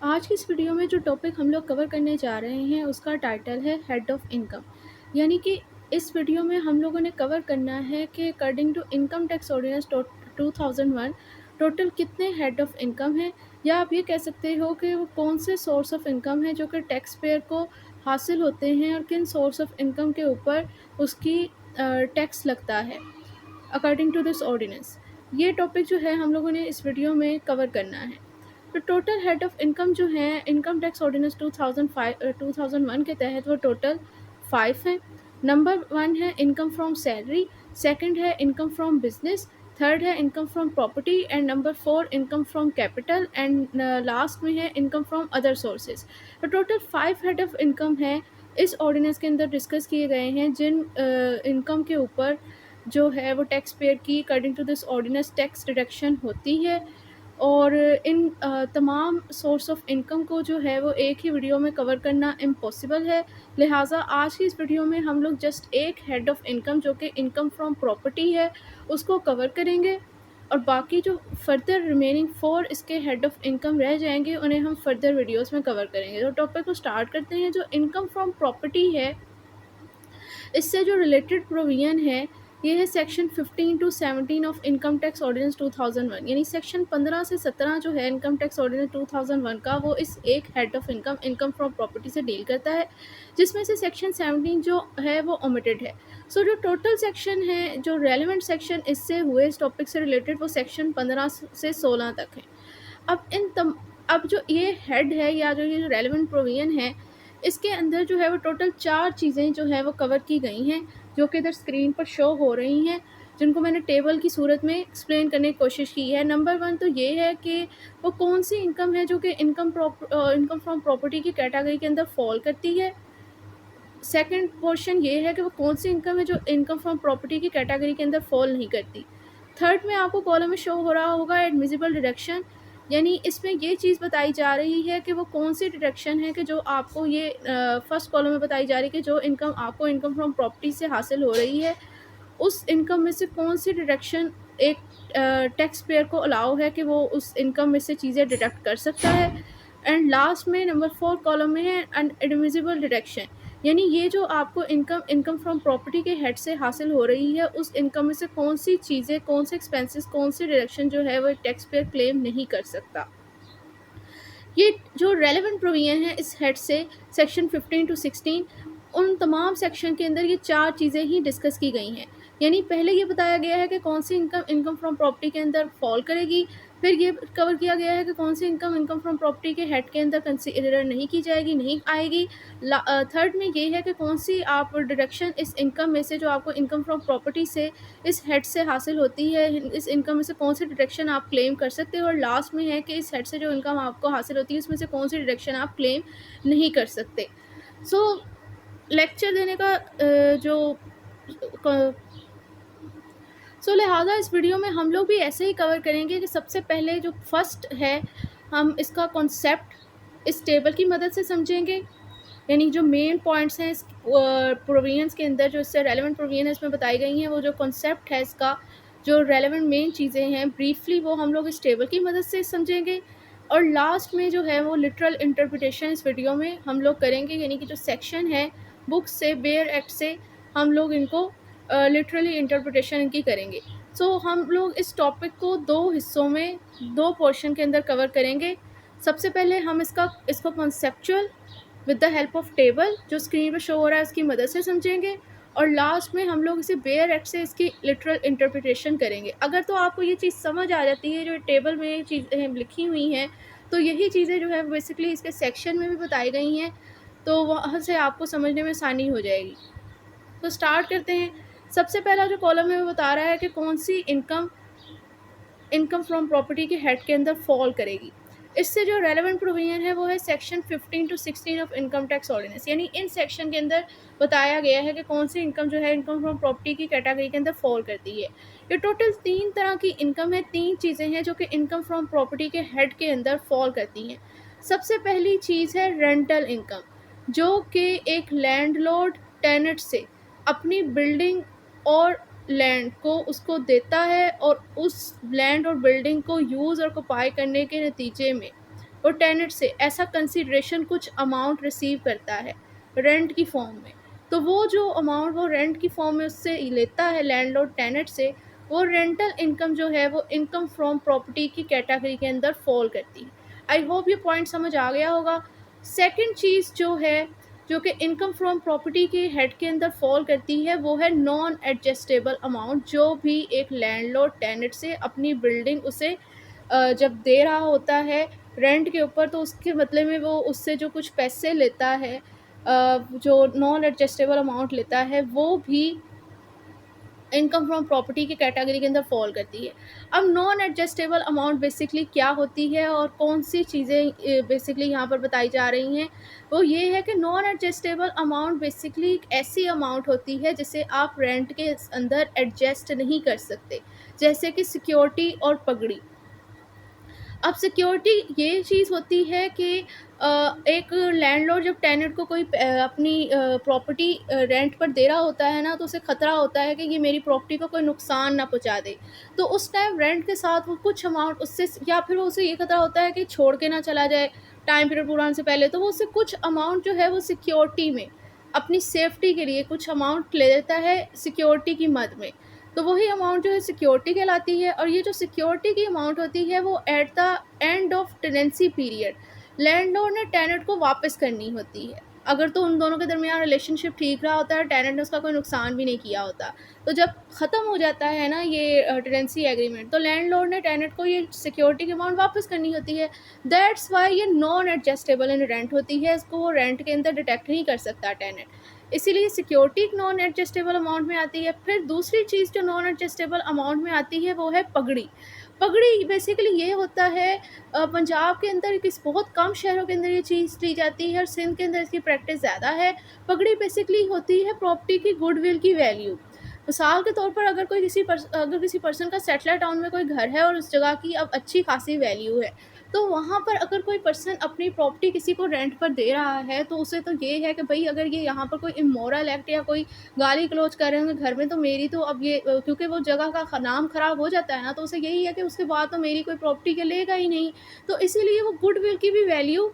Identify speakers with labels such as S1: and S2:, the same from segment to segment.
S1: आज की इस वीडियो में जो टॉपिक हम लोग कवर करने जा रहे हैं उसका टाइटल है हेड ऑफ इनकम। यानी कि इस वीडियो में हम लोगों ने कवर करना है कि according to income tax ordinance 2001 total कितने हेड ऑफ इनकम हैं, या आप ये कह सकते हो कि वो कौन से सोर्स ऑफ इनकम है जो कि टैक्स पेयर को हासिल होते हैं और किन सोर्स ऑफ इनकम के ऊपर उसकी टैक्स लगता है अकॉर्डिंग टू दिस ऑर्डिनेंस। ये टॉपिक जो है हम लोगों ने इस वीडियो में कवर करना है। तो टोटल हेड ऑफ इनकम जो है इनकम टैक्स ऑर्डिनेंस 2001 के तहत वो टोटल 5 हैं। नंबर 1 है इनकम फ्रॉम सैलरी, सेकंड है इनकम फ्रॉम बिजनेस, थर्ड है income from property and number 4 income from capital and last में है इनकम फ्रॉम अदर सोर्सेज। तो टोटल 5 हेड ऑफ इनकम है इस ऑर्डिनेंस के अंदर डिस्कस किए गए हैं, जिन इनकम के ऊपर जो है वो टैक्स पेयर की according to this ordinance tax deduction होती है। और इन तमाम सोर्स ऑफ इनकम को जो है वो एक ही वीडियो में कवर करना इम्पॉसिबल है। लिहाजा आज की इस वीडियो में हम लोग जस्ट एक हेड ऑफ इनकम जो कि इनकम फ्रॉम प्रॉपर्टी है उसको कवर करेंगे, और बाकी जो फर्दर रिमेनिंग 4 इसके हेड ऑफ इनकम रह जाएंगे उन्हें हम फर्दर वीडियोस में कवर करेंगे। तो टॉपिक को स्टार्ट करते हैं। जो इनकम फ्रॉम प्रॉपर्टी है, इससे जो रिलेटेड प्रोविजन है ये है section 15 to 17 of income tax ordinance 2001। यानी सेक्शन 15 से 17 जो है इनकम टैक्स ऑर्डिनेंस 2001 का, वो इस एक head of income income from property से डील करता है, जिसमें से सेक्शन 17 जो है वो ओमिटेड है। सो जो टोटल सेक्शन है, जो रेलिवेंट सेक्शन इससे हुए इस टॉपिक से रिलेटेड, वो सेक्शन 15 से 16 तक है। अब जो ये हेड है या जो ये रेलिवेंट प्रोविजन है, इसके अंदर जो है वो टोटल 4 चीज़ें जो है वो कवर की गई हैं, जो कि इधर स्क्रीन पर शो हो रही हैं, जिनको मैंने टेबल की सूरत में एक्सप्लेन करने की कोशिश की है। नंबर 1 तो ये है कि वो कौन सी इनकम है जो कि इनकम फ्रॉम प्रॉपर्टी की कैटेगरी के अंदर फॉल करती है। सेकंड पोर्शन ये है कि वो कौन सी इनकम है जो इनकम फ्रॉम प्रॉपर्टी की कैटेगरी के अंदर फॉल नहीं करती। थर्ड में आपको कॉलम में शो हो रहा होगा एडमिसिबल डिडक्शन, यानी इसमें ये चीज़ बताई जा रही है कि वो कौन सी डिडक्शन है कि जो आपको ये फर्स्ट कॉलम में बताई जा रही है कि जो इनकम आपको इनकम फ्रॉम प्रॉपर्टी से हासिल हो रही है, उस इनकम में से कौन सी डिडक्शन एक टैक्स पेयर को अलाउ है कि वो उस इनकम में से चीज़ें डिडक्ट कर सकता है। एंड लास्ट में नंबर 4 कॉलम में है एडमिसिबल डिडक्शन, यानी ये जो आपको इनकम इनकम फ्रॉम प्रॉपर्टी के हेड से हासिल हो रही है, उस इनकम में से कौन सी चीज़ें, कौन से एक्सपेंसेस, कौन सी डिडक्शन जो है वो टैक्स पेयर क्लेम नहीं कर सकता। ये जो रेलेवेंट प्रोविजन है इस हेड से सेक्शन 15 टू 16, उन तमाम सेक्शन के अंदर ये 4 चीज़ें ही डिस्कस की गई हैं। यानी पहले ये बताया गया है कि कौन सी इनकम इनकम फ्रॉम प्रॉपर्टी के अंदर फॉल करेगी, फिर ये कवर किया गया है कि कौन सी इनकम इनकम फ्रॉम प्रॉपर्टी के हेड के अंदर कंसीडर नहीं की जाएगी, नहीं आएगी। थर्ड में ये है कि कौन सी आप डिडक्शन इस इनकम में से जो आपको इनकम फ्रॉम प्रॉपर्टी से इस हेड से हासिल होती है, इस इनकम में से कौन सी डिडक्शन आप क्लेम कर सकते हो। और लास्ट में है कि इस हेड से जो इनकम आपको हासिल होती है उसमें से कौन सी डिडक्शन आप क्लेम नहीं कर सकते। सो लेक्चर देने का जो लिहाजा इस वीडियो में हम लोग भी ऐसे ही कवर करेंगे कि सबसे पहले जो फर्स्ट है, हम इसका कॉन्सेप्ट इस टेबल की मदद से समझेंगे। यानी जो मेन पॉइंट्स हैं इस प्रोविजंस के अंदर, जो इससे रेलेवेंट प्रोविजन इसमें बताई गई हैं, वो जो कॉन्सेप्ट है इसका, जो रेलेवेंट मेन चीज़ें हैं ब्रीफली, वो हम लोग इस टेबल की मदद से समझेंगे। और लास्ट में जो है वो लिटरल इंटरप्रिटेशन इस वीडियो में हम लोग करेंगे। यानी कि जो सेक्शन है बुक से, बेयर एक्ट से, हम लोग इनको लिटरली इंटरप्रिटेशन इनकी करेंगे। हम लोग इस टॉपिक को 2 हिस्सों में, 2 पोर्शन के अंदर कवर करेंगे। सबसे पहले हम इसको conceptual with the help of table जो स्क्रीन पर शो हो रहा है उसकी मदद से समझेंगे, और लास्ट में हम लोग इसे बेयर एक्ट से इसकी लिटरल इंटरप्रिटेशन करेंगे। अगर तो आपको ये चीज़ समझ आ जाती है, जो टेबल में चीज़ें लिखी हुई हैं, तो यही चीज़ें जो है बेसिकली इसके सेक्शन में भी बताई गई हैं, तो वहाँ से आपको समझने में आसानी हो जाएगी। तो स्टार्ट करते हैं। सबसे पहला जो कॉलम है वो बता रहा है कि कौन सी इनकम इनकम फ्रॉम प्रॉपर्टी के हेड के अंदर फॉल करेगी। इससे जो रेलेवेंट प्रोविजन है वो है section 15 to 16 of income tax ordinance. यानी इन सेक्शन के अंदर बताया गया है कि कौन सी इनकम जो है इनकम फ्रॉम प्रॉपर्टी की कैटेगरी के अंदर फॉल करती है। ये टोटल 3 तरह की इनकम है, 3 चीज़ें हैं जो कि इनकम फ्रॉम प्रॉपर्टी के हेड के अंदर फॉल करती हैं। सबसे पहली चीज़ है रेंटल इनकम, जो कि एक लैंडलॉर्ड टेनेंट से अपनी बिल्डिंग और लैंड को उसको देता है, और उस लैंड और बिल्डिंग को यूज़ और ऑक्युपाई करने के नतीजे में वो टेनेंट से ऐसा कंसिडरेशन कुछ अमाउंट रिसीव करता है रेंट की फॉर्म में, तो वो जो अमाउंट वो रेंट की फॉर्म में उससे लेता है लैंडलॉर्ड टेनेंट से, वो रेंटल इनकम जो है वो इनकम फ्रॉम प्रॉपर्टी की कैटेगरी के अंदर फॉल करती है। आई होप ये पॉइंट समझ आ गया होगा। सेकंड चीज़ जो है, जो कि इनकम फ्रॉम प्रॉपर्टी के हेड के अंदर फॉल करती है, वो है नॉन एडजस्टेबल अमाउंट। जो भी एक लैंडलॉर्ड टेनेंट से अपनी बिल्डिंग उसे जब दे रहा होता है रेंट के ऊपर, तो उसके बदले में वो उससे जो कुछ पैसे लेता है, जो नॉन एडजस्टेबल अमाउंट लेता है, वो भी इनकम फ्रॉम प्रॉपर्टी की कैटेगरी के अंदर फॉल करती है। अब नॉन एडजस्टेबल अमाउंट बेसिकली क्या होती है और कौन सी चीज़ें बेसिकली यहाँ पर बताई जा रही हैं, वो ये है कि नॉन एडजस्टेबल अमाउंट बेसिकली एक ऐसी अमाउंट होती है जिसे आप रेंट के अंदर एडजस्ट नहीं कर सकते, जैसे कि सिक्योरिटी और पगड़ी। अब सिक्योरिटी ये चीज़ होती है कि एक लैंडलॉर्ड जब टेनेंट को कोई अपनी प्रॉपर्टी रेंट पर दे रहा होता है ना, तो उसे खतरा होता है कि ये मेरी प्रॉपर्टी को कोई नुकसान ना पहुंचा दे। तो उस टाइम रेंट के साथ वो कुछ अमाउंट उससे, या फिर वो उसे ये खतरा होता है कि छोड़ के ना चला जाए टाइम पीरियड पूरा होने से पहले, तो वो उससे कुछ अमाउंट जो है वो सिक्योरिटी में अपनी सेफ्टी के लिए कुछ अमाउंट ले लेता है सिक्योरिटी की मद में। तो वही अमाउंट जो है सिक्योरिटी कहलाती है। और ये जो सिक्योरिटी की अमाउंट होती है वो at the end of tenancy period landlord ने टेनेंट को वापस करनी होती है, अगर तो उन दोनों के दरमियान रिलेशनशिप ठीक रहा होता है, टेनेंट ने उसका कोई नुकसान भी नहीं किया होता। तो जब ख़त्म हो जाता है ना ये टेनेंसी एग्रीमेंट, तो लैंडलॉर्ड ने टेनेंट को ये सिक्योरिटी की अमाउंट वापस करनी होती है। दैट्स वाई ये नॉन एडजस्टेबल इन रेंट होती है, इसको वो रेंट के अंदर डिटेक्ट नहीं कर सकता टेनेंट, इसीलिए सिक्योरिटी नॉन एडजस्टेबल अमाउंट में आती है। फिर दूसरी चीज़ जो नॉन एडजस्टेबल अमाउंट में आती है वो है पगड़ी। पगड़ी बेसिकली ये होता है, पंजाब के अंदर किस बहुत कम शहरों के अंदर ये चीज़ ली जाती है और सिंध के अंदर इसकी प्रैक्टिस ज़्यादा है। पगड़ी बेसिकली होती है प्रॉपर्टी की गुडविल की वैल्यू। मिसाल के तौर पर अगर किसी पर्सन का सेटलर टाउन में कोई घर है और उस जगह की अब अच्छी खासी वैल्यू है, तो वहाँ पर अगर कोई पर्सन अपनी प्रॉपर्टी किसी को रेंट पर दे रहा है, तो उसे तो ये है कि भई अगर ये यहाँ पर कोई इमोरल एक्ट या कोई गाली गलौज कर रहे होंगे घर में, तो मेरी तो अब ये क्योंकि वो जगह का नाम ख़राब हो जाता है ना, तो उसे यही है कि उसके बाद तो मेरी कोई प्रॉपर्टी के लेगा ही नहीं। तो इसीलिए वो गुडविल की भी वैल्यू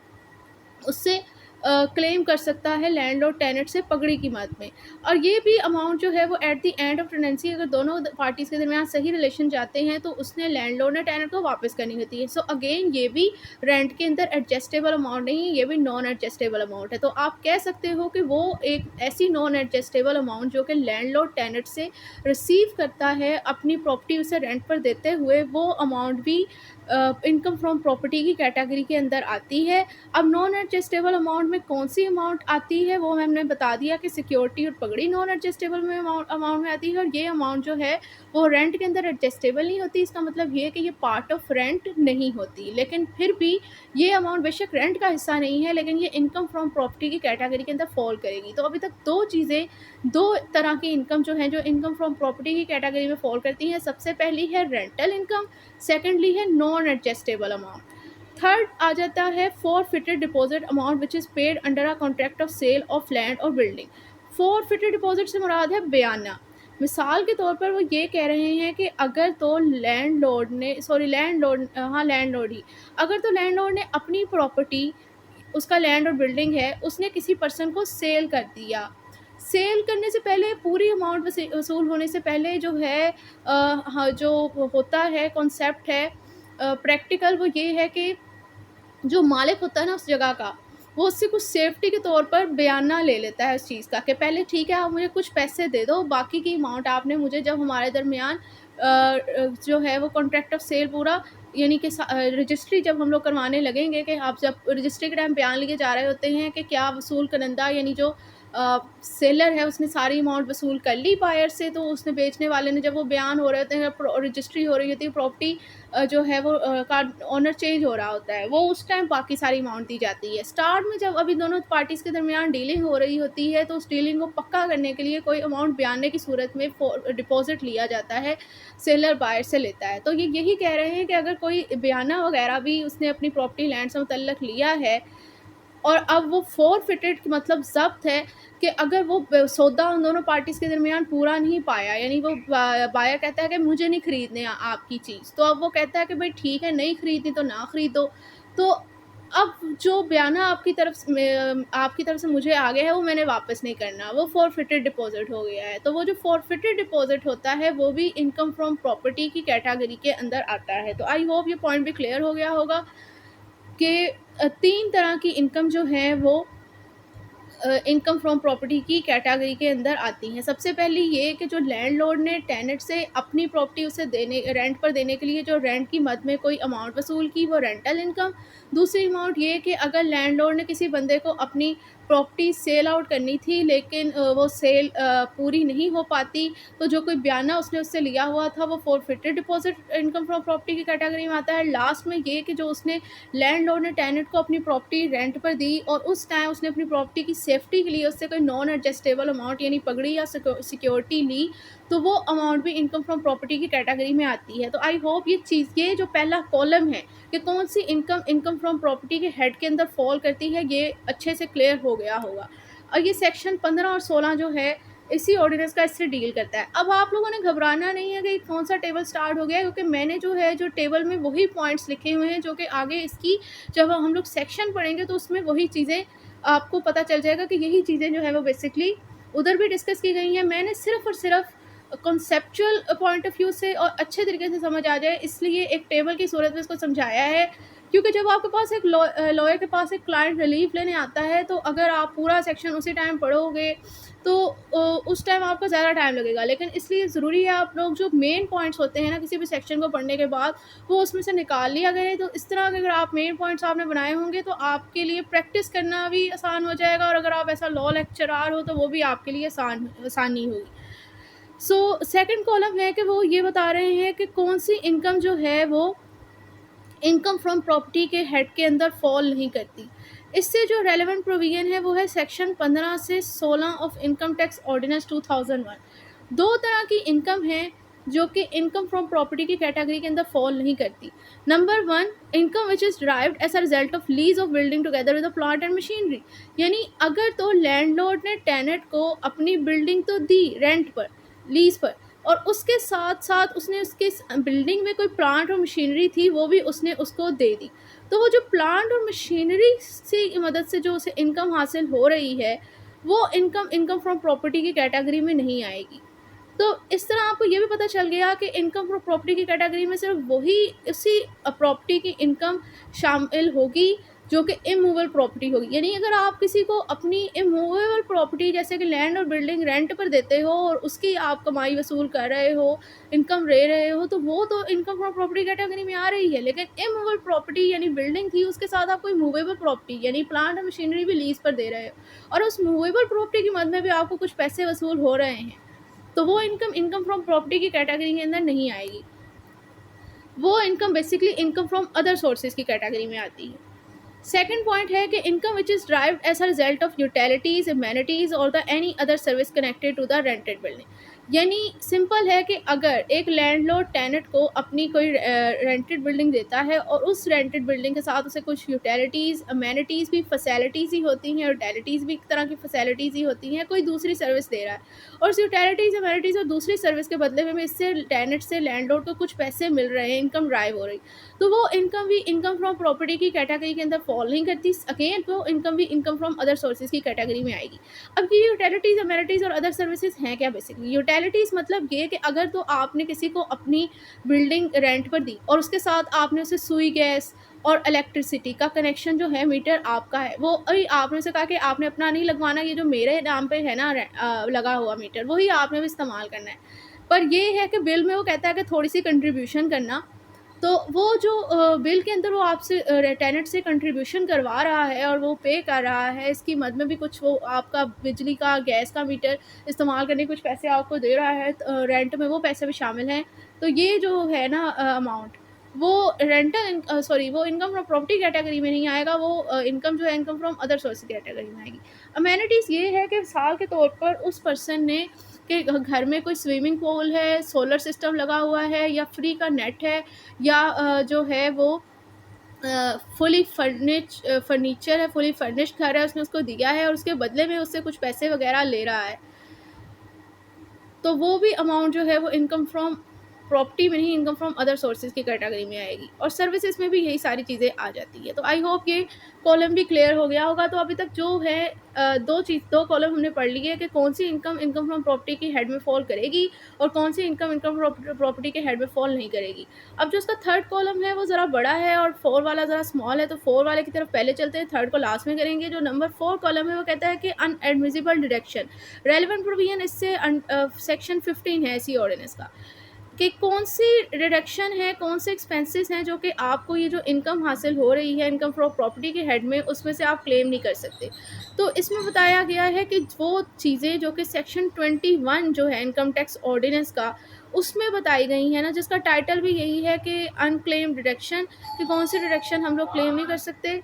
S1: उससे क्लेम कर सकता है लैंडलॉर्ड टेनेंट से पगड़ी की मद में। और ये भी अमाउंट जो है वो at the end of tenancy अगर दोनों पार्टीज़ के दरमियान सही रिलेशन जाते हैं, तो उसने लैंडलॉर्ड ने टेनेंट को वापस करनी होती है। सो अगेन ये भी रेंट के अंदर एडजस्टेबल अमाउंट नहीं है, ये भी नॉन एडजस्टेबल अमाउंट है। तो आप कह सकते हो कि वो एक ऐसी नॉन एडजस्टेबल अमाउंट जो कि लैंडलॉर्ड टेनेंट से रिसीव करता है अपनी प्रॉपर्टी उसे रेंट पर देते हुए, वो अमाउंट भी इनकम फ्रॉम प्रॉपर्टी की कैटेगरी के अंदर आती है। अब नॉन एडजस्टेबल अमाउंट में कौन सी अमाउंट आती है वो हमने बता दिया कि सिक्योरिटी और पगड़ी नॉन एडजस्टेबल में अमाउंट में आती है। और ये अमाउंट जो है वो रेंट के अंदर एडजस्टेबल नहीं होती, इसका मतलब ये है कि ये पार्ट ऑफ रेंट नहीं होती, लेकिन फिर भी ये अमाउंट बेशक रेंट का हिस्सा नहीं है, लेकिन ये इनकम फ्रॉम प्रॉपर्टी की कैटेगरी के अंदर फॉल करेगी। तो अभी तक दो तरह की इनकम जो है जो इनकम फ्रॉम प्रॉपर्टी की कैटेगरी में फॉल करती हैं। सबसे पहली है रेंटल इनकम, सेकेंडली है नॉन एडजस्टेबल अमाउंट। थर्ड आ जाता है forfeited deposit amount which is paid under a contract of sale of land और बिल्डिंग। फॉरफिटेड डिपॉजिट से मुराद है बयाना। मिसाल के तौर पर वो ये कह रहे हैं कि अगर तो लैंडलॉर्ड ही, अगर तो लैंडलॉर्ड ने अपनी प्रॉपर्टी, उसका लैंड और बिल्डिंग है, उसने किसी पर्सन को सेल कर दिया। सेल करने से पहले पूरी अमाउंट वसूल होने से पहले जो है हाँ, जो होता है कॉन्सेप्ट है प्रैक्टिकल, वो ये है कि जो मालिक होता है ना उस जगह का, वो उससे कुछ सेफ्टी के तौर पर बयाना ले लेता है उस चीज़ का कि पहले ठीक है आप मुझे कुछ पैसे दे दो, बाकी की अमाउंट आपने मुझे जब हमारे दरमियान जो है वो कॉन्ट्रैक्ट ऑफ सेल पूरा, यानी कि रजिस्ट्री जब हम लोग करवाने लगेंगे, कि आप जब रजिस्ट्री के टाइम बयान लिए जा रहे होते हैं कि क्या वसूल करंदा यानी जो सेलर है उसने सारी अमाउंट वसूल कर ली बायर से, तो उसने बेचने वाले ने, जब वो बयान हो रहे होते हैं, रजिस्ट्री हो रही होती है, प्रॉपर्टी जो है वो का ओनर चेंज हो रहा होता है, वो उस टाइम बाकी सारी अमाउंट दी जाती है। स्टार्ट में जब अभी दोनों पार्टीज़ के दरमियान डीलिंग हो रही होती है, तो उस डीलिंग को पक्का करने के लिए कोई अमाउंट बयाने की सूरत में डिपॉजिट लिया जाता है, सेलर बायर से लेता है। तो ये यही कह रहे हैं कि अगर कोई बयाना वगैरह भी उसने अपनी प्रॉपर्टी लैंड से मुतल्लक लिया है और अब वो फॉरफिटेड मतलब ज़ब्त है, कि अगर वो सौदा उन दोनों पार्टीज़ के दरमियान पूरा नहीं पाया, यानी वो बायर कहता है कि मुझे नहीं खरीदने आपकी चीज़, तो अब वो कहता है कि भाई ठीक है नहीं खरीदनी तो ना खरीदो। तो अब जो बयाना आपकी तरफ से मुझे आ गया है वो मैंने वापस नहीं करना, वो फॉरफिटेड डिपॉज़िट हो गया है। तो वो जो फॉरफिटेड डिपॉज़िट होता है वो भी इनकम फ्रॉम प्रॉपर्टी की कैटेगरी के अंदर आता है। तो आई होप ये पॉइंट भी क्लियर हो गया होगा कि 3 तरह की इनकम जो है वो इनकम फ्रॉम प्रॉपर्टी की कैटेगरी के अंदर आती हैं। सबसे पहली ये कि जो लैंडलॉर्ड ने टेनेंट से अपनी प्रॉपर्टी उसे देने रेंट पर देने के लिए जो रेंट की मद में कोई अमाउंट वसूल की, वो रेंटल इनकम। दूसरी अमाउंट ये कि अगर लैंडलॉर्ड ने किसी बंदे को अपनी प्रॉपर्टी सेल आउट करनी थी लेकिन वो सेल पूरी नहीं हो पाती, तो जो कोई बयाना उसने उससे लिया हुआ था वो forfeited deposit income from property की कैटेगरी में आता है। लास्ट में ये कि जो उसने लैंडलॉर्ड ने टेनेंट को अपनी प्रॉपर्टी रेंट पर दी और उस टाइम उसने अपनी प्रॉपर्टी की सेफ्टी के लिए उससे कोई नॉन एडजस्टेबल अमाउंट यानी पगड़ी या सिक्योरिटी ली, तो वो अमाउंट भी इनकम फ्रॉम प्रॉपर्टी की कैटेगरी में आती है। तो आई होप ये जो पहला कॉलम है कि कौन सी इनकम फ्रॉम प्रॉपर्टी के हेड के अंदर फॉल करती है, ये अच्छे से क्लियर हो गया होगा। और ये सेक्शन 15 और 16 जो है इसी ऑर्डिनेंस का इससे डील करता है। अब आप लोगों ने घबराना नहीं है कि कौन सा टेबल स्टार्ट हो गया है, क्योंकि मैंने जो टेबल में वही पॉइंट्स लिखे हुए हैं जो कि आगे इसकी जब हम लोग सेक्शन पढ़ेंगे तो उसमें वही चीज़ें आपको पता चल जाएगा कि यही चीज़ें जो है वो बेसिकली उधर भी डिस्कस की गई हैं। मैंने सिर्फ और सिर्फ कॉन्सेप्चुअल पॉइंट ऑफ व्यू से और अच्छे तरीके से समझ आ जाए इसलिए एक टेबल की सूरत में इसको समझाया है। क्योंकि जब आपके पास एक लॉयर के पास एक क्लाइंट रिलीफ लेने आता है, तो अगर आप पूरा सेक्शन उसी टाइम पढ़ोगे तो उस टाइम आपको ज़्यादा टाइम लगेगा। लेकिन इसलिए ज़रूरी है आप लोग जो मेन पॉइंट्स होते हैं ना किसी भी सेक्शन को पढ़ने के बाद, वो उसमें से निकाल लिया करें। तो इस तरह के अगर आप मेन पॉइंट्स आपने बनाए होंगे तो आपके लिए प्रैक्टिस करना भी आसान हो जाएगा, और अगर आप ऐसा लॉ लेक्चरार हो तो वो भी आपके लिए आसानी होगी। सो सेकंड कॉलम है कि वो ये बता रहे हैं कि कौन सी इनकम जो है वो इनकम फ्रॉम प्रॉपर्टी के हेड के अंदर फॉल नहीं करती। इससे जो रेलेवेंट प्रोविजन है वो है सेक्शन 15 से 16 ऑफ इनकम टैक्स ऑर्डिनेंस 2001। दो तरह की इनकम है जो कि इनकम फ्रॉम प्रॉपर्टी की कैटेगरी के अंदर फॉल नहीं करती। Number 1, income which is derived as a result of lease of building together with the plant and machinery. यानी अगर तो लैंडलॉर्ड ने टेनेंट को अपनी बिल्डिंग तो दी रेंट पर, लीज पर, और उसके साथ साथ उसने उसके बिल्डिंग में कोई प्लांट और मशीनरी थी वो भी उसने उसको दे दी, तो वो जो प्लांट और मशीनरी से मदद से जो उसे इनकम हासिल हो रही है वो इनकम फ्रॉम प्रॉपर्टी की कैटेगरी में नहीं आएगी। तो इस तरह आपको ये भी पता चल गया कि इनकम फ्रॉम प्रॉपर्टी की कैटेगरी में सिर्फ वही उसी प्रॉपर्टी की इनकम शामिल होगी जो कि इमूवेबल प्रॉपर्टी होगी। यानी अगर आप किसी को अपनी इमूवेबल प्रॉपर्टी जैसे कि लैंड और बिल्डिंग रेंट पर देते हो और उसकी आप कमाई वसूल कर रहे हो, इनकम ले रहे हो, तो वो तो इनकम फ्रॉम प्रॉपर्टी कैटेगरी में आ रही है। लेकिन इमूवेबल प्रॉपर्टी यानी बिल्डिंग थी, उसके साथ आप कोई मूवेबल प्रॉपर्टी यानी प्लांट और मशीनरी भी लीज पर दे रहे हो और उस मूवेबल प्रॉपर्टी की मद में भी आपको कुछ पैसे वसूल हो रहे हैं, तो वो इनकम फ्रॉम प्रॉपर्टी की कैटेगरी के अंदर नहीं आएगी। वो income basically income from other sources की कैटेगरी में आती है। सेकेंड पॉइंट है कि income which is derived as a result of utilities, amenities और the any other service connected to the rented building. यानी सिंपल है कि अगर एक लैंडलॉर्ड टेनेंट को अपनी कोई रेंटेड बिल्डिंग देता है और उस रेंटेड बिल्डिंग के साथ उसे कुछ यूटिलिटीज़, अमेनिटीज़ भी फैसिलिटीज़ ही होती हैं, यूटिलिटीज़ भी एक तरह की फैसिलिटीज़ ही होती हैं, कोई दूसरी सर्विस दे रहा है और उस यूटिलिटीज़, अमेनिटीज़ और दूसरी सर्विस के बदले में इससे टेनेंट से लैंडलॉर्ड को कुछ पैसे मिल रहे हैं, इनकम ड्राइव हो रही, तो वो इनकम भी इनकम फ्रॉम प्रॉपर्टी की कैटेगरी के अंदर फॉल नहीं करती। अगेन वो इनकम भी इनकम फ्रॉम अदर सोर्सेज की कैटेगरी में आएगी। अब ये यूटिलिटीज़, अमेनिटीज़ और अदर सर्विसेज हैं क्या? बेसिकली यूटिलिटीज़ मतलब ये कि अगर तो आपने किसी को अपनी बिल्डिंग रेंट पर दी और उसके साथ आपने उसे सुई गैस और इलेक्ट्रिसिटी का कनेक्शन जो है, मीटर आपका है, वो अभी आपने उसे कहा कि आपने अपना नहीं लगवाना, ये जो मेरे नाम पे है ना लगा हुआ मीटर, वही आपने भी इस्तेमाल करना है। पर ये है कि बिल में वो कहता है कि थोड़ी सी कंट्रीब्यूशन करना, तो वो जो बिल के अंदर वो आपसे टेनेंट से कंट्रीब्यूशन करवा रहा है और वो पे कर रहा है, इसकी मद में भी कुछ वो आपका बिजली का, गैस का मीटर इस्तेमाल करने के कुछ पैसे आपको दे रहा है, रेंट में वो पैसे भी शामिल हैं। तो ये जो है ना अमाउंट, वो वो इनकम फ्रॉम प्रॉपर्टी कैटेगरी में नहीं आएगा, वो इनकम जो है income from other source category में आएगी। अमेनिटीज़ ये है कि मिसाल के तौर पर उस पर्सन ने कि घर में कोई स्विमिंग पूल है, सोलर सिस्टम लगा हुआ है या फ्री का नेट है, या जो है वो फुली फर्नीचर है, फुली फर्निश्ड घर है, उसने उसको दिया है और उसके बदले में उससे कुछ पैसे वगैरह ले रहा है, तो वो भी अमाउंट जो है वो इनकम फ्रॉम प्रॉपर्टी में नहीं, इनकम फ्रॉम अदर सोर्सेज की कैटेगरी में आएगी, और सर्विसेज में भी यही सारी चीज़ें आ जाती है। तो आई होप ये कॉलम भी क्लियर हो गया होगा। तो अभी तक जो है दो कॉलम हमने पढ़ ली है कि कौन सी इनकम इनकम फ्रॉम प्रॉपर्टी की हेड में फॉल करेगी और कौन सी इनकम इनकम प्रॉपर्टी के हेड में फॉल नहीं करेगी। अब जो उसका थर्ड कॉलम है वो ज़रा बड़ा है और फोर वाला ज़रा स्मॉल है, तो फोर वाले की तरफ पहले चलते हैं, थर्ड को लास्ट में करेंगे। जो नंबर फोर कॉलम है वो कहता है कि अनएडमिसिबल डिडक्शन, रेलिवेंट प्रोविजन इससे सेक्शन 15 है इसी ऑर्डिनेंस का, कि कौन सी डिडक्शन है, कौन से एक्सपेंसेस हैं जो कि आपको ये जो इनकम हासिल हो रही है इनकम फ्रॉम प्रॉपर्टी के हेड में, उसमें से आप क्लेम नहीं कर सकते। तो इसमें बताया गया है कि वो चीज़ें जो कि सेक्शन 21 जो है इनकम टैक्स ऑर्डिनेंस का, उसमें बताई गई है ना, जिसका टाइटल भी यही है कि अनक्लेम डिडक्शन, कि कौन सी डिडक्शन हम लोग क्लेम नहीं कर सकते।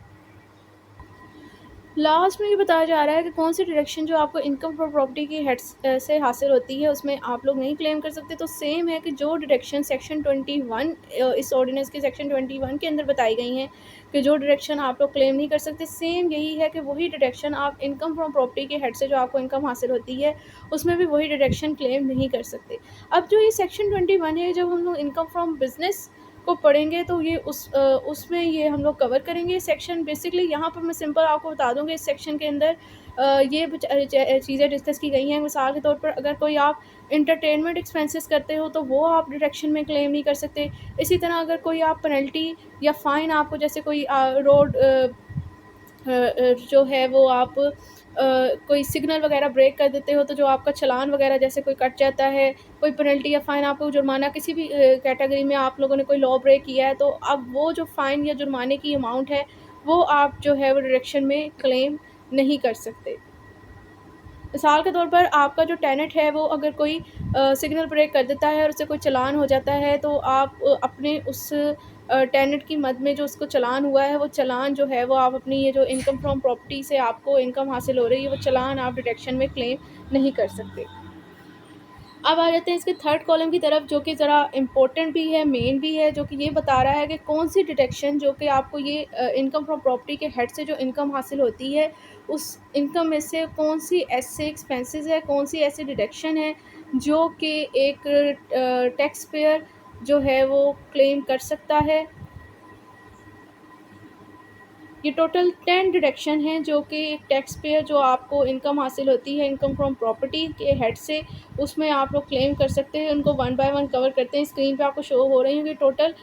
S1: लास्ट में ये बताया जा रहा है कि कौन सी डिडक्शन जो आपको इनकम फॉर प्रॉपर्टी की हेड से हासिल होती है उसमें आप लोग नहीं क्लेम कर सकते। तो सेम है कि जो डिडक्शन सेक्शन 21 इस ऑर्डिनेंस के सेक्शन 21 के अंदर बताई गई हैं कि जो डिडक्शन आप लोग क्लेम नहीं कर सकते, सेम यही है कि वही डिडक्शन आप इनकम फ्रॉम प्रॉपर्टी के हेड से जो आपको इनकम हासिल होती है उसमें भी वही डिडक्शन क्लेम नहीं कर सकते। अब जो ये सेक्शन 21 है, जब हम लोग इनकम फ्रॉम बिजनेस को पढ़ेंगे तो ये उसमें ये हम लोग कवर करेंगे सेक्शन। बेसिकली यहाँ पर मैं सिंपल आपको बता दूँगी, इस सेक्शन के अंदर ये चीज़ें डिस्कस की गई हैं। मिसाल के तौर पर अगर कोई आप इंटरटेनमेंट एक्सपेंसेस करते हो तो वो आप डिडक्शन में क्लेम नहीं कर सकते। इसी तरह अगर कोई आप पेनल्टी या फ़ाइन आपको, जैसे कोई रोड जो है वो आप कोई सिग्नल वगैरह ब्रेक कर देते हो तो जो आपका चालान वगैरह जैसे कोई कट जाता है, कोई पेनल्टी या फ़ाइन, आपको जुर्माना, किसी भी कैटेगरी में आप लोगों ने कोई लॉ ब्रेक किया है, तो अब वो जो फ़ाइन या जुर्माने की अमाउंट है वो आप जो है वो डिडक्शन में क्लेम नहीं कर सकते। मिसाल के तौर पर आपका जो टेनेंट है वो अगर कोई सिग्नल ब्रेक कर देता है और उससे कोई चालान हो जाता है, तो आप अपने उस टेनेंट की मद में जो उसको चालान हुआ है, वो चालान जो है वो आप अपनी ये जो इनकम फ्रॉम प्रॉपर्टी से आपको इनकम हासिल हो रही है, वो चालान आप डिडक्शन में क्लेम नहीं कर सकते। अब आ जाते हैं इसके थर्ड कॉलम की तरफ, जो कि ज़रा इम्पोर्टेंट भी है, मेन भी है, जो कि ये बता रहा है कि कौन सी डिडक्शन जो कि आपको ये इनकम फ्रॉम प्रॉपर्टी के हेड से जो इनकम हासिल होती है, उस इनकम में से कौन सी ऐसे एक्सपेंसेस है, कौन सी ऐसी डिडक्शन है जो कि एक टैक्स पेयर जो है वो क्लेम कर सकता है। ये टोटल 10 डिडक्शन हैं जो कि एक टैक्स पेयर जो आपको इनकम हासिल होती है इनकम फ्रॉम प्रॉपर्टी के हेड से, उसमें आप लोग क्लेम कर सकते हैं। उनको वन बाय वन कवर करते हैं। स्क्रीन पे आपको शो हो रही होंगी। टोटल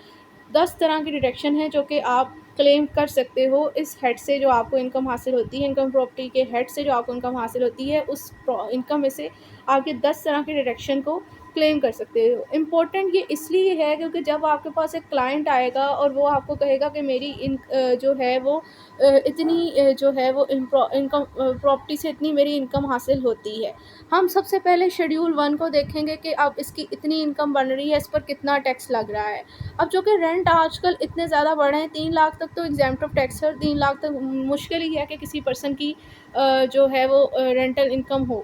S1: 10 तरह की डिडक्शन है जो कि आप क्लेम कर सकते हो इस हेड से जो आपको इनकम हासिल होती है, इनकम प्रॉपर्टी के हेड से जो आपको इनकम हासिल होती है, उस इनकम में से आप ये 10 तरह की डिडक्शन को क्लेम कर सकते हो। इम्पोर्टेंट ये इसलिए है क्योंकि जब आपके पास एक क्लाइंट आएगा और वो आपको कहेगा कि मेरी जो है वो इतनी जो है वो इनकम प्रॉपर्टी से इतनी मेरी इनकम हासिल होती है, हम सबसे पहले शेड्यूल 1 को देखेंगे कि अब इसकी इतनी इनकम बन रही है, इस पर कितना टैक्स लग रहा है। अब जो कि रेंट आजकल इतने ज़्यादा बढ़े हैं, 3 लाख तक तो एग्जेम्प्ट ऑफ टैक्स है, और 3 लाख तक मुश्किल ही है कि किसी पर्सन की जो है वो रेंटल इनकम हो,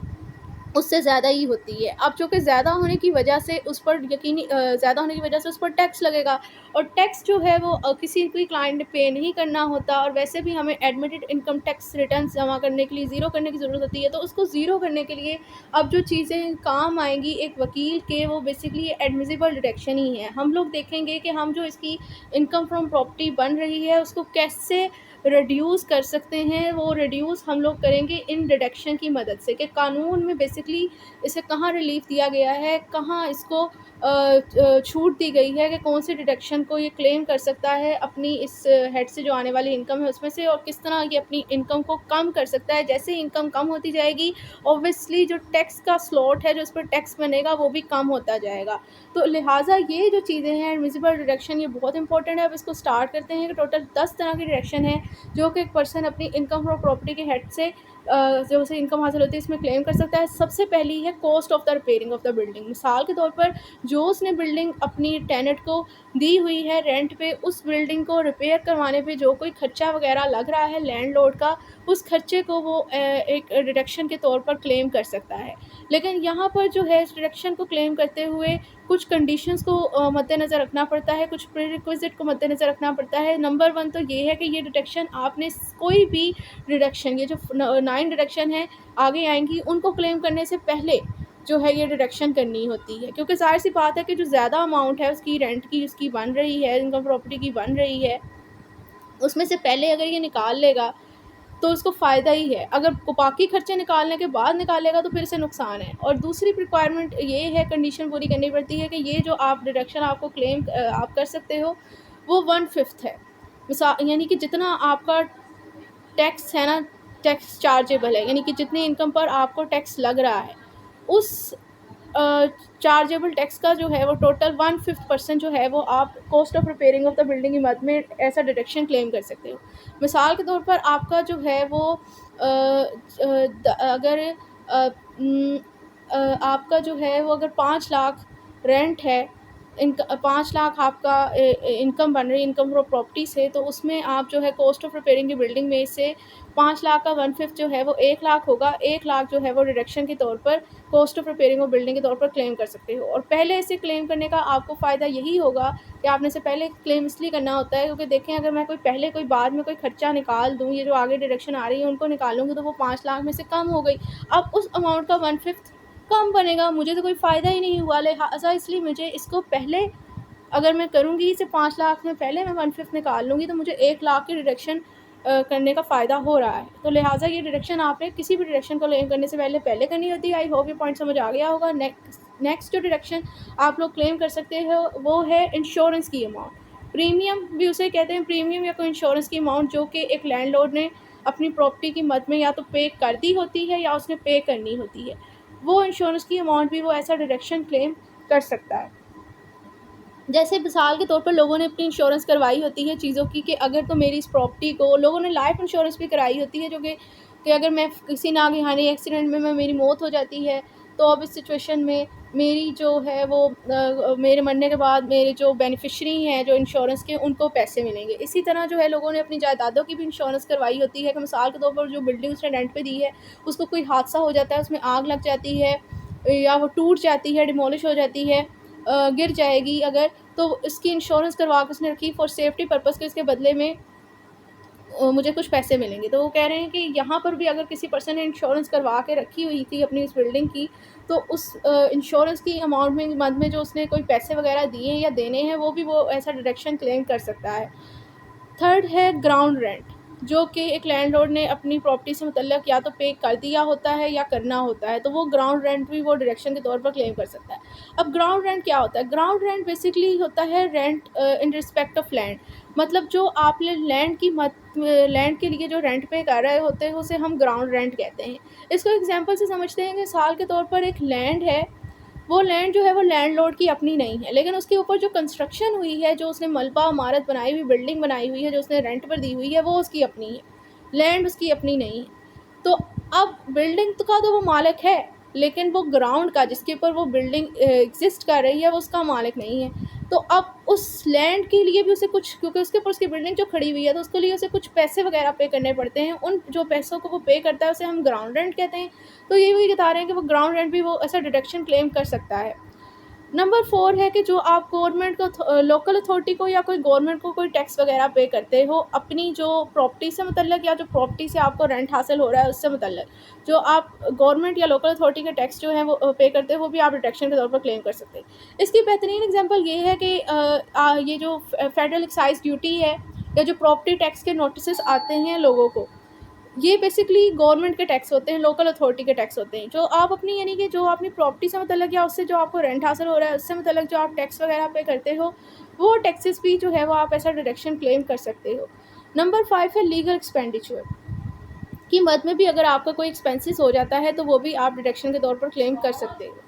S1: उससे ज़्यादा ही होती है। अब जो कि ज़्यादा होने की वजह से उस पर ज़्यादा होने की वजह से उस पर टैक्स लगेगा, और टैक्स जो है वो किसी भी क्लाइंट ने पे नहीं करना होता, और वैसे भी हमें एडमिटेड इनकम टैक्स रिटर्न जमा करने के लिए ज़ीरो करने की ज़रूरत होती है। तो उसको ज़ीरो करने के लिए अब जो चीज़ें काम आएंगी एक वकील के, वो बेसिकली एडमिसिबल डिडक्शन ही है। हम लोग देखेंगे कि हम जो इसकी इनकम फ्रॉम प्रॉपर्टी बन रही है उसको कैसे रिड्यूस कर सकते हैं। वो रिड्यूस हम लोग करेंगे इन डिडक्शन की मदद से, कि कानून में बेसिकली इसे कहाँ रिलीफ दिया गया है, कहाँ इसको छूट दी गई है कि कौन सी डिडक्शन को ये क्लेम कर सकता है अपनी इस हेड से जो आने वाली इनकम है उसमें से, और किस तरह ये अपनी इनकम को कम कर सकता है। जैसे इनकम कम होती जाएगी, ऑब्वियसली जो टैक्स का स्लॉट है, जो इस पर टैक्स बनेगा, वो भी कम होता जाएगा। तो लिहाजा ये जो चीज़ें हैं एडमिसिबल डिडक्शन, ये बहुत इंपॉर्टेंट है। अब इसको स्टार्ट करते हैं कि टोटल 10 तरह की डिडक्शन है जो कि एक पर्सन अपनी इनकम फ्रॉम प्रॉपर्टी के हेड से जो उसे इनकम हासिल होती है इसमें क्लेम कर सकता है। सबसे पहली है cost of the repairing of the building. मिसाल के तौर पर जो उसने बिल्डिंग अपनी टेनेंट को दी हुई है रेंट पे, उस बिल्डिंग को रिपेयर करवाने पे जो कोई खर्चा वगैरह लग रहा है लैंडलॉर्ड का, उस खर्चे को वो एक डिडक्शन के तौर पर क्लेम कर सकता है। लेकिन यहाँ पर जो है इस डिडक्शन को क्लेम करते हुए कुछ कंडीशंस को मद्देनज़र रखना पड़ता है, कुछ प्रीरिक्विजिट को मद्देनज़र रखना पड़ता है। नंबर 1 तो ये है कि ये डिडक्शन आपने कोई भी डिडक्शन, ये जो 9 डिडक्शन है आगे आएंगी, उनको क्लेम करने से पहले जो है ये डिडक्शन करनी होती है, क्योंकि ज़ाहिर सी बात है कि जो ज़्यादा अमाउंट है उसकी रेंट की उसकी बन रही है, इनकम प्रॉपर्टी की बन रही है, उसमें से पहले अगर ये निकाल लेगा तो उसको फ़ायदा ही है। अगर को बाकी खर्चे निकालने के बाद निकालेगा तो फिर से नुकसान है। और दूसरी रिक्वायरमेंट ये है, कंडीशन पूरी करनी पड़ती है कि ये जो आप डिडक्शन आपको क्लेम आप कर सकते हो वो 1/5 है। यानी कि जितना आपका टैक्स है ना, टैक्स चार्जेबल है, यानी कि जितनी इनकम पर आपको टैक्स लग रहा है उस चार्जेबल टैक्स का जो है वो टोटल 1/5% जो है वो आप cost of repairing of the building की मद में ऐसा डिडक्शन क्लेम कर सकते हो। मिसाल के तौर पर आपका जो है वो अगर आपका जो है वो अगर 5 लाख रेंट है, 5 लाख आपका इनकम बन रही है इनकम प्रॉपर्टी से, तो उसमें आप जो है कॉस्ट ऑफ रिपेयरिंग की बिल्डिंग में से 5 लाख का 1/5 जो है वो 1 लाख होगा। 1 लाख जो है वो डिडक्शन के तौर पर cost of repairing of building के तौर पर क्लेम कर सकते हो। और पहले इसे क्लेम करने का आपको फ़ायदा यही होगा कि आपने से पहले क्लेम इसलिए करना होता है क्योंकि देखें, अगर मैं कोई पहले कोई बाद में कोई खर्चा निकाल दूँ, ये जो आगे डिडक्शन आ रही है उनको निकालूंगी तो वो 5 लाख में से कम हो गई। अब उस अमाउंट का 1/5 कम बनेगा, मुझे तो कोई फ़ायदा ही नहीं हुआ। लिहाजा इसलिए मुझे इसको पहले अगर मैं करूँगी इसे 5 लाख में पहले मैं 1/5 निकाल लूँगी तो मुझे 1 लाख की डिडक्शन करने का फ़ायदा हो रहा है। तो लिहाजा ये डिडक्शन आपने किसी भी डिडक्शन को क्लेम करने से पहले करनी होती है। आई होप ये पॉइंट समझ आ गया होगा। नेक्स्ट जो डिडक्शन आप लोग क्लेम कर सकते हो वो है इंश्योरेंस की अमाउंट। प्रीमियम भी उसे कहते हैं, प्रीमियम या कोई इंश्योरेंस की अमाउंट जो कि एक लैंडलॉर्ड ने अपनी प्रॉपर्टी की मद में या तो पे कर दी होती है या उसने पे करनी होती है, वो इंश्योरेंस की अमाउंट भी वो ऐसा डिडक्शन क्लेम कर सकता है। जैसे मिसाल के तौर पर लोगों ने अपनी इंश्योरेंस करवाई होती है चीज़ों की कि अगर तो मेरी इस प्रॉपर्टी को, लोगों ने लाइफ इंश्योरेंस भी कराई होती है जो कि अगर मैं किसी नागहानी एक्सीडेंट में मेरी मौत हो जाती है तो अब इस सिचुएशन में मेरी जो है वो मेरे मरने के बाद मेरे जो बेनिफिशरी हैं जो इंश्योरेंस के, उनको पैसे मिलेंगे। इसी तरह जो है लोगों ने अपनी जायदादों की भी इंश्योरेंस करवाई होती है कि मिसाल के तौर पर जो बिल्डिंग उसने रेंट पे दी है उसको कोई हादसा हो जाता है, उसमें आग लग जाती है या वो टूट जाती है, डिमोलिश हो जाती है, गिर जाएगी अगर, तो इसकी इंश्योरेंस करवा के उसने रखी फॉर सेफ्टी पर्पज़ के, इसके बदले में मुझे कुछ पैसे मिलेंगे। तो वो कह रहे हैं कि यहाँ पर भी अगर किसी पर्सन ने इंश्योरेंस करवा के रखी हुई थी अपनी इस बिल्डिंग की, तो उस इंश्योरेंस की अमाउंट में मद में जो उसने कोई पैसे वगैरह दिए हैं या देने हैं वो भी वो ऐसा डिडक्शन क्लेम कर सकता है। थर्ड है ग्राउंड रेंट, जो कि एक लैंडलॉर्ड ने अपनी प्रॉपर्टी से मुतल्लक या तो पे कर दिया होता है या करना होता है, तो वो ग्राउंड रेंट भी वो डिडक्शन के तौर पर क्लेम कर सकता है। अब ग्राउंड रेंट क्या होता है? ग्राउंड रेंट बेसिकली होता है rent in respect of land, मतलब जो आपने लैंड के लिए जो रेंट पे कर रहे होते हैं उसे हम ग्राउंड रेंट कहते हैं। इसको एग्जांपल से समझते हैं कि मिसाल के तौर पर एक लैंड है, वो लैंड जो है वो लैंडलॉर्ड की अपनी नहीं है, लेकिन उसके ऊपर जो कंस्ट्रक्शन हुई है, जो उसने मलबा इमारत बनाई हुई, बिल्डिंग बनाई हुई है, जो उसने रेंट पर दी हुई है, वो उसकी अपनी है, लैंड उसकी अपनी नहीं है। तो अब बिल्डिंग का तो वो मालिक है, लेकिन वो ग्राउंड का जिसके ऊपर वो बिल्डिंग एग्जिस्ट कर रही है वो उसका मालिक नहीं है। तो अब उस लैंड के लिए भी उसे कुछ, क्योंकि उसके ऊपर उसकी बिल्डिंग जो खड़ी हुई है तो उसके लिए उसे कुछ पैसे वगैरह पे करने पड़ते हैं, उन जो पैसों को वो पे करता है उसे हम ग्राउंड रेंट कहते हैं। तो ये भी बता रहे हैं कि वो ग्राउंड रेंट भी वो ऐसा डिडक्शन क्लेम कर सकता है। नंबर 4 है कि जो आप गवर्नमेंट को, लोकल अथॉरिटी को या कोई गवर्नमेंट को कोई टैक्स वगैरह पे करते हो अपनी जो प्रॉपर्टी से मुतल्लक या जो प्रॉपर्टी से आपको रेंट हासिल हो रहा है उससे मुतल्लक, जो आप गवर्नमेंट या लोकल अथॉरिटी के टैक्स जो है वो पे करते हो, वो भी आप डिडक्शन के तौर पर क्लेम कर सकते हैं। इसकी बेहतरीन एग्जांपल ये है कि ये जो फेडरल एक्साइज ड्यूटी है या जो प्रॉपर्टी टैक्स के नोटिस आते हैं लोगों को, ये बेसिकली गवर्नमेंट के टैक्स होते हैं, लोकल अथॉरिटी के टैक्स होते हैं, जो आप अपनी यानी कि जो अपनी प्रॉपर्टी से मतलब या उससे जो आपको रेंट हासिल हो रहा है उससे मतलब जो आप टैक्स वगैरह पे करते हो, वो टैक्सेस भी जो है वो आप ऐसा डिडक्शन क्लेम कर सकते हो। नंबर 5 है लीगल एक्सपेंडिचर की मद में भी अगर आपका कोई एक्सपेंसेस हो जाता है तो वो भी आप डिडक्शन के तौर पर क्लेम कर सकते हो।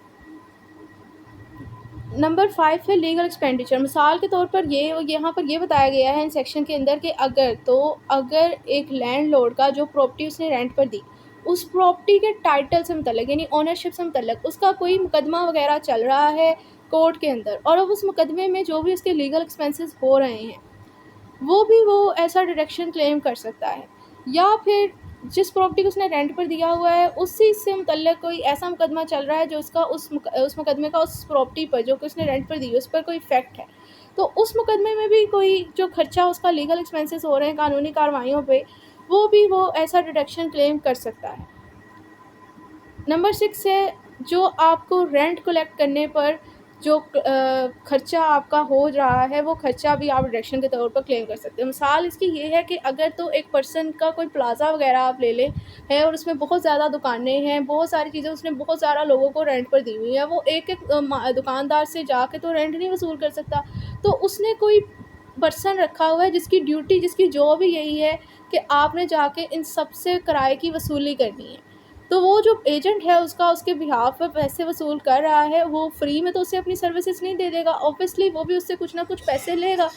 S1: नंबर 5 है लीगल एक्सपेंडिचर। मिसाल के तौर पर ये यहाँ पर ये बताया गया है इन सेक्शन के अंदर कि अगर एक लैंडलॉर्ड का जो प्रॉपर्टी उसने रेंट पर दी उस प्रॉपर्टी के टाइटल से मुतल्लिक यानी ओनरशिप से मुतल्लिक उसका कोई मुकदमा वगैरह चल रहा है कोर्ट के अंदर, और अब उस मुकदमे में जो भी उसके लीगल एक्सपेंसेस हो रहे हैं वो ऐसा डिडक्शन क्लेम कर सकता है। या फिर जिस प्रॉपर्टी को उसने रेंट पर दिया हुआ है उसी से मुतल्लिक कोई ऐसा मुकदमा चल रहा है जो उसका उस मुकदमे का उस प्रॉपर्टी पर जो कि उसने रेंट पर दी है उस पर कोई इफेक्ट है, तो उस मुकदमे में भी कोई जो खर्चा उसका लीगल एक्सपेंसेस हो रहे हैं कानूनी कार्रवाइयों पे, वो भी वो ऐसा डिडक्शन क्लेम कर सकता है। नंबर 6 है जो आपको रेंट कलेक्ट करने पर जो खर्चा आपका हो रहा है, वो खर्चा भी आप डिडक्शन के तौर पर क्लेम कर सकते हो। मिसाल इसकी ये है कि अगर तो एक पर्सन का कोई प्लाज़ा वगैरह आप ले लें है और उसमें बहुत ज़्यादा दुकानें हैं, बहुत सारी चीज़ें उसने बहुत सारा लोगों को रेंट पर दी हुई है, वो एक-एक दुकानदार से जाके तो रेंट नहीं वसूल कर सकता। तो उसने कोई पर्सन रखा हुआ है जिसकी ड्यूटी, जिसकी जॉब ही यही है कि आपने जाके इन सब से किराए की वसूली करनी है। तो वो जो एजेंट है उसका उसके बिहाफ़ पे पैसे वसूल कर रहा है, वो फ्री में तो उसे अपनी सर्विसेज़ नहीं दे देगा, ऑब्वियसली वो भी उससे कुछ ना कुछ पैसे लेगा।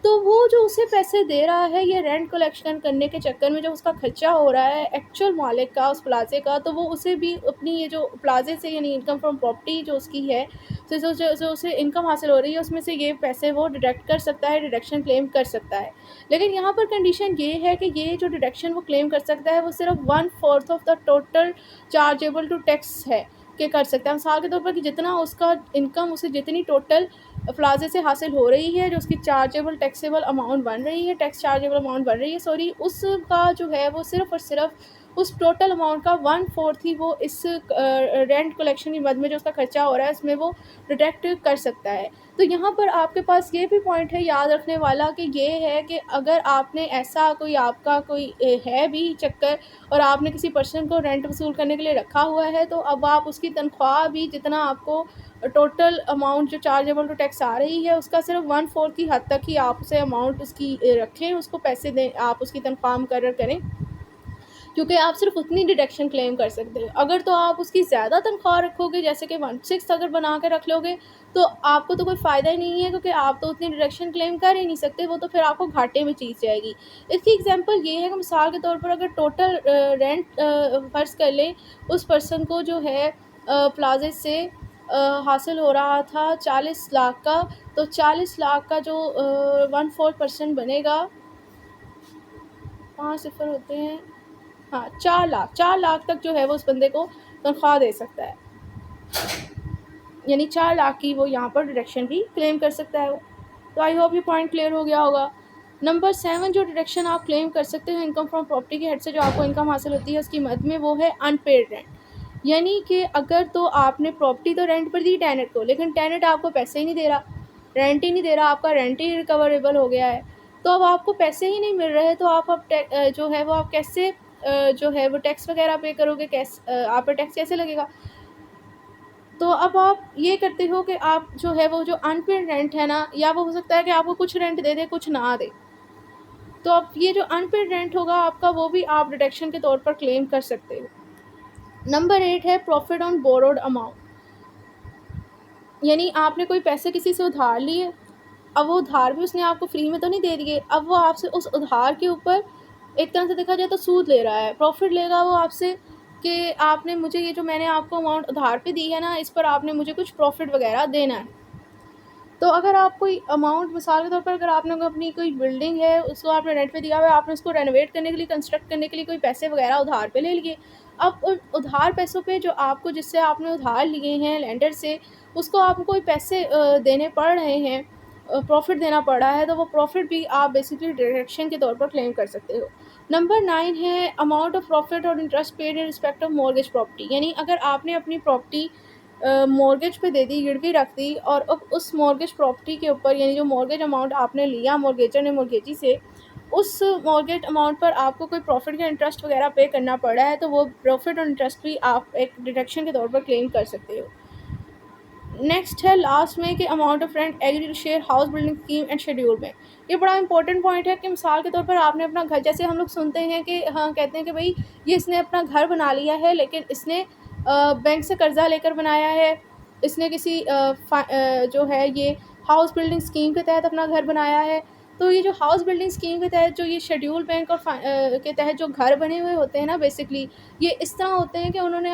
S1: तो वो जो उसे पैसे दे रहा है ये रेंट कलेक्शन करने के चक्कर में जो उसका खर्चा हो रहा है एक्चुअल मालिक का, उस प्लाज़े का, तो वो उसे भी अपनी ये जो प्लाज़े से यानी इनकम फ्रॉम प्रॉपर्टी जो उसकी है, तो जो उसे इनकम हासिल हो रही है उसमें से ये पैसे वो डिडक्ट कर सकता है, डिडक्शन क्लेम कर सकता है। लेकिन यहाँ पर कंडीशन ये है कि ये जो डिडक्शन वो क्लेम कर सकता है वो सिर्फ 1/4 of the total chargeable to tax है कि कर सकता है। मिसाल के तौर पर कि जितना उसका इनकम उसे जितनी टोटल प्लाज़े से हासिल हो रही है, जो उसकी चार्जेबल टैक्सेबल अमाउंट बन रही है, टैक्स चार्जेबल अमाउंट बन रही है सॉरी, उसका जो है वो सिर्फ़ और सिर्फ उस टोटल अमाउंट का 1/4 ही वो इस रेंट कलेक्शन के मद में जो उसका खर्चा हो रहा है उसमें वो डिडक्ट कर सकता है। तो यहाँ पर आपके पास ये भी पॉइंट है याद रखने वाला कि ये है कि अगर आपने ऐसा कोई आपका कोई है भी चक्कर और आपने किसी पर्सन को रेंट वसूल करने के लिए रखा हुआ है, तो अब आप उसकी तनख्वाह भी जितना आपको टोटल अमाउंट जो चार्जेबल टू टैक्स आ रही है उसका सिर्फ 1/4 की हद तक ही आप उसे अमाउंट उसकी रखें, उसको पैसे दें, आप उसकी तनख्वाह मुकर्रर करें, क्योंकि आप सिर्फ उतनी डिडक्शन क्लेम कर सकते हो। अगर तो आप उसकी ज़्यादा तनख्वाह रखोगे, जैसे कि 1/6 अगर बना के रख लोगे, तो आपको तो कोई फ़ायदा ही नहीं है, क्योंकि आप तो उतनी डिडक्शन क्लेम कर ही नहीं सकते, वो तो फिर आपको घाटे में चीज़ जाएगी। इसकी एग्जांपल ये है कि मिसाल के तौर पर अगर टोटल रेंट फ़र्ज़ कर लें उस पर्सन को जो है प्लाज़े से हासिल हो रहा था 40 लाख का, तो 40 लाख का जो 1/4% बनेगा, 5 सिफ़र होते हैं, हाँ 4 लाख तक जो है वो उस बंदे को तनख्वाह दे सकता है, यानी 4 लाख की वो यहाँ पर डिडक्शन भी क्लेम कर सकता है वो। तो आई होप ये पॉइंट क्लियर हो गया होगा। नंबर 7 जो डिडक्शन आप क्लेम कर सकते हो इनकम फ्रॉम प्रॉपर्टी के हेड से जो आपको इनकम हासिल होती है उसकी मद में, वो है अनपेड रेंट। यानी कि अगर तो आपने प्रॉपर्टी तो रेंट पर दी टेनेंट को, लेकिन टेनेंट आपको पैसे ही नहीं दे रहा, रेंट ही नहीं दे रहा, आपका रेंट ही रिकवरेबल हो गया है, तो अब आपको पैसे ही नहीं मिल रहे, तो आप अब जो है वो आप कैसे जो है वो टैक्स वगैरह पे करोगे, आप पर टैक्स कैसे लगेगा? तो अब आप ये करते हो कि आप जो है वो जो अनपेड रेंट है ना, या वो हो सकता है कि आपको कुछ रेंट दे दे कुछ ना दे, तो अब ये जो अनपेड रेंट होगा आपका वो भी आप डिडक्शन के तौर पर क्लेम कर सकते हो। नंबर 8 है प्रॉफिट ऑन बोरोड अमाउंट। यानी आपने कोई पैसे किसी से उधार लिए, अब वो उधार भी उसने आपको फ्री में तो नहीं दे दिए, अब वो आपसे उस उधार के ऊपर एक तरह से देखा जाए तो सूद ले रहा है, प्रॉफिट लेगा वो आपसे कि आपने मुझे ये जो मैंने आपको अमाउंट उधार पे दी है ना, इस पर आपने मुझे कुछ प्रॉफिट वगैरह देना है। तो अगर आप कोई अमाउंट, मिसाल के तौर पर अगर आपने अपनी कोई बिल्डिंग है उसको आपने रेंट पे दिया हुआ है, आपने उसको रेनोवेट करने के लिए, कंस्ट्रक्ट करने के लिए कोई पैसे वगैरह उधार पे ले लिए, अब उन उधार पैसों पे जो आपको, जिससे आपने उधार लिए हैं लेंडर से, उसको आपको कोई पैसे देने पड़ रहे हैं, प्रॉफिट देना पड़ रहा है, तो वो प्रॉफिट भी आप बेसिकली डिडक्शन के तौर पर क्लेम कर सकते हो। नंबर 9 है अमाउंट ऑफ प्रॉफिट और interest paid in respect of mortgage property. यानी अगर आपने अपनी प्रॉपर्टी मॉर्गेज पे दे दी, गिरवी रख दी, और अब उस मॉर्गेज प्रॉपर्टी के ऊपर, यानी जो मॉर्गेज अमाउंट आपने लिया मॉर्गेजर ने मॉर्गेजी से, उस मॉर्गेज अमाउंट पर आपको कोई प्रॉफिट या इंटरेस्ट वगैरह पे करना पड़ा है, तो वो प्रॉफिट और इंटरेस्ट भी आप एक डिडक्शन के तौर पर क्लेम कर सकते हो। नेक्स्ट है लास्ट में कि amount of rent agree to share house building scheme and schedule में। ये बड़ा इंपॉर्टेंट पॉइंट है कि मिसाल के तौर पर आपने अपना घर, जैसे हम लोग सुनते हैं कि हाँ कहते हैं कि भाई ये इसने अपना घर बना लिया है, लेकिन इसने बैंक से कर्ज़ा लेकर बनाया है, इसने किसी जो है ये हाउस बिल्डिंग स्कीम के तहत अपना घर बनाया है। तो ये जो हाउस बिल्डिंग स्कीम के तहत जो ये शेड्यूल बैंक और के तहत जो घर बने हुए होते हैं ना, बेसिकली ये इस तरह होते हैं कि उन्होंने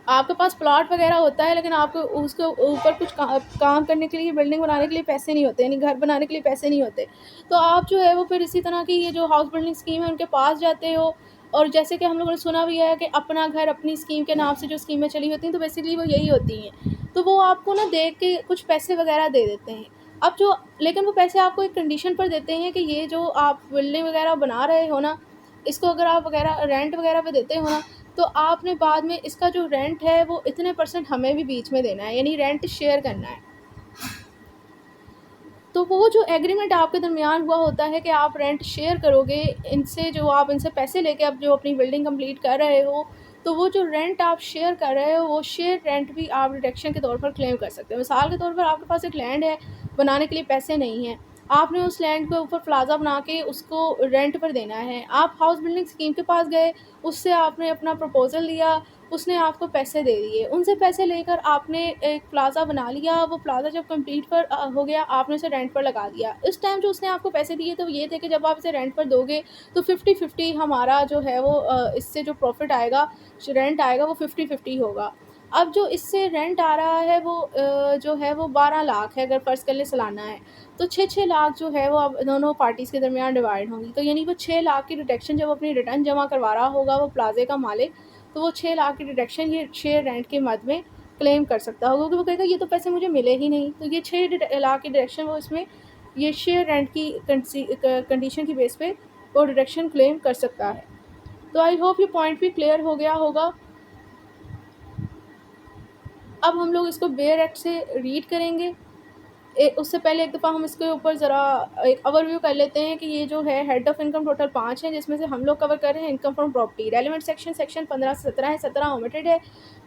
S1: आपके पास प्लॉट वगैरह होता है, लेकिन आपको उसके ऊपर कुछ काम करने के लिए, बिल्डिंग बनाने के लिए पैसे नहीं होते, यानी घर बनाने के लिए पैसे नहीं होते। तो आप जो है वो फिर इसी तरह की ये जो हाउस बिल्डिंग स्कीम है उनके पास जाते हो, और जैसे कि हम लोगों ने सुना भी है कि अपना घर अपनी स्कीम के नाम से जो स्कीमें चली होती हैं, तो बेसिकली वो यही होती हैं। तो वो आपको ना देख के कुछ पैसे वगैरह दे देते हैं। अब जो, लेकिन वो पैसे आपको एक कंडीशन पर देते हैं कि ये जो आप बिल्डिंग वगैरह बना रहे हो ना, इसको अगर आप वगैरह रेंट वगैरह पे देते हो ना, तो आपने बाद में इसका जो रेंट है वो इतने % हमें भी बीच में देना है, यानी रेंट शेयर करना है। तो वो जो एग्रीमेंट आपके दरमियान हुआ होता है कि आप रेंट शेयर करोगे इनसे, जो आप इनसे पैसे लेके आप जो अपनी बिल्डिंग कंप्लीट कर रहे हो, तो वो जो रेंट आप शेयर कर रहे हो वो शेयर रेंट भी आप डिडक्शन के तौर पर क्लेम कर सकते हो। मिसाल के तौर पर आपके पास एक लैंड है, बनाने के लिए पैसे नहीं हैं, आपने उस लैंड के ऊपर प्लाजा बना के उसको रेंट पर देना है। आप हाउस बिल्डिंग स्कीम के पास गए, उससे आपने अपना प्रपोजल दिया, उसने आपको पैसे दे दिए, उनसे पैसे लेकर आपने एक प्लाज़ा बना लिया। वो प्लाज़ा जब कंप्लीट पर हो गया, आपने उसे रेंट पर लगा दिया। इस टाइम जो उसने आपको पैसे दिए तो ये थे कि जब आप इसे रेंट पर दोगे तो 50-50 हमारा जो है वो इससे जो प्रॉफिट आएगा, रेंट आएगा, वो 50-50 होगा। अब जो इससे रेंट आ रहा है वो जो है वो 12 लाख है, अगर फ़र्ज़ कर लें सालाना है, तो 6-6 लाख जो है वो अब दोनों पार्टीज़ के दरमियान डिवाइड होंगी। तो यानी वो 6 लाख की डिडक्शन जब अपनी रिटर्न जमा करवा रहा होगा वो प्लाज़े का मालिक, तो वो 6 लाख की डिडक्शन ये शेयर रेंट के मद में क्लेम कर सकता होगा, क्योंकि वो कहेगा ये तो पैसे मुझे मिले ही नहीं। तो ये 6 लाख की डिडक्शन वो इसमें ये शेयर रेंट की कंडीशन की बेस पे वो डिडक्शन क्लेम कर सकता है। तो आई होप ये पॉइंट भी क्लियर हो गया होगा। अब हम लोग इसको बेयर एक्ट से रीड करेंगे। उससे पहले एक दफ़ा हम इसके ऊपर ज़रा एक ओवरव्यू कर लेते हैं कि ये जो है हेड ऑफ़ इनकम टोटल 5 हैं, जिसमें से हम लोग कवर कर रहे हैं income from property. Relevant section 15 से 17 है, 17 ओमिटेड है,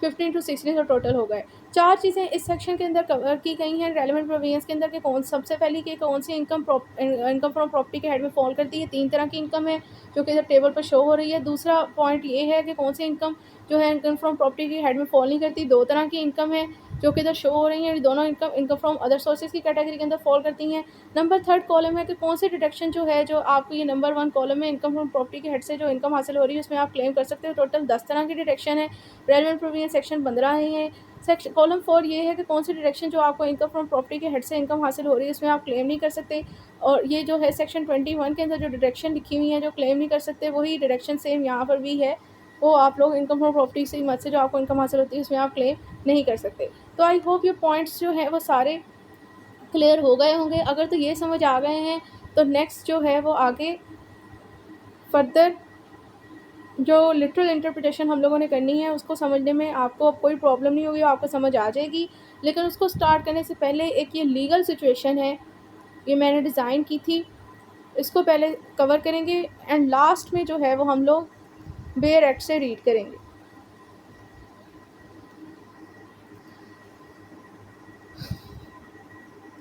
S1: 15 टू 16 तो टोटल हो गए। 4 चीज़ें इस सेक्शन के अंदर कवर की गई हैं रेलेवेंट प्रोविजंस के अंदर, कि सबसे पहली कि कौन सी इनकम फ्रॉम प्रॉपर्टी के हेड में फॉल करती है। 3 तरह की इनकम है जो कि इधर टेबल पर शो हो रही है। दूसरा पॉइंट ये है कि कौन सी इनकम जो है इनकम फ्रॉम प्रॉपर्टी के हेड में फॉल नहीं करती। 2 तरह की इनकम है जो कि इधर शो हो रही हैं, ये दोनों इनकम फ्रॉम अदर सोर्सेज की कैटेगरी के अंदर फॉल करती हैं। नंबर 3 कॉलम है कि कौन सी डिडक्शन जो है, जो आपको ये नंबर 1 कॉलम में इनकम फ्रॉम प्रॉपर्टी के हेड से जो इनकम हासिल हो रही है उसमें आप क्लेम कर सकते हो। टोटल 10 तरह की डिडक्शन है। रेलेवेंट प्रोविजन सेक्शन 15 है। सेक्शन कॉलम 4 ये है कि कौन सी डिडक्शन जो आपको इनकम फ्रॉम प्रॉपर्टी के हेड से इनकम हासिल हो रही है उसमें आप क्लेम नहीं कर सकते। और ये जो है सेक्शन 21 के अंदर जो डिडक्शन लिखी हुई है जो क्लेम नहीं कर सकते, वही डिडक्शन सेम यहाँ पर भी है। वो आप लोग इनकम फ्रॉम प्रॉपर्टी से मत से जो आपको इनकम हासिल होती है उसमें आप क्लेम नहीं कर सकते। तो आई होप ये पॉइंट्स जो हैं वो सारे क्लियर हो गए होंगे। अगर तो ये समझ आ गए हैं तो नेक्स्ट जो है वो आगे फर्दर जो लिटरल इंटरप्रिटेशन हम लोगों ने करनी है उसको समझने में आपको अब कोई प्रॉब्लम नहीं होगी, आपको समझ आ जाएगी। लेकिन उसको स्टार्ट करने से पहले एक ये लीगल सिचुएशन है, ये मैंने डिज़ाइन की थी, इसको पहले कवर करेंगे एंड लास्ट में जो है वो हम लोग बेयर एक्ट से रीड करेंगे।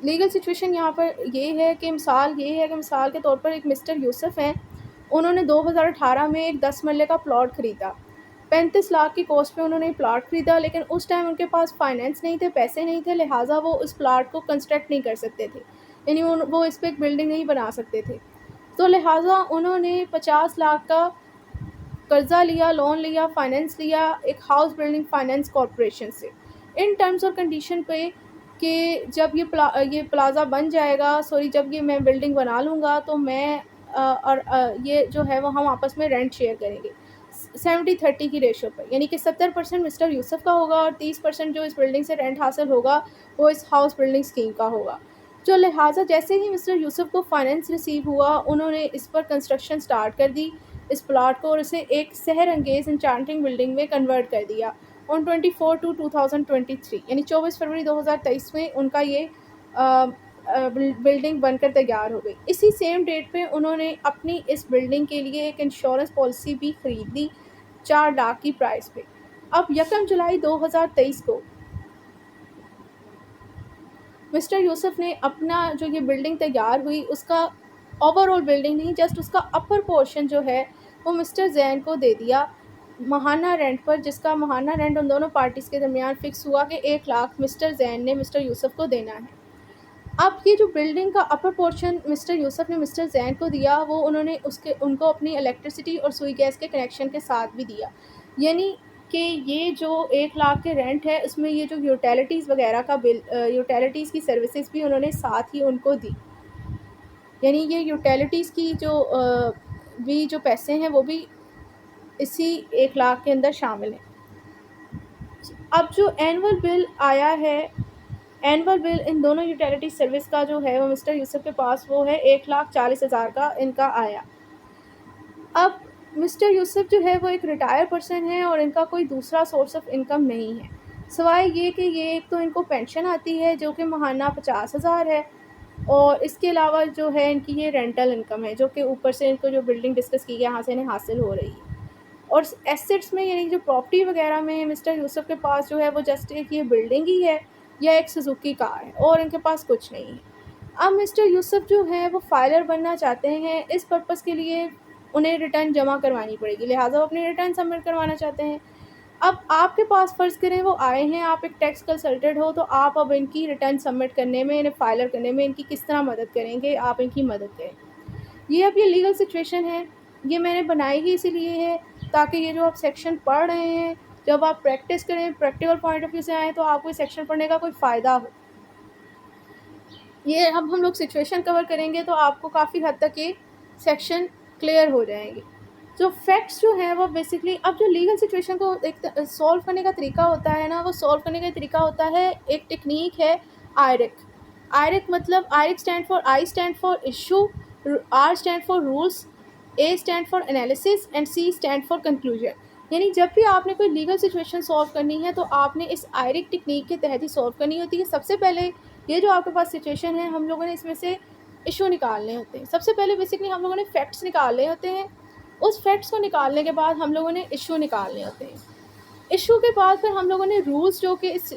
S1: लीगल सिचुएशन यहाँ पर ये है कि मिसाल के तौर पर एक मिस्टर यूसुफ हैं, उन्होंने 2018 में एक 10 मरले का प्लॉट ख़रीदा। 35 लाख की कॉस्ट पे उन्होंने प्लॉट ख़रीदा, लेकिन उस टाइम उनके पास फाइनेंस नहीं थे, पैसे नहीं थे, लिहाजा वो उस प्लॉट को कंस्ट्रक्ट नहीं कर सकते थे, यानी वो इस पर एक बिल्डिंग नहीं बना सकते थे। तो लिहाजा उन्होंने 50 लाख का कर्ज़ा लिया, लोन लिया, फाइनेंस लिया एक हाउस बिल्डिंग फाइनेंस कॉरपोरेशन से, इन टर्म्स और कंडीशन पे कि जब ये प्लाज़ा बन जाएगा, जब ये मैं बिल्डिंग बना लूँगा तो मैं और ये जो है वो हम आपस में रेंट शेयर करेंगे 70-30 की रेशो पर, यानी कि 70% मिस्टर यूसुफ का होगा और 30% जो इस बिल्डिंग से रेंट हासिल होगा वो इस हाउस बिल्डिंग स्कीम का होगा। जो लिहाजा जैसे ही मिस्टर यूसुफ को फाइनेंस रिसीव हुआ, उन्होंने इस पर कंस्ट्रक्शन स्टार्ट कर दी इस प्लॉट को, और इसे एक सहर अंगेज़ इंचांटिंग बिल्डिंग में कन्वर्ट कर दिया। ऑन 24/2/2023 यानी 24 फरवरी 2023 में उनका ये बिल्डिंग बनकर तैयार हो गई। इसी सेम डेट पे उन्होंने अपनी इस बिल्डिंग के लिए एक इंश्योरेंस पॉलिसी भी ख़रीद ली 4 लाख की प्राइस पे। अब 1 जुलाई 2023 को मिस्टर यूसुफ ने अपना जो ये बिल्डिंग तैयार हुई उसका ओवरऑल बिल्डिंग नहीं, जस्ट उसका अपर पोर्शन जो है वो मिस्टर जैन को दे दिया महाना रेंट पर, जिसका महाना रेंट उन दोनों पार्टीज़ के दरमियान फ़िक्स हुआ कि 1 लाख मिस्टर जैन ने मिस्टर यूसुफ को देना है। अब ये जो बिल्डिंग का अपर पोर्शन मिस्टर यूसुफ ने मिस्टर जैन को दिया, वो उनको अपनी इलेक्ट्रिसिटी और सुई गैस के कनेक्शन के साथ भी दिया, यानी कि ये जो 1 लाख के रेंट है उसमें ये जो यूटिलिटीज़ वगैरह का बिल, यूटिलिटीज़ की सर्विसेज भी उन्होंने साथ ही उनको दी, यानी ये यूटिलिटीज़ की जो भी जो पैसे हैं वो भी इसी 1 लाख के अंदर शामिल हैं। अब जो एनुअल बिल आया है, एनुअल बिल इन दोनों यूटिलिटी सर्विस का जो है वो मिस्टर यूसुफ के पास वो है 1,40,000 का इनका आया। अब मिस्टर यूसुफ जो है वो एक रिटायर्ड पर्सन है और इनका कोई दूसरा सोर्स ऑफ इनकम नहीं है, सिवाय ये कि ये एक तो इनको पेंशन आती है जो कि माहाना 50,000 है, और इसके अलावा जो है इनकी ये रेंटल इनकम है जो कि ऊपर से इनको जो बिल्डिंग डिस्कस की है यहाँ से इन्हें हासिल हो रही है। और एसेट्स में यानी जो प्रॉपर्टी वगैरह में मिस्टर यूसुफ के पास जो है वो जस्ट एक ये बिल्डिंग ही है या एक सुजुकी कार है, और इनके पास कुछ नहीं है। अब मिस्टर यूसुफ जो है वो फाइलर बनना चाहते हैं, इस पर्पज़ के लिए उन्हें रिटर्न जमा करवानी पड़ेगी, लिहाजा वो अपनी रिटर्न सबमिट करवाना चाहते हैं। अब आपके पास फ़र्ज़ करें वो आए हैं, आप एक टैक्स कंसल्टेंट हो, तो आप अब इनकी रिटर्न सबमिट करने में, इन्हें फाइलर करने में इनकी किस तरह मदद करेंगे, आप इनकी मदद करें। ये अब ये लीगल सिचुएशन है, ये मैंने बनाई ही इसीलिए है ताकि ये जो आप सेक्शन पढ़ रहे हैं, जब आप प्रैक्टिस करें, प्रैक्टिकल पॉइंट ऑफ व्यू से आएँ, तो आपको इस सेक्शन पढ़ने का कोई फ़ायदा हो। ये अब हम लोग सिचुएशन कवर करेंगे तो आपको काफ़ी हद तक ये सेक्शन क्लियर हो जाएंगे। जो फैक्ट्स जो हैं वो बेसिकली, अब जो लीगल सिचुएशन को एक सॉल्व करने का तरीका होता है ना, वो सॉल्व करने का तरीका होता है, एक टेक्निक है आयरिक। आयरिक मतलब, IRAC stand for issue, R stand for rules, A stand for analysis and C stand for conclusion. यानी जब भी आपने कोई लीगल सिचुएशन सॉल्व करनी है तो आपने इस आयरिक टेक्निक के तहत ही सॉल्व करनी होती है। सबसे पहले ये जो आपके पास सिचुएशन है, हम लोगों ने इसमें से इशू निकालने होते हैं। सबसे पहले बेसिकली हम लोगों ने फैक्ट्स निकालने होते हैं, उस फैक्ट्स को निकालने के बाद हम लोगों ने इशू निकालने होते हैं। इशू के बाद फिर हम लोगों ने रूल्स जो कि इस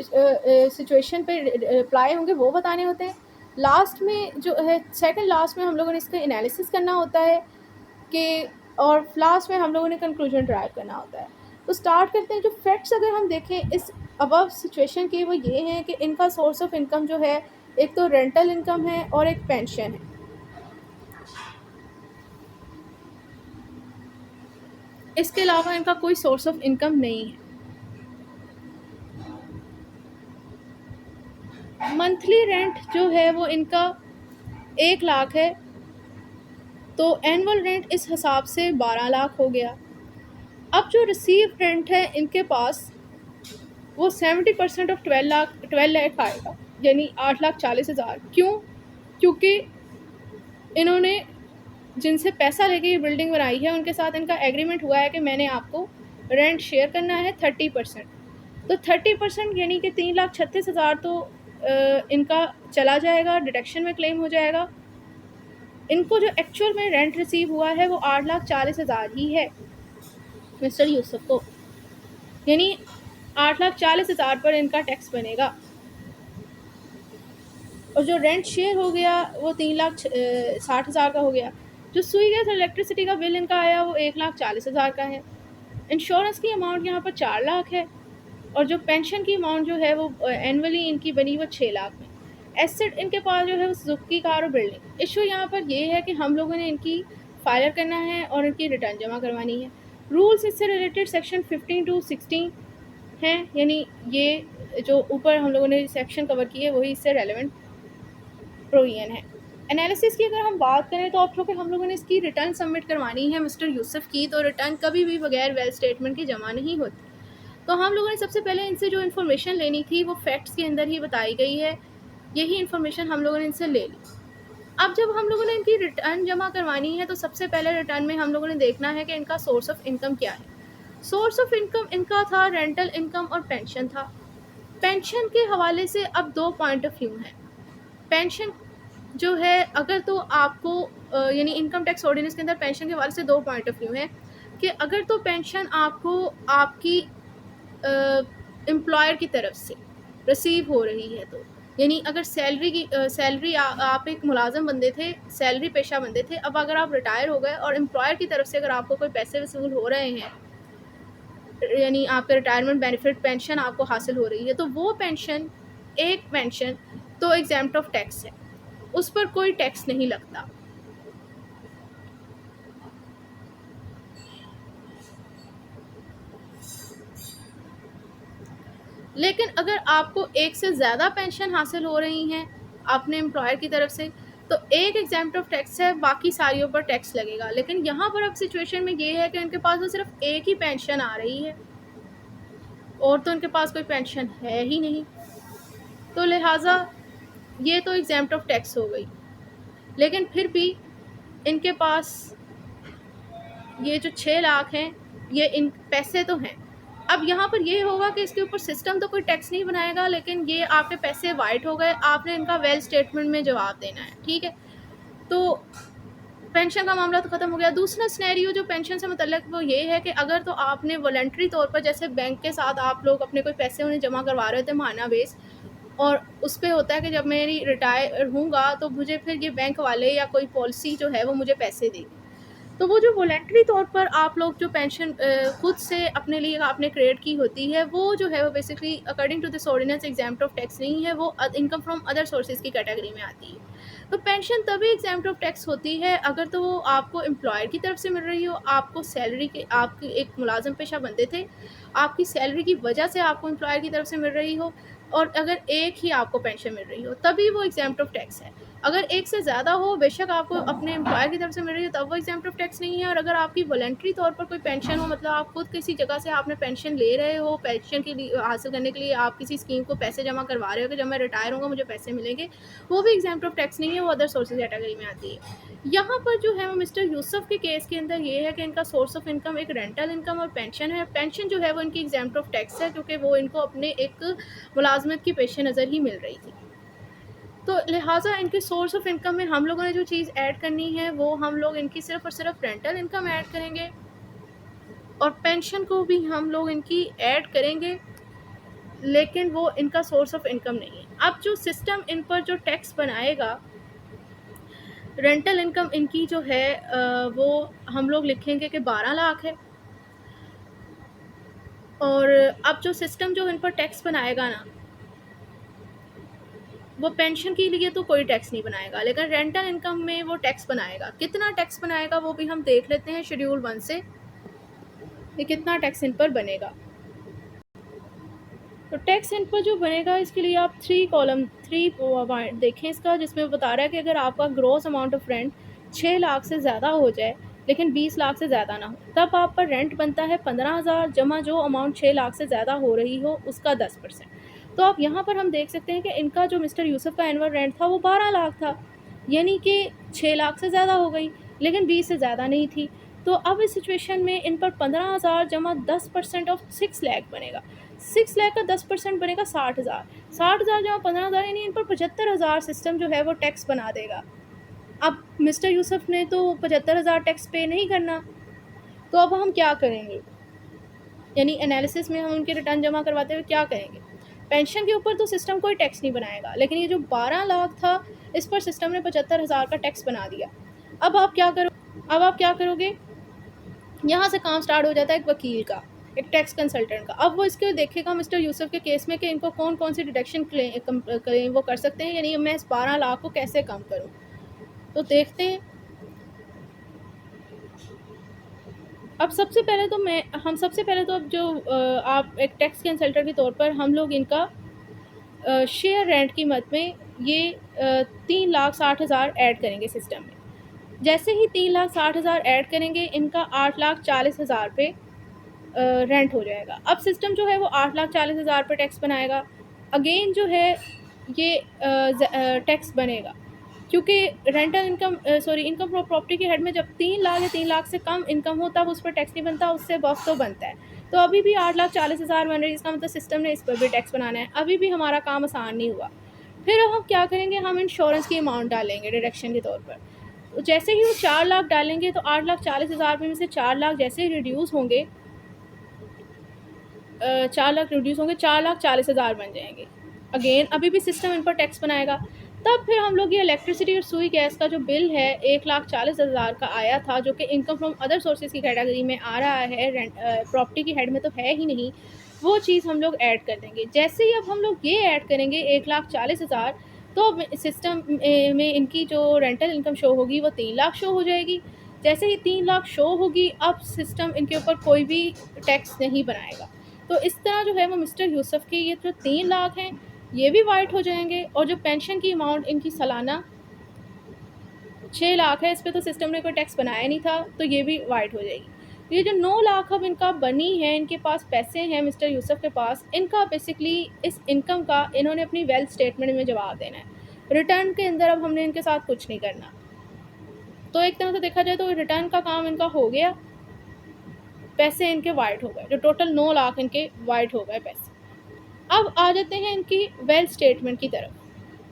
S1: सिचुएशन पे अप्लाई होंगे वो बताने होते हैं। लास्ट में जो है, सेकंड लास्ट में हम लोगों ने इसका एनालिसिस करना होता है कि, और लास्ट में हम लोगों ने कंक्लूजन ड्राइव करना होता है। तो स्टार्ट करते हैं। जो फैक्ट्स अगर हम देखें इस अबव सिचुएशन के, वो ये हैं कि इनका सोर्स ऑफ इनकम जो है, एक तो रेंटल इनकम है और एक पेंशन है। इसके अलावा इनका कोई सोर्स ऑफ इनकम नहीं है। मंथली रेंट जो है वो इनका 1 लाख है, तो एनुअल रेंट इस हिसाब से 12 लाख हो गया। अब जो रिसीव रेंट है इनके पास, वो 70% ऑफ 12 लाख आएगा, यानी 8,40,000। क्यों? क्योंकि इन्होंने जिनसे पैसा लेके ये बिल्डिंग बनाई है उनके साथ इनका एग्रीमेंट हुआ है कि मैंने आपको रेंट शेयर करना है 30%। तो 30% यानी कि 3,36,000 तो इनका चला जाएगा, डिडक्शन में क्लेम हो जाएगा। इनको जो एक्चुअल में रेंट रिसीव हुआ है वो 8,40,000 ही है मिस्टर यूसुफ को, यानी 8,40,000 पर इनका टैक्स बनेगा। और जो रेंट शेयर हो गया वो 3,60,000 का हो गया। जो सुई गैस और इलेक्ट्रिसिटी का बिल इनका आया वो 1,40,000 का है। इंश्योरेंस की अमाउंट यहाँ पर 4 लाख है, और जो पेंशन की अमाउंट जो है वो एनुअली इनकी बनी वो 6 लाख में। एसेट इनके पास जो है वो सुजुकी कार और बिल्डिंग। इशू यहाँ पर ये है कि हम लोगों ने इनकी फाइलर करना है और इनकी रिटर्न जमा करवानी है। रूल्स इससे रिलेटेड सेक्शन 15 to 16 हैं, यानी ये जो ऊपर हम लोगों ने सेक्शन कवर की है वही इससे रेलेवेंट प्रोविजन है। एनालिसिस की अगर हम बात करें तो आप लोग हम लोगों ने इसकी रिटर्न सबमिट करवानी है मिस्टर यूसुफ की, तो रिटर्न कभी भी बगैर वेल स्टेटमेंट की जमा नहीं होती। तो हम लोगों ने सबसे पहले इनसे जो इन्फॉर्मेशन लेनी थी वो फैक्ट्स के अंदर ही बताई गई है, यही इन्फॉर्मेशन हम लोगों ने इनसे ले ली। अब जब हम लोगों ने इनकी रिटर्न जमा करवानी है तो सबसे पहले रिटर्न में हम लोगों ने देखना है कि इनका सोर्स ऑफ इनकम क्या है। सोर्स ऑफ इनकम इनका था रेंटल इनकम और पेंशन था। पेंशन के हवाले से अब 2 पॉइंट ऑफ व्यू हैं। पेंशन जो है, अगर तो आपको यानी इनकम टैक्स ऑर्डिनेंस के अंदर पेंशन के हवाले से 2 पॉइंट ऑफ व्यू हैं कि अगर तो पेंशन आपको आपकी एम्प्लॉयर की तरफ से रिसीव हो रही है, तो यानी अगर सैलरी आप एक मुलाजिम बंदे थे, सैलरी पेशा बंदे थे, अब अगर आप रिटायर हो गए और एम्प्लॉयर की तरफ से अगर आपको कोई पैसे वसूल हो रहे हैं, यानी आपका रिटायरमेंट बेनिफिट पेंशन आपको हासिल हो रही है, तो वो पेंशन, एक पेंशन तो एग्जेम्प्ट ऑफ टैक्स है, उस पर कोई टैक्स नहीं लगता। लेकिन अगर आपको एक से ज़्यादा पेंशन हासिल हो रही हैं अपने एम्प्लॉयर की तरफ से, तो एक एग्जेम्प्ट ऑफ टैक्स है, बाकी सारियों पर टैक्स लगेगा। लेकिन यहाँ पर अब सिचुएशन में ये है कि उनके पास तो सिर्फ एक ही पेंशन आ रही है और तो उनके पास कोई पेंशन है ही नहीं, तो लिहाजा ये तो एग्जेम्प्ट ऑफ टैक्स हो गई। लेकिन फिर भी इनके पास ये जो 6 लाख हैं ये इन पैसे तो हैं। अब यहाँ पर ये होगा कि इसके ऊपर सिस्टम तो कोई टैक्स नहीं बनाएगा, लेकिन ये आपके पैसे वाइट हो गए, आपने इनका वेल स्टेटमेंट में जवाब देना है, ठीक है। तो पेंशन का मामला तो ख़त्म हो गया। दूसरा सिनेरियो जो पेंशन से मुतल्लिक वो ये है कि अगर तो आपने वॉलंटरी तौर पर, जैसे बैंक के साथ आप लोग अपने कोई पैसे उन्हें जमा करवा रहे थे माहाना बेस, और उस पे होता है कि जब मेरी रिटायर हूँगा तो मुझे फिर ये बैंक वाले या कोई पॉलिसी जो है वो मुझे पैसे देगी। तो वो जो वॉलंटरी तौर पर आप लोग जो पेंशन खुद से अपने लिए आपने क्रिएट की होती है, वो जो है वो basically according to this ordinance exempt of tax नहीं है, वो इनकम फ्रॉम अदर सोर्सेज की कैटेगरी में आती है। तो पेंशन तभी एग्जाम्प्ट ऑफ टैक्स होती है अगर तो वो आपको एम्प्लॉयर की तरफ से मिल रही हो, आपको सैलरी के, आपकी एक मुलाजिम पेशा बंदे थे, आपकी सैलरी की वजह से आपको एम्प्लॉयर की तरफ से मिल रही हो, और अगर एक ही आपको पेंशन मिल रही हो तभी वो एग्जाम्प्ट ऑफ टैक्स है। अगर एक से ज़्यादा हो, बेशक आपको अपने एम्प्लॉयर की तरफ से मिल रही हो, तब वो एग्जाम्प्ट ऑफ टैक्स नहीं है। और अगर आपकी वॉलंटरी तौर पर कोई पेंशन हो, मतलब आप खुद किसी जगह से आपने पेंशन ले रहे हो, पेंशन के लिए हासिल करने के लिए आप किसी स्कीम को पैसे जमा करवा रहे हो कि जब मैं रिटायर होऊंगा मुझे पैसे मिलेंगे, वो भी एग्जाम्प्ट ऑफ टैक्स नहीं है, वो अदर सोर्सेज कैटेगरी में आती है। यहाँ पर जो है वो मिस्टर यूसुफ के केस के अंदर ये है कि इनका सोर्स ऑफ इनकम एक रेंटल इनकम और पेंशन है। पेंशन जो है वो इनकी एग्जाम्प्ट ऑफ टैक्स है क्योंकि वो इनको अपने एक मुलाजमत की पेश नज़र ही मिल रही थी। तो लिहाजा इनके सोर्स ऑफ इनकम में हम लोगों ने जो चीज़ ऐड करनी है वो हम लोग इनकी सिर्फ और सिर्फ रेंटल इनकम ऐड करेंगे, और पेंशन को भी हम लोग इनकी ऐड करेंगे, लेकिन वो इनका सोर्स ऑफ इनकम नहीं है। अब जो सिस्टम इन पर जो टैक्स बनाएगा, रेंटल इनकम इनकी जो है वो हम लोग लिखेंगे कि 12 लाख है, और अब जो सिस्टम जो इन पर टैक्स बनाएगा ना, वो पेंशन के लिए तो कोई टैक्स नहीं बनाएगा, लेकिन रेंटल इनकम में वो टैक्स बनाएगा। कितना टैक्स बनाएगा वो भी हम देख लेते हैं शेड्यूल 1 से, ये कितना टैक्स इन पर बनेगा। तो टैक्स इन पर जो बनेगा इसके लिए आप 3 देखें इसका, जिसमें बता रहा है कि अगर आपका gross amount of rent 6 lakh से ज़्यादा हो जाए लेकिन 20 लाख से ज़्यादा ना हो, तब आप पर रेंट बनता है 15,000 जमा जो अमाउंट 6 लाख से ज़्यादा हो रही हो उसका 10%। तो आप यहाँ पर हम देख सकते हैं कि इनका जो मिस्टर यूसुफ का एनुअल रेंट था वो 12 लाख था, यानी कि 6 लाख से ज़्यादा हो गई लेकिन 20 से ज़्यादा नहीं थी। तो अब इस सिचुएशन में इन पर 15,000 जमा 10% ऑफ 6 लाख बनेगा। 6 लाख का 10% बनेगा 60,000। 60,000 जमा 15,000, यानी इन पर 75,000 सिस्टम जो है वो टैक्स बना देगा। अब मिस्टर यूसुफ ने तो 75,000 टैक्स पे नहीं करना, तो अब हम क्या करेंगे, यानी एनालिसिस में हम उनके रिटर्न जमा करवाते हुए क्या करेंगे। पेंशन के ऊपर तो सिस्टम कोई टैक्स नहीं बनाएगा, लेकिन ये जो 12 लाख था इस पर सिस्टम ने 75,000 का टैक्स बना दिया। अब आप क्या करोगे, यहाँ से काम स्टार्ट हो जाता है एक वकील का, एक टैक्स कंसल्टेंट का। अब वो इसके देखेगा मिस्टर यूसुफ के केस में कि इनको कौन कौन सी डिडक्शन क्लेम वो कर सकते हैं, यानी मैं इस 12 लाख को कैसे कम करूँ। तो देखते हैं। अब सबसे पहले तो अब जो आप एक टैक्स कंसल्टेंट के तौर पर हम लोग इनका शेयर रेंट की मद में ये 3,60,000 ऐड करेंगे सिस्टम में। जैसे ही 3,60,000 ऐड करेंगे इनका 8,40,000 पे रेंट हो जाएगा। अब सिस्टम जो है वो 8,40,000 पे टैक्स बनाएगा। अगेन जो है ये टैक्स बनेगा क्योंकि rental income income from property के हेड में जब 3 लाख या 3 लाख से कम इनकम हो तब उस पर टैक्स नहीं बनता, उससे बफ तो बनता है। तो अभी भी 8,40,000 बन रही है, इसका मतलब सिस्टम ने इस पर भी टैक्स बनाना है। अभी भी हमारा काम आसान नहीं हुआ। फिर हम क्या करेंगे, हम इंश्योरेंस की अमाउंट डालेंगे डिडक्शन के तौर पर। तो जैसे ही वो 4 लाख डालेंगे तो 8,40,000 में से 4 लाख जैसे ही रिड्यूस होंगे, 4,40,000 बन जाएंगे। अगेन अभी भी सिस्टम इन पर टैक्स बनाएगा। तब फिर हम लोग ये इलेक्ट्रिसिटी और सुई गैस का जो बिल है 1,40,000 का आया था, जो कि इनकम फ्रॉम अदर सोर्सेज की कैटेगरी में आ रहा है, रेंट प्रॉपर्टी की हेड में तो है ही नहीं, वो चीज़ हम लोग ऐड कर देंगे। जैसे ही अब हम लोग ये ऐड करेंगे 1,40,000, तो सिस्टम में इनकी जो रेंटल इनकम शो होगी वो 3 लाख शो हो जाएगी। जैसे ही 3 लाख शो होगी अब सिस्टम इनके ऊपर कोई भी टैक्स नहीं बनाएगा। तो इस तरह जो है वो मिस्टर यूसुफ के ये जो 3 लाख हैं ये भी वाइट हो जाएंगे, और जो पेंशन की अमाउंट इनकी सालाना 6 लाख है, इस पर तो सिस्टम ने कोई टैक्स बनाया नहीं था, तो ये भी वाइट हो जाएगी। ये जो 9 लाख अब इनका बनी है, इनके पास पैसे हैं मिस्टर यूसुफ के पास, इनका बेसिकली इस इनकम का इन्होंने अपनी वेल्थ स्टेटमेंट में जवाब देना है। रिटर्न के अंदर अब हमने इनके साथ कुछ नहीं करना। तो एक तरह से देखा जाए तो रिटर्न का काम इनका हो गया। पैसे इनके वाइड हो गए, जो टोटल 9 लाख इनके वाइड हो गए पैसे। अब आ जाते हैं इनकी वेल्थ स्टेटमेंट की तरफ।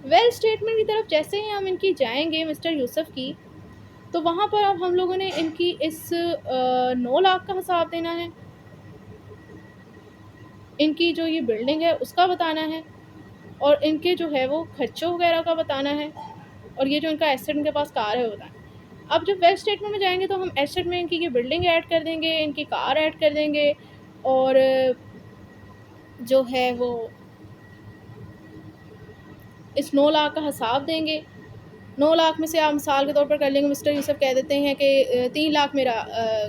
S1: वेल्थ स्टेटमेंट की तरफ जैसे ही हम इनकी जाएंगे मिस्टर यूसुफ की, तो वहाँ पर अब हम लोगों ने इनकी इस 9 लाख का हिसाब देना है, इनकी जो ये बिल्डिंग है उसका बताना है, और इनके जो है वो खर्चों वगैरह का बताना है, और ये जो इनका एसेट इनके पास कार है वो बताना है। अब जब वेल्थ स्टेटमेंट में जाएंगे तो हम एसेट में इनकी ये बिल्डिंग ऐड कर देंगे, इनकी कार ऐड कर देंगे, और जो है वो इस 9 लाख का हिसाब देंगे। 9 लाख में से आप मिसाल के तौर पर कर लेंगे, मिस्टर यूसुफ कह देते हैं कि 3 लाख मेरा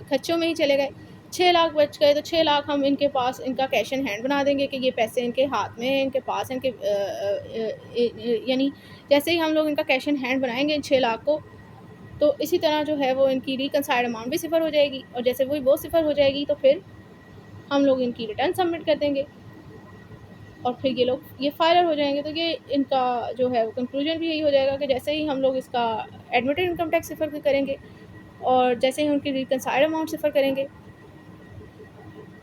S1: खर्चों में ही चले गए, 6 लाख बच गए, तो 6 लाख हम इनके पास इनका कैश इन हैंड बना देंगे कि ये पैसे इनके हाथ में है, इनके पास इनके यानी जैसे ही हम लोग इनका कैश इन हैंड बनाएंगे इन 6 लाख को, तो इसी तरह जो है वो इनकी रिकनसाइल्ड अमाउंट भी सिफर हो जाएगी, और जैसे वो सिफर हो जाएगी तो फिर हम लोग इनकी रिटर्न सबमिट कर देंगे, और फिर ये लोग ये फाइलर हो जाएंगे। तो ये इनका जो है वो कंक्लूजन भी यही हो जाएगा कि जैसे ही हम लोग इसका एडमिटेड इनकम टैक्स सिफर करेंगे और जैसे ही उनकी रिकनसाइल्ड अमाउंट सिफर करेंगे,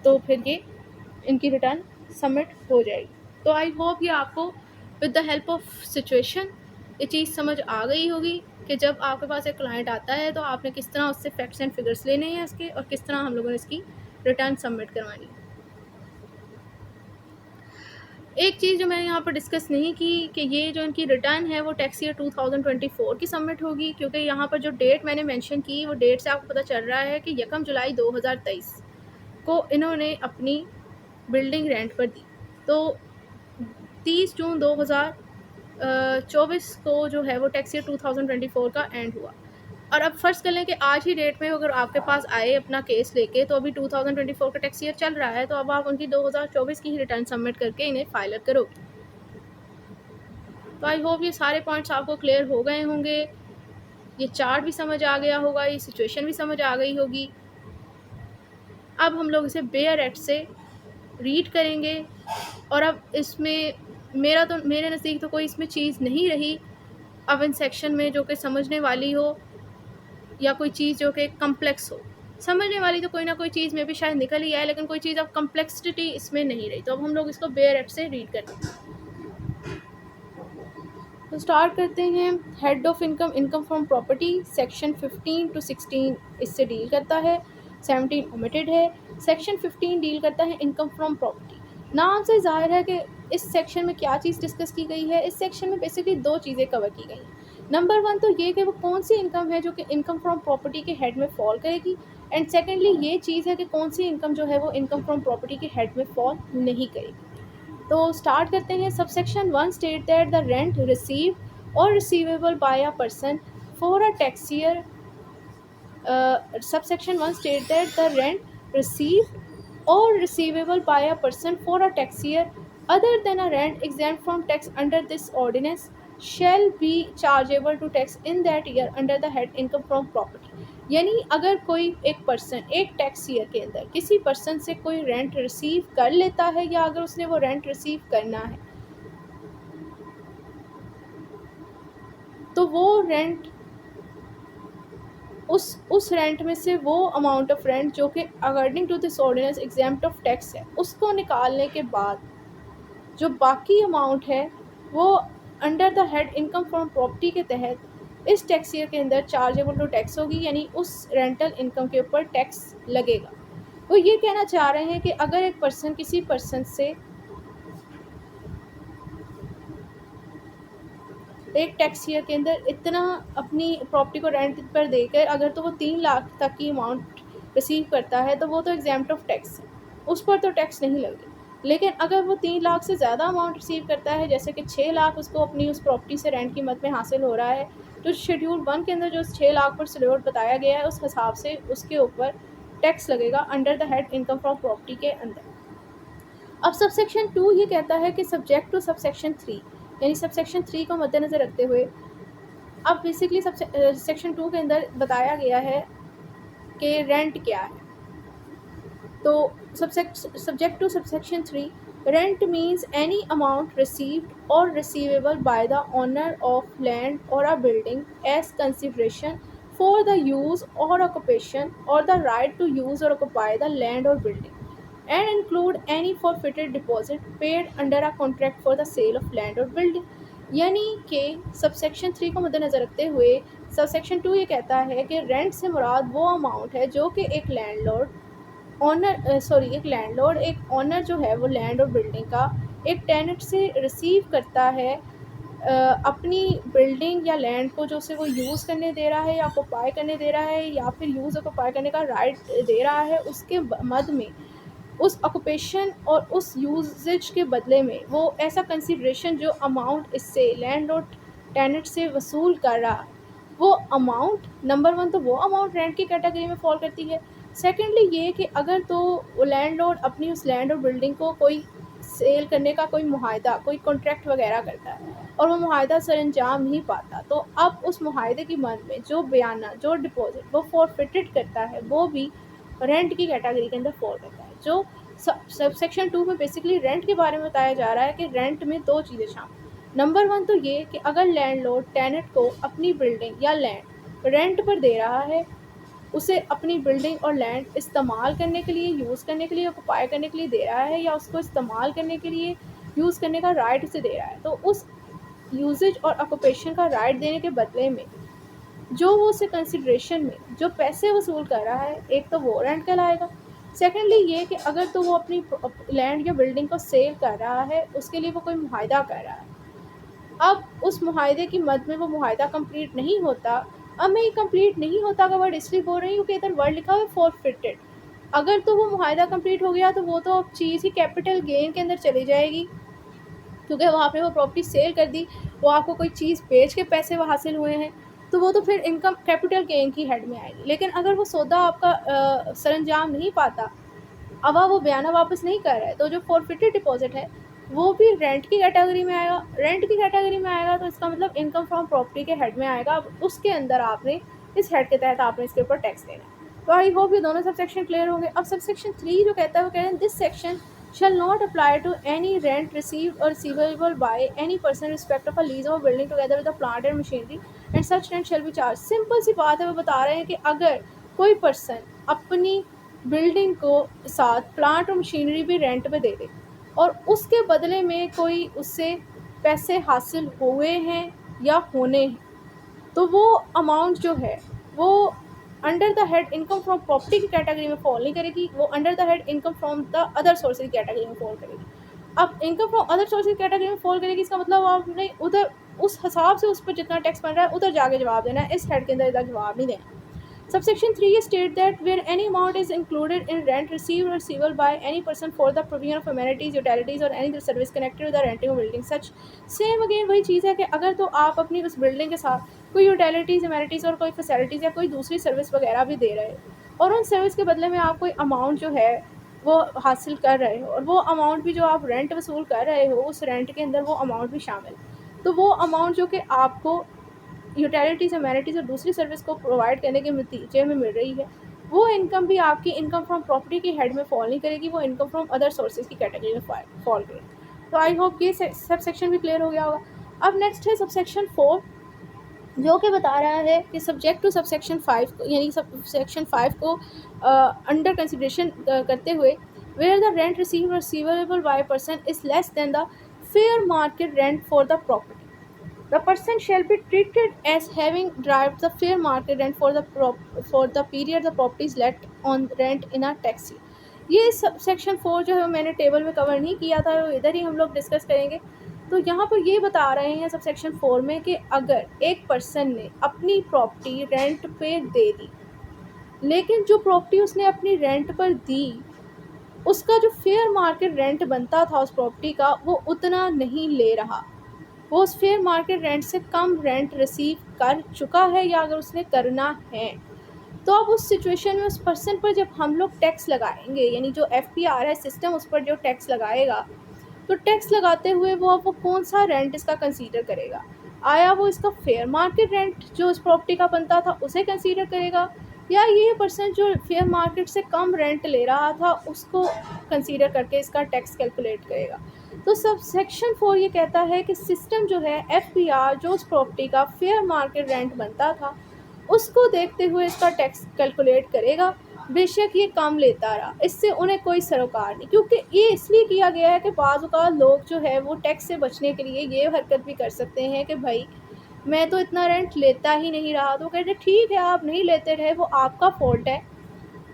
S1: तो फिर ये इनकी रिटर्न सबमिट हो जाएगी। तो आई होप ये आपको with the help of situation ये चीज़ समझ आ गई होगी कि जब आपके पास एक क्लाइंट आता है तो आपने किस तरह उससे फैक्ट्स एंड फिगर्स लेने हैं इसके, और किस तरह हम लोगों ने इसकी रिटर्न सबमिट करवानी है। एक चीज़ जो मैंने यहाँ पर डिस्कस नहीं की कि ये जो इनकी रिटर्न है वो टैक्स ईयर 2024 की सबमिट होगी, क्योंकि यहाँ पर जो डेट मैंने मेंशन की वो डेट से आपको पता चल रहा है कि 1 जुलाई 2023 को इन्होंने अपनी बिल्डिंग रेंट पर दी, तो 30 जून 2024 को जो है वो टैक्स ईयर 2024 का एंड हुआ। और अब फर्ज कर लें कि आज ही डेट में अगर आपके पास आए अपना केस लेके, तो अभी 2024 का टैक्स ईयर चल रहा है, तो अब आप उनकी 2024 की ही रिटर्न सबमिट करके इन्हें फाइलर करोगे। तो आई होप ये सारे पॉइंट्स आपको क्लियर हो गए होंगे, ये चार्ट भी समझ आ गया होगा, ये सिचुएशन भी समझ आ गई होगी। अब हम लोग इसे बेयर एक्ट से रीड करेंगे, और अब इसमें मेरे नज़दीक तो कोई इसमें चीज़ नहीं रही अब इन सेक्शन में जो कि समझने वाली हो, या कोई चीज़ जो कि कम्प्लेक्स हो। समझने वाली तो कोई ना कोई चीज़ में भी शायद निकल ही आए, लेकिन कोई चीज़ अब कम्प्लेक्सिटी इसमें नहीं रही। तो अब हम लोग इसको बेयर एक्ट से रीड करते हैं। तो स्टार्ट करते हैं। Head of income, income from property, section 15 to 16 इससे डील करता है, 17 ओमिटेड है। सेक्शन 15 डील करता है इनकम फ्रॉम प्रॉपर्टी। नाम से जाहिर है कि इस सेक्शन में क्या चीज़ डिस्कस की गई है। इस सेक्शन में बेसिकली 2 चीज़ें कवर की गई हैं। नंबर 1 तो ये कि वो कौन सी इनकम है जो कि इनकम फ्रॉम प्रॉपर्टी के हेड में फॉल करेगी, एंड सेकेंडली ये चीज़ है कि कौन सी इनकम जो है वो इनकम फ्रॉम प्रॉपर्टी के हेड में फॉल नहीं करेगी। तो स्टार्ट करते हैं। Subsection 1 state that the rent receive और receivable by a person for a tax year. Subsection 1 state that the rent received or receivable by a person for a tax year other than a rent exempt from tax under this ordinance shall be chargeable to tax in that year under the head income from property। यानी अगर कोई एक person एक tax year के अंदर किसी person से कोई रेंट रिसीव कर लेता है, या अगर उसने वो रेंट रिसीव करना है, तो वो रेंट उस रेंट में से वो अमाउंट ऑफ रेंट जो कि according to this ordinance exempt of tax है, उसको निकालने के बाद जो बाकी अमाउंट है वो under the head income from property के तहत इस टैक्स ईयर के अंदर चार्जेबल टू टैक्स होगी, यानी उस रेंटल इनकम के ऊपर टैक्स लगेगा। वो ये कहना चाह रहे हैं कि अगर एक पर्सन किसी पर्सन से एक टैक्स ईयर के अंदर इतना अपनी प्रॉपर्टी को रेंट पर देकर अगर तो वो 3 लाख तक की अमाउंट रिसीव करता है, तो वो तो एग्जेम्प्ट ऑफ टैक्स है, उस पर तो टैक्स नहीं लगेगा। लेकिन अगर वो 3 लाख से ज़्यादा अमाउंट रिसीव करता है, जैसे कि 6 लाख उसको अपनी उस प्रॉपर्टी से रेंट कीमत में हासिल हो रहा है, तो शेड्यूल 1 के अंदर जो 6 लाख पर स्लॉट बताया गया है उस हिसाब से उसके ऊपर टैक्स लगेगा under the head income from property के अंदर। अब सबसेक्शन 2 ये कहता है कि सब्जेक्ट टू सबसेक्शन 3, यानी सबसेक्शन 3 को मद्देनज़र रखते हुए अब बेसिकली सेक्शन 2 के अंदर बताया गया है कि रेंट क्या है। तो subject to subsection 3, rent means any amount received और receivable by the owner of land और a building as consideration for the use or occupation or the right to use or occupy the land or building, and include any forfeited deposit paid under a contract for the sale of land or building। यानी कि subsection 3 को मद्देनज़र रखते हुए subsection 2 ये कहता है कि रेंट से मुराद वो अमाउंट है जो कि एक लैंडलॉर्ड एक ऑनर जो है वो लैंड और बिल्डिंग का एक टेनेंट से रिसीव करता है अपनी बिल्डिंग या लैंड को जो उसे वो यूज़ करने दे रहा है या ऑक्युपाई करने दे रहा है या फिर यूज़ ऑक्युपाई करने का राइट दे रहा है, उसके मद में उस ऑक्युपेशन और उस यूजेज के बदले में वो ऐसा कंसिडरेशन जो अमाउंट इससे लैंडलॉर्ड टेनेंट से वसूल कर रहा, वो अमाउंट नंबर 1 तो वो अमाउंट रेंट की कैटेगरी में फॉल करती है। सेकेंडली ये कि अगर तो लैंडलॉर्ड अपनी उस लैंड और बिल्डिंग को कोई सेल करने का कोई मुआहदा, कोई कॉन्ट्रैक्ट वगैरह करता है और वो मुआहदा सरअंजाम नहीं पाता, तो अब उस मुआहदे की मद में जो बयाना, जो डिपॉजिट वो फॉरफिटेड करता है, वो भी रेंट की कैटेगरी के अंदर फॉल करता है। जो सबसेक्शन 2 में बेसिकली रेंट के बारे में बताया जा रहा है कि रेंट में 2 चीज़ें शामिल। नंबर 1 तो ये कि अगर लैंडलॉर्ड टेनेंट को अपनी बिल्डिंग या लैंड रेंट पर दे रहा है, उसे अपनी बिल्डिंग और लैंड इस्तेमाल करने के लिए, यूज़ करने के लिए, ऑक्युपाई करने के लिए दे रहा है या उसको इस्तेमाल करने के लिए यूज़ करने का राइट उसे दे रहा है, तो उस यूजेज और ऑक्युपेशन का राइट देने के बदले में जो वो उसे कंसिडरेशन में जो पैसे वसूल कर रहा है, एक तो वो रेंट कहलाएगा। सेकेंडली ये कि अगर तो वो अपनी लैंड या बिल्डिंग को सेल कर रहा है, उसके लिए वो कोई मुआहदा कर रहा है, अब उस मुआहदे की मद में वो मुआहदा कंप्लीट नहीं होता। अब मैं ये कंप्लीट नहीं होता का वर्ड इसलिए बोल रही हूँ कि इधर वर्ड लिखा हुआ है फॉरफिटेड। अगर तो वो मुआहदा कंप्लीट हो गया तो वो तो अब चीज़ ही कैपिटल गेन के अंदर चली जाएगी, क्योंकि वो आपने वो प्रॉपर्टी सेल कर दी, वो आपको कोई चीज़ बेच के पैसे वो हासिल हुए हैं, तो वो तो फिर इनकम कैपिटल गेन की हेड में आएगी। लेकिन अगर वो सौदा आपका सरंजाम नहीं पाता, अब वो बयाना वापस नहीं कर रहा है, तो जो फॉरफिटेड डिपॉजिट है वो भी रेंट की कैटेगरी में आएगा। रेंट की कैटेगरी में आएगा तो इसका मतलब इनकम फ्रॉम प्रॉपर्टी के हेड में आएगा। अब उसके अंदर आपने इस हेड के तहत आपने इसके ऊपर टैक्स देना है। तो आई होप ये दोनों सबसेक्शन क्लियर होंगे। अब सबसेक्शन 3 जो कहता है वो कह रहे हैं this section shall not apply to any rent received or receivable by any person in respect of a lease of a building together with the plant and machinery and such rent shall be charged। Simple सी बात है, वो बता रहे हैं कि अगर कोई पर्सन अपनी बिल्डिंग को साथ प्लांट और मशीनरी भी रेंट पे दे दे और उसके बदले में कोई उससे पैसे हासिल हुए हैं या होने हैं, तो वो अमाउंट जो है वो under the head income from property की कैटेगरी में फॉल नहीं करेगी, वो under the head income from the other sources category में फॉल करेगी। अब income from other sources category में फॉल करेगी, इसका मतलब आपने उधर उस हिसाब से उस पर जितना टैक्स बन रहा है उधर जाके जवाब देना है, इस हेड के अंदर इधर जवाब नहीं देना। Subsection 3 state that where any amount is included in rent received or receivable by any person for the provision of amenities, utilities or any other service connected with the renting of building such। Same again वही चीज़ है कि अगर तो आप अपनी उस building के साथ कोई यूटिलिटीज़, अमेनिटीज़ और कोई फैसिलिटीज़ या कोई दूसरी सर्विस वगैरह भी दे रहे हो और उन सर्विस के बदले में आप कोई अमाउंट जो है वो हासिल कर रहे हो और वो अमाउंट भी जो आप रेंट वसूल कर रहे हो उस रेंट के अंदर वो अमाउंट भी शामिल, तो वो अमाउंट जो कि आपको यूटिलिटीज़, अमेनिटीज़ और दूसरी सर्विस को प्रोवाइड करने के नतीजे में मिल रही है, वो इनकम भी आपकी इनकम फ्रॉम प्रॉपर्टी की हेड में फॉल नहीं करेगी, वो इनकम फ्रॉम अदर सोर्सेज की कैटेगरी में फॉल करेगी। तो आई होप ये सब सेक्शन भी क्लियर हो गया होगा। अब नेक्स्ट है सबसेक्शन 4 जो कि बता रहा है कि सब्जेक्ट टू सबसेक्शन 5 यानी सबसेक्शन 5 को अंडर कंसिडरेशन करते हुए वेयर द रेंट रिसीव्ड और receivable by person is less than the fair market rent for the property, the person shall be treated as having derived the fair market rent for the period the property is let on rent in a tax year। ये section 4 जो है मैंने table में cover नहीं किया था, वो इधर ही हम लोग डिस्कस करेंगे। तो यहाँ पर ये बता रहे हैं सब सेक्शन 4 में कि अगर एक पर्सन ने अपनी प्रॉपर्टी रेंट पे दे दी, लेकिन जो प्रॉपर्टी उसने अपनी रेंट पर दी उसका जो फेयर मार्केट रेंट बनता था उस प्रॉपर्टी का वो उतना नहीं ले रहा, वो उस फेयर मार्केट रेंट से कम रेंट रिसीव कर चुका है या अगर उसने करना है, तो अब उस सिचुएशन में उस पर्सन पर जब हम लोग टैक्स लगाएंगे, यानी जो FPR है सिस्टम उस पर जो टैक्स लगाएगा, तो टैक्स लगाते हुए वो कौन सा रेंट इसका कंसीडर करेगा, आया वो इसका फेयर मार्केट रेंट जो उस प्रॉपर्टी का बनता था उसे कंसीडर करेगा या ये पर्सन जो फेयर मार्केट से कम रेंट ले रहा था उसको कंसीडर करके इसका टैक्स कैलकुलेट करेगा। तो सब सेक्शन 4 ये कहता है कि सिस्टम जो है FPR जो उस प्रॉपर्टी का फेयर मार्केट रेंट बनता था उसको देखते हुए इसका टैक्स कैलकुलेट करेगा, बेशक ये कम लेता रहा, इससे उन्हें कोई सरोकार नहीं। क्योंकि ये इसलिए किया गया है कि बाज़ औक़ात लोग जो है वो टैक्स से बचने के लिए ये हरकत भी कर सकते हैं कि भाई मैं तो इतना रेंट लेता ही नहीं रहा, तो कहते ठीक है आप नहीं लेते रहे, वो आपका फ़ॉल्ट है,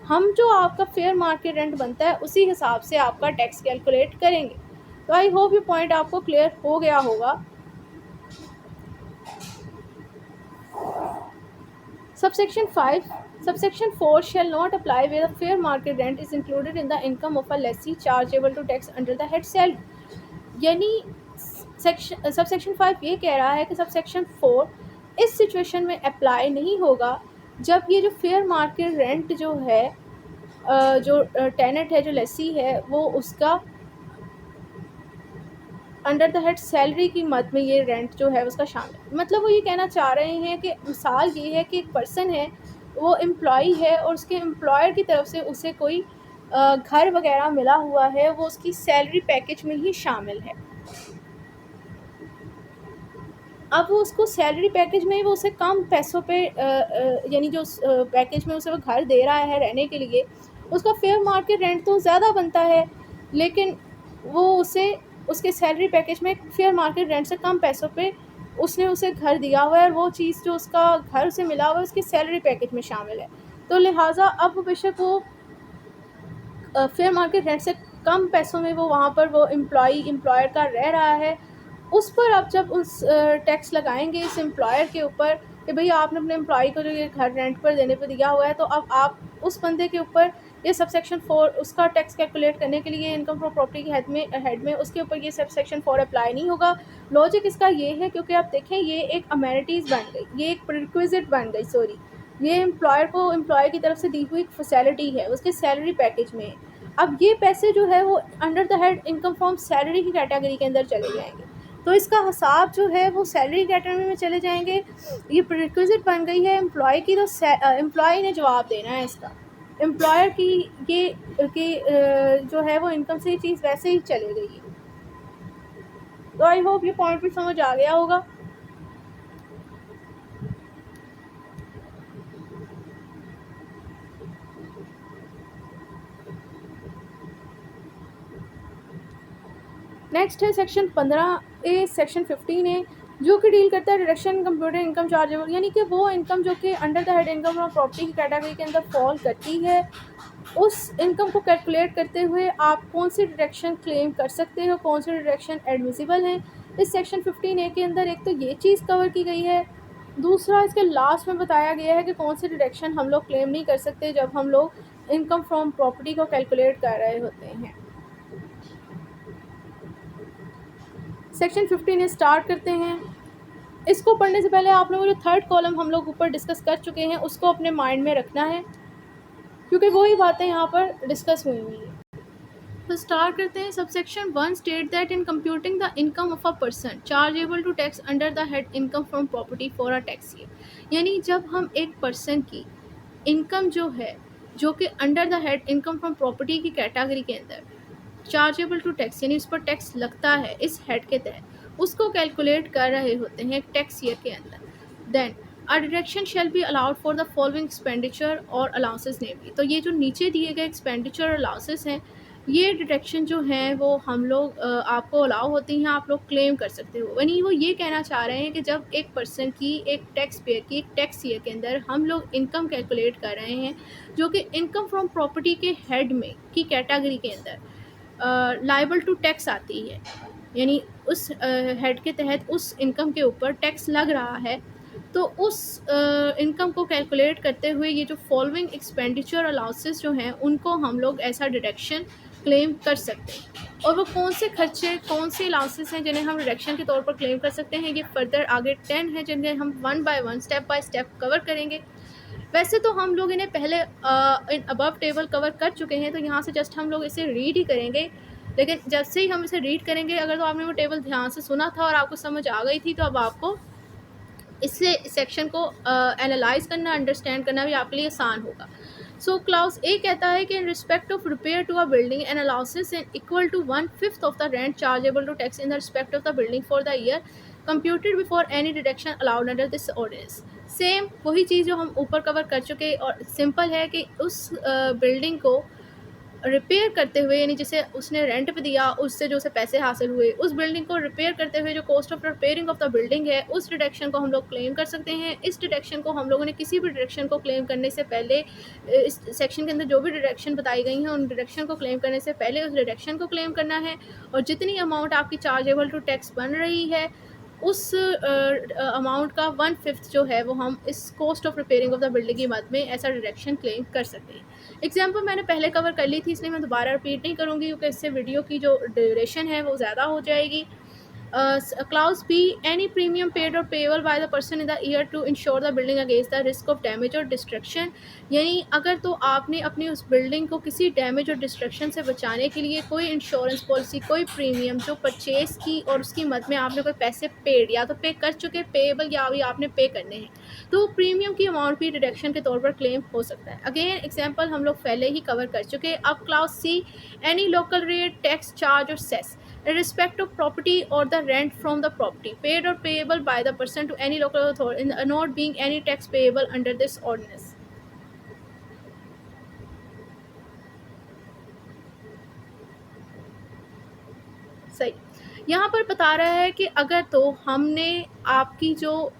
S1: हम जो आपका फेयर मार्केट रेंट बनता है उसी हिसाब से आपका टैक्स कैलकुलेट करेंगे। तो आई होप ये पॉइंट आपको क्लियर हो गया होगा। Subsection 4 shall not apply where the fair market rent is included in the income of a lessee chargeable to tax under the head salary। यानी सबसेक्शन 5 ये कह रहा है कि सबसेक्शन 4 इस सिचुएशन में अप्लाई नहीं होगा जब ये जो फेयर मार्केट रेंट जो है जो टेनेंट है, जो लेसी है, वो उसका अंडर द हेड सैलरी की मद में ये रेंट जो है उसका शामिल। मतलब वो ये कहना चाह रहे हैं कि मिसाल ये है कि एक पर्सन है, वो एम्प्लॉई है और उसके एम्प्लॉयर की तरफ से उसे कोई घर वगैरह मिला हुआ है, वो उसकी सैलरी पैकेज में ही शामिल है। अब वो उसको सैलरी पैकेज में वो उसे कम पैसों पे यानी जो पैकेज में उसे वो घर दे रहा है रहने के लिए, उसका फेयर मार्केट रेंट तो ज़्यादा बनता है, लेकिन वो उसे उसके सैलरी पैकेज में फेयर मार्केट रेंट से कम पैसों पे उसने उसे घर दिया हुआ है और वो चीज़ जो उसका घर उसे मिला हुआ है उसके सैलरी पैकेज में शामिल है। तो लिहाजा अब बेशक वो फेयर मार्केट रेंट से कम पैसों में वो वहाँ पर वो एम्प्लॉयर का रह रहा है, उस पर अब जब उस टैक्स लगाएंगे इस एम्प्लॉयर के ऊपर कि भाई आपने अपने एम्प्लॉय को जो ये घर रेंट पर देने पर दिया हुआ है, तो अब आप उस बंदे के ऊपर ये सबसेक्शन 4 उसका टैक्स कैलकुलेट करने के लिए इनकम फ्रॉम प्रॉपर्टी के हेड में उसके ऊपर ये सबसेक्शन 4 अप्लाई नहीं होगा। लॉजिक इसका ये है क्योंकि आप देखें ये एक अमेनिटीज़ बन गई, ये एक प्रीरिक्विजिट बन गई, सॉरी, ये एम्प्लॉयर को एम्प्लॉय की तरफ से दी हुई फैसिलिटी है, उसके सैलरी पैकेज में। अब ये पैसे जो है वो under the head income from salary की कैटेगरी के अंदर चले जाएंगे, तो इसका हिसाब जो है वो सैलरी कैटेगरी में चले जाएंगे। ये प्रीरिक्विजिट बन गई है एम्प्लॉय की, तो एम्प्लॉय ने जवाब देना है इसका। एम्प्लॉयर की ये जो है वो इनकम से ये चीज़ वैसे ही चले गई है। तो आई होप ये पॉइंट भी समझ आ गया होगा। नेक्स्ट है सेक्शन 15A, सेक्शन 15A जो कि डील करता है डिडक्शन कंप्यूटर इनकम चार्जेबल, यानी कि वो इनकम जो कि under the head income from property की कैटेगरी के अंदर फॉल करती है, उस इनकम को कैलकुलेट करते हुए आप कौन सी डिडक्शन क्लेम कर सकते हो, कौन सी डिडक्शन एडमिसिबल है। इस सेक्शन 15A के अंदर एक तो ये चीज़ कवर की गई है, दूसरा इसके लास्ट में बताया गया है कि कौन सी डिडक्शन हम लोग क्लेम नहीं कर सकते जब हम लोग इनकम फ्रॉम प्रॉपर्टी को कैलकुलेट कर रहे होते हैं। सेक्शन 15A स्टार्ट करते हैं। इसको पढ़ने से पहले आप लोगों को जो थर्ड कॉलम हम लोग ऊपर डिस्कस कर चुके हैं उसको अपने माइंड में रखना है, क्योंकि वही बातें यहाँ पर डिस्कस हुई हुई हैं। तो स्टार्ट करते हैं। Subsection 1 state that in computing the income of a person chargeable to tax under the head income from property for a tax year, यानी जब हम एक पर्सन की इनकम जो है जो कि under the head income from property की कैटेगरी के अंदर चार्जेबल टू टैक्स यानी उस पर टैक्स लगता है इस हेड के तहत, उसको कैलकुलेट कर रहे होते हैं टैक्स ईयर के अंदर, then a deduction shall be allowed for the following expenditure और अलाउंसेस नेमली। तो ये जो नीचे दिए गए एक्सपेंडिचर और अलाउंसेस हैं, ये डिडक्शन जो हैं वो हम लोग आपको अलाउ होती हैं, आप लोग क्लेम कर सकते हो। यानी वो ये कहना चाह रहे हैं कि जब एक पर्सन की एक टैक्स पेयर की एक टैक्स ईयर के अंदर हम लोग इनकम कैलकुलेट कर रहे हैं जो कि इनकम फ्रॉम प्रॉपर्टी के हेड में की कैटेगरी के अंदर लाइबल टू टैक्स आती है, यानी उस हेड के तहत उस इनकम के ऊपर टैक्स लग रहा है, तो उस इनकम को कैलकुलेट करते हुए ये जो फॉलोइंग एक्सपेंडिचर अलाउंसेस जो हैं उनको हम लोग ऐसा डिडक्शन क्लेम कर सकते हैं। और वो कौन से खर्चे कौन से अलाउंसेस हैं जिन्हें हम डिडक्शन के तौर पर क्लेम कर सकते हैं, ये फर्दर आगे 10 है जिन्हें हम 1 by 1 step by step cover करेंगे। वैसे तो हम लोग इन्हें पहले इन अबव टेबल कवर कर चुके हैं, तो यहाँ से जस्ट हम लोग इसे रीड ही करेंगे, लेकिन जब से ही हम इसे रीड करेंगे, अगर तो आपने वो टेबल ध्यान से सुना था और आपको समझ आ गई थी, तो अब आपको इससे सेक्शन को एनालाइज करना, अंडरस्टैंड करना भी आपके लिए आसान होगा। सो क्लाउज ए कहता है कि in respect of repair to a building an allowances equal to 1/5 of the rent chargeable to tax in the respect of the building for the year computed before any deduction allowed under this ordinance. Same वही चीज़ जो हम ऊपर cover कर चुके, और simple है कि उस बिल्डिंग को रिपेयर करते हुए, यानी जिसे उसने रेंट पे दिया, उससे जो उसे पैसे हासिल हुए, उस बिल्डिंग को रिपेयर करते हुए जो cost of repairing of the building है, उस डिडक्शन को हम लोग क्लेम कर सकते हैं। इस डिडक्शन को हम लोगों ने किसी भी डिडक्शन को क्लेम करने से पहले, इस सेक्शन के अंदर जो भी डिडक्शन बताई गई हैं उन डिडक्शन को क्लेम करने से पहले उस डिडक्शन को क्लेम करना है, और जितनी अमाउंट आपकी चार्जेबल टू टैक्स बन रही है उस अमाउंट का 1/5 जो है वो हम इस cost of repairing of the building की मद में ऐसा डिडक्शन क्लेम कर सकते हैं। एग्जाम्पल मैंने पहले कवर कर ली थी, इसलिए मैं दोबारा रिपीट नहीं करूँगी क्योंकि इससे वीडियो की जो ड्यूरेशन है वो ज़्यादा हो जाएगी। Clause B, any premium paid और payable by the person in the year to insure the building against the risk of damage और डिस्ट्रक्शन। यानी अगर तो आपने अपनी उस बिल्डिंग को किसी डैमेज और डिस्ट्रक्शन से बचाने के लिए कोई इंश्योरेंस पॉलिसी, कोई प्रीमियम जो परचेज की और उसकी मद में आपने कोई पैसे पेड या तो पे कर चुके, पेएबल या अभी आपने पे करने हैं, तो प्रीमियम की अमाउंट भी डिडक्शन के तौर पर क्लेम हो सकता है। अगेन एग्जाम्पल हम लोग पहले ही कवर कर चुके। अब clause C, any local rate, tax, charge और cess in respect of property or the rent from the property paid or payable by the person to any local authority, not being any tax payable under this ordinance। सही, यहाँ पर बता रहा है कि अगर तो हमने आपकी जो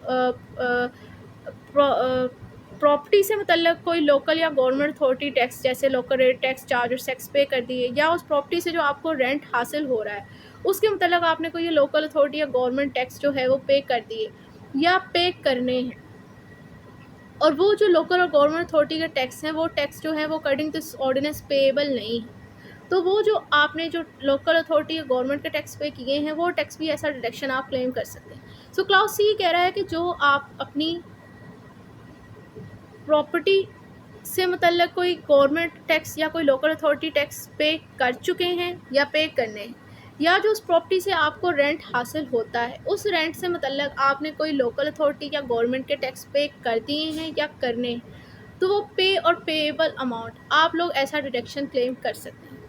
S1: प्रॉपर्टी से मतलब कोई लोकल या गवर्नमेंट अथॉरिटी टैक्स जैसे लोकल रेट, टैक्स, चार्ज और सेक्स पे कर दिए, या उस प्रॉपर्टी से जो आपको रेंट हासिल हो रहा है उसके मतलब आपने कोई ये लोकल अथॉरिटी या गवर्नमेंट टैक्स जो है वो पे कर दिए या पे करने हैं, और वो जो लोकल और गवर्नमेंट अथॉरिटी के टैक्स हैं वो टैक्स जो है वो according to this ordinance payable नहीं है, तो वो जो आपने जो लोकल अथॉरिटी या गवर्नमेंट के टैक्स पे किए हैं वो टैक्स भी ऐसा डिडक्शन आप क्लेम कर सकते हैं। सो क्लाउज सी कह रहा है कि जो आप अपनी प्रॉपर्टी से मतलब कोई गवर्नमेंट टैक्स या कोई लोकल अथॉरिटी टैक्स पे कर चुके हैं या पे करने हैं, या जो उस प्रॉपर्टी से आपको रेंट हासिल होता है उस रेंट से मतलब आपने कोई लोकल अथॉरिटी या गवर्नमेंट के टैक्स पे कर दिए हैं या करने हैं, तो वो पे और पेएबल अमाउंट आप लोग ऐसा डिडक्शन क्लेम कर सकते हैं।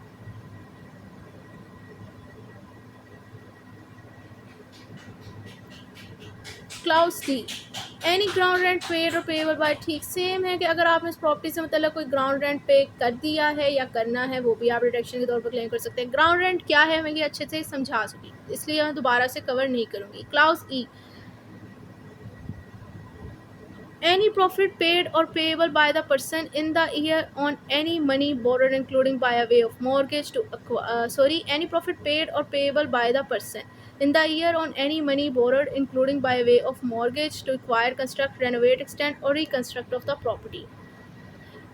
S1: Clause D, any ground rent paid और पेएबल बाय, ठीक सेम है कि अगर आपने इस प्रॉपर्टी से मतलब कोई ग्राउंड रेंट पे कर दिया है या करना है वो भी आप डिडक्शन के तौर पर क्लेम कर सकते हैं। ग्राउंड रेंट क्या है मैं ये अच्छे से समझा चुकी, इसलिए मैं दोबारा से कवर नहीं करूँगी। Clause E, any profit paid or payable by the person in the year on any money borrowed including by a way of mortgage to any profit paid or payable by the person in the year on any money borrowed including by way of mortgage to acquire, construct, renovate, extend or reconstruct of the property।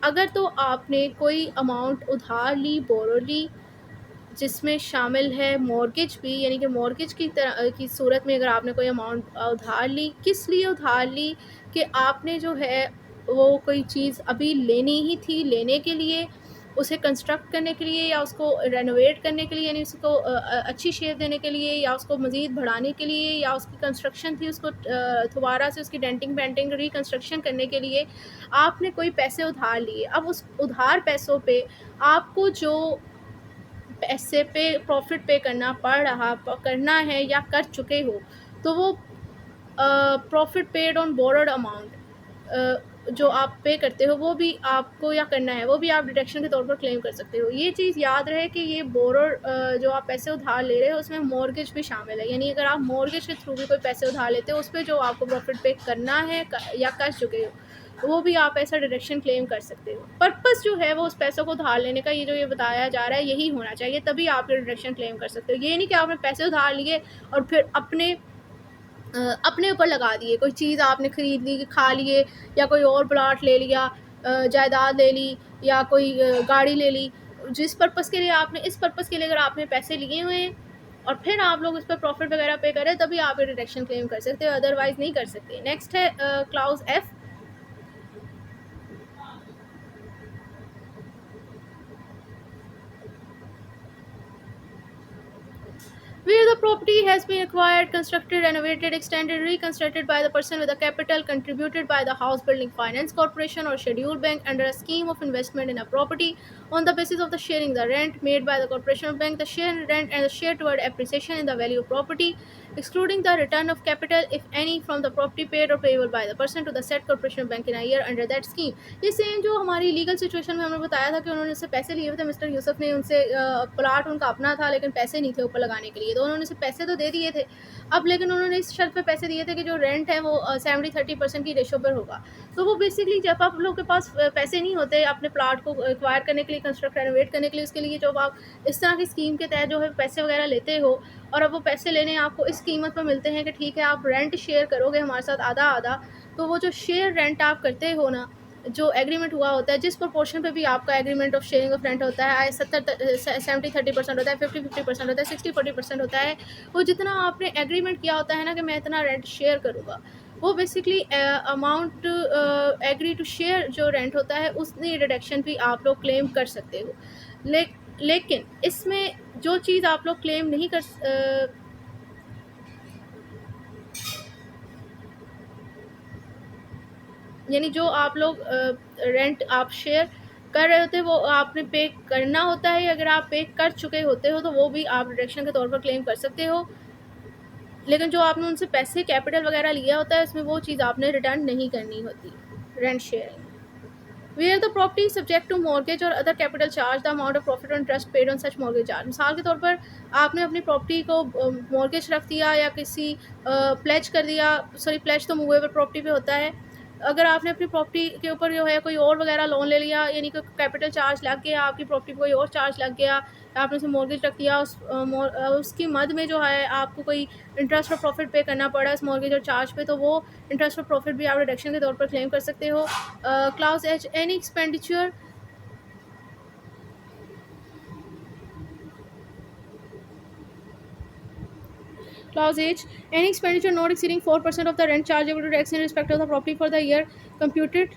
S1: अगर तो आपने कोई amount उधार ली, बोरो ली, जिसमें शामिल है mortgage भी, यानी कि मॉर्गेज की तरह की सूरत में अगर आपने कोई अमाउंट उधार ली, किस लिए उधार ली कि आपने जो है वो कोई चीज़ अभी लेनी ही थी, लेने के लिए, उसे कंस्ट्रक्ट करने के लिए या उसको रेनोवेट करने के लिए, यानी उसको अच्छी शेप देने के लिए या उसको मज़ीद बढ़ाने के लिए, या उसकी कंस्ट्रक्शन थी उसको दोबारा से उसकी डेंटिंग पेंटिंग रिकंस्ट्रक्शन करने के लिए आपने कोई पैसे उधार लिए। अब उस उधार पैसों पे आपको जो पैसे पे प्रॉफिट पे करना पड़ रहा करना है या कर चुके हो, तो वो profit paid on borrowed amount जो आप पे करते हो वो भी आपको या करना है वो भी आप डिडक्शन के तौर पर क्लेम कर सकते हो। ये चीज़ याद रहे कि ये बोरोड जो आप पैसे उधार ले रहे हो उसमें मॉर्गेज भी शामिल है, यानी अगर आप मॉर्गेज के थ्रू भी कोई पैसे उधार लेते हो उस पर जो आपको प्रॉफिट पे करना है या कर चुके हो वो भी आप ऐसा डिडक्शन क्लेम कर सकते हो। पर्पस जो है वो उस पैसों को उधार लेने का, ये जो ये बताया जा रहा है यही होना चाहिए, तभी आप डिडक्शन क्लेम कर सकते हो। ये नहीं कि आपने पैसे उधार लिए और फिर अपने ऊपर लगा दिए, कोई चीज़ आपने ख़रीद ली, खा लिए, या कोई और प्लाट ले लिया, जायदाद ले ली, या कोई गाड़ी ले ली, जिस पर्पज़ के लिए आपने, इस पर्पज़ के लिए अगर आपने पैसे लिए हुए हैं और फिर आप लोग उस पर प्रॉफिट वगैरह पे करें तभी आप ये डिडक्शन क्लेम कर सकते हो, अदरवाइज़ नहीं कर सकते। नेक्स्ट है clause F, where the property has been acquired, constructed, renovated, extended, reconstructed by the person with a capital contributed by the House Building Finance Corporation or scheduled bank under a scheme of investment in a property on the basis of the sharing the rent made by the corporation or bank, the share rent and the share toward appreciation in the value of property, excluding the return of capital if any from the property paid or payable by the person to the said corporation or bank in a year under that scheme. ये same जो हमारी legal situation में हमने बताया था कि उन्होंने उससे पैसे लिए हुए थे, मिस्टर यूसुफ ने उनसे प्लाट उनका अपना था लेकिन पैसे नहीं थे ऊपर लगाने के लिए, तो उन्होंने उसे पैसे तो दे दिए थे। अब लेकिन उन्होंने इस शर्त पे पैसे दिए थे कि जो रेंट है वो 70-30% की रेशो पर होगा। तो वो बेसिकली जब आप लोग के पास पैसे नहीं होते अपने प्लाट को एक्वायर करने के लिए, कंस्ट्रक्ट रेनोवेट करने के लिए, उसके लिए जब आप इस तरह की स्कीम के तहत जो है पैसे वगैरह लेते हो और अब वो पैसे लेने आपको इस कीमत पर मिलते हैं कि ठीक है आप रेंट शेयर करोगे हमारे साथ आधा आधा, तो वो जो शेयर रेंट आप करते हो ना, जो एग्रीमेंट हुआ होता है, जिस प्रोपोर्शन पे भी आपका agreement of sharing of rent होता है, 70-30% होता है, 50-50% होता है, 60-40% होता है, वो जितना आपने एग्रीमेंट किया होता है ना कि मैं इतना रेंट शेयर करूँगा, वो basically amount agree to share जो रेंट होता है उसकी डिडक्शन भी आप लोग क्लेम कर सकते हो। लेकिन इसमें जो चीज़ आप लोग क्लेम नहीं कर यानी जो आप लोग रेंट आप शेयर कर रहे होते हैं वो आपने पे करना होता है, अगर आप पे कर चुके होते हो तो वो भी आप डिडक्शन के तौर पर क्लेम कर सकते हो। लेकिन जो आपने उनसे पैसे कैपिटल वगैरह लिया होता है उसमें वो चीज़ आपने रिटर्न नहीं करनी होती rent sharing. Where the property is subject to mortgage or other capital charge, the amount of profit or interest paid on such mortgage charge। मिसाल के तौर पर आपने अपनी प्रॉपर्टी को मॉर्गेज रख दिया या किसी प्लेज कर दिया, सॉरी प्लेज तो मूवेबल प्रॉपर्टी पे होता है। अगर आपने अपनी प्रॉपर्टी के ऊपर जो है कोई और वगैरह लोन ले लिया, यानी कि कैपिटल चार्ज लग गया, आपकी प्रॉपर्टी पर कोई और चार्ज लग गया, आपने उसे मॉर्गेज रख दिया, उसकी मद में जो है आपको कोई इंटरेस्ट और प्रॉफिट पे करना पड़ा इस मॉर्गेज और चार्ज पे, तो वो इंटरेस्ट और प्रॉफिट भी आप रिडक्शन के तौर पर क्लेम कर सकते हो। Clause H, any expenditure Clause H, any expenditure not exceeding 4% of the rent chargeable to tax in respect of the property for the year computed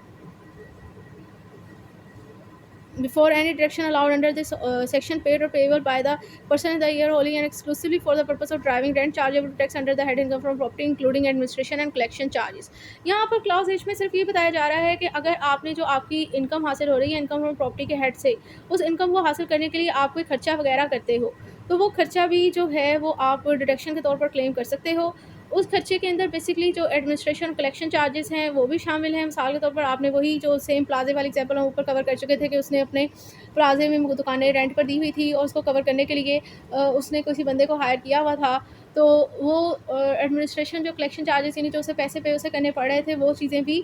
S1: before any deduction allowed under this section paid or payable by the person in the year wholly and exclusively for the purpose of driving rent chargeable to tax under the head income from property including administration and collection charges। यहाँ पर clause H में सिर्फ ये बताया जा रहा है कि अगर आपने जो आपकी इनकम हासिल हो रही है इनकम फ्रॉम प्रॉपर्टी के हेड से, उस इनकम को हासिल करने के लिए आप कोई खर्चा वगैरह करते हो तो वो खर्चा भी जो है वो आप डिडक्शन के तौर पर क्लेम कर सकते हो। उस खर्चे के अंदर बेसिकली जो एडमिनिस्ट्रेशन कलेक्शन चार्जेस हैं वो भी शामिल हैं। मिसाल के तौर पर आपने वही जो सेम प्लाजे वाली एग्जांपल हम ऊपर कवर कर चुके थे कि उसने अपने प्लाजे में दुकानें रेंट पर दी हुई थी और उसको कवर करने के लिए उसने किसी बंदे को हायर किया हुआ था, तो वो एडमिनिस्ट्रेशन जो कलेक्शन चार्जेस यानी जो उसे पैसे पे उसे करने पड़ रहे थे वो चीज़ें भी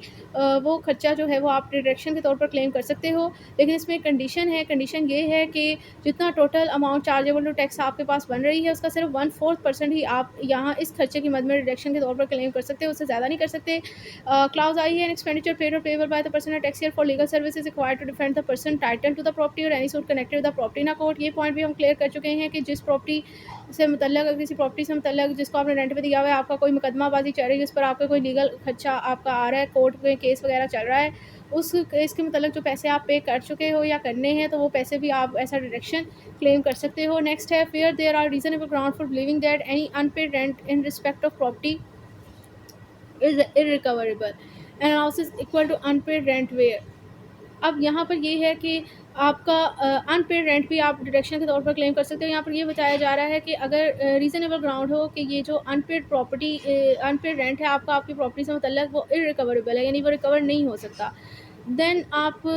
S1: वो खर्चा जो है वो आप डिडक्शन के तौर पर क्लेम कर सकते हो। लेकिन इसमें एक कंडीशन है, कंडीशन ये है कि जितना total amount chargeable to tax आपके पास बन रही है उसका सिर्फ 1/4% ही आप यहाँ इस खर्चे की मद में डिडक्शन के तौर पर क्लेम कर सकते हो, उससे ज़्यादा नहीं कर सकते। क्लाउज आई है, एन एक्सपेंडिचर पेड और payable by the person at tax year for legal services required to defend the person title to the property और any suit connected with the property in court. ये point भी हम clear कर चुके हैं कि जिस प्रॉपर्टी से मतलब किसी प्रॉपर्टी से मतलब जिसको आपने रेंट पे दिया हुआ है, आपका कोई मुकदमाबाजी चल रही है जिस पर आपका कोई लीगल खर्चा आपका आ रहा है, कोर्ट में केस वगैरह चल रहा है, उस केस के मतलब जो पैसे आप पे कर चुके हो या करने हैं तो वो पैसे भी आप ऐसा डिडक्शन क्लेम कर सकते हो। नेक्स्ट है, where there are reasonable ground for believing that any unpaid rent in respect of property is irrecoverable and announce equal to unpaid rent where. अब यहाँ पर ये है कि आपका अनपेड रेंट भी आप डिडक्शन के तौर पर क्लेम कर सकते हो। यहाँ पर ये बताया जा रहा है कि अगर रीज़नेबल ग्राउंड हो कि ये जो अनपेड रेंट है आपका आपकी प्रॉपर्टी से मतलब वो इररिकवरेबल है, यानी वो रिकवर नहीं हो सकता, देन आप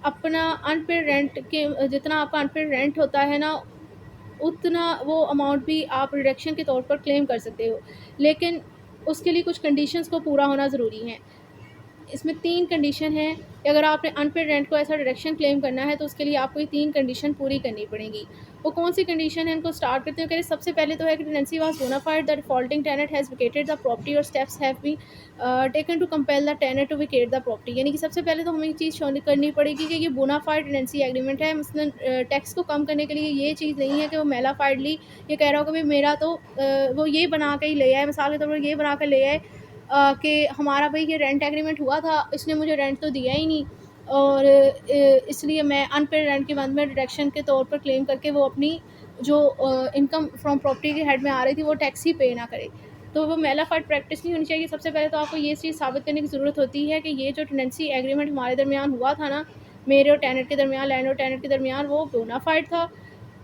S1: अपना अनपेड रेंट के जितना आपका अनपेड रेंट होता है ना उतना वो अमाउंट भी आप रिडक्शन के तौर पर क्लेम कर सकते हो। लेकिन उसके लिए कुछ कंडीशंस को पूरा होना ज़रूरी है। इसमें 3 कंडीशन है कि अगर आपने अनपेड रेंट को ऐसा डिडक्शन क्लेम करना है तो उसके लिए आपको ये 3 कंडीशन पूरी करनी पड़ेगी। वो कौन सी कंडीशन है इनको स्टार्ट करते हैं। सबसे पहले तो है कि tenancy was bona fide, the defaulting tenant has vacated the property और steps have been taken to compel the tenant to vacate the property. यानी कि सबसे पहले तो हमें ये चीज़ शो करनी पड़ेगी कि ये बोनाफाइड टेनेंसी एग्रीमेंट है। मसलन टैक्स को कम करने के लिए ये चीज़ नहीं है कि वो मेलाफाइडली ये कह रहा हो कि भाई मेरा तो वो ये बना के ही ले आए, मिसाल के तौर पर ये बना कर ले आए कि हमारा भाई ये रेंट एग्रीमेंट हुआ था, इसने मुझे रेंट तो दिया ही नहीं और इसलिए मैं अनपेड रेंट के बाद में डिडक्शन के तौर पर क्लेम करके वो अपनी जो इनकम फ्रॉम प्रॉपर्टी के हेड में आ रही थी वो टैक्स ही पे ना करे। तो वो मेलाफाइड प्रैक्टिस नहीं होनी चाहिए। सबसे पहले तो आपको ये चीज़ साबित करने की ज़रूरत होती है कि ये जो टेनेंसी एग्रीमेंट हमारे दरमियान हुआ था ना, मेरे और टेनेंट के दरमियान, लैंड और टेनेंट के दरमियान, वो बोनाफाइड था।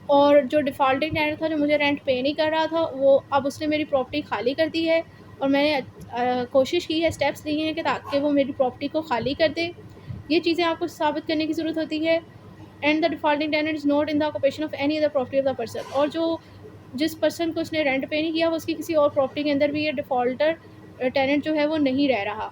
S1: और जो डिफ़ॉल्टिंग टेनेंट था, जो मुझे रेंट पे नहीं कर रहा था, वो अब उसने मेरी प्रॉपर्टी खाली कर दी है। और मैंने कोशिश की है, स्टेप्स लिए हैं कि ताकि वो मेरी प्रॉपर्टी को खाली कर दे। ये चीज़ें आपको साबित करने की ज़रूरत होती है। And the defaulting tenant is not in the occupation of any other property of the person. और जो जिस पर्सन को उसने रेंट पे नहीं किया, वो उसकी किसी और प्रॉपर्टी के अंदर भी ये डिफ़ॉल्टर टेनेंट जो है वो नहीं रह रहा।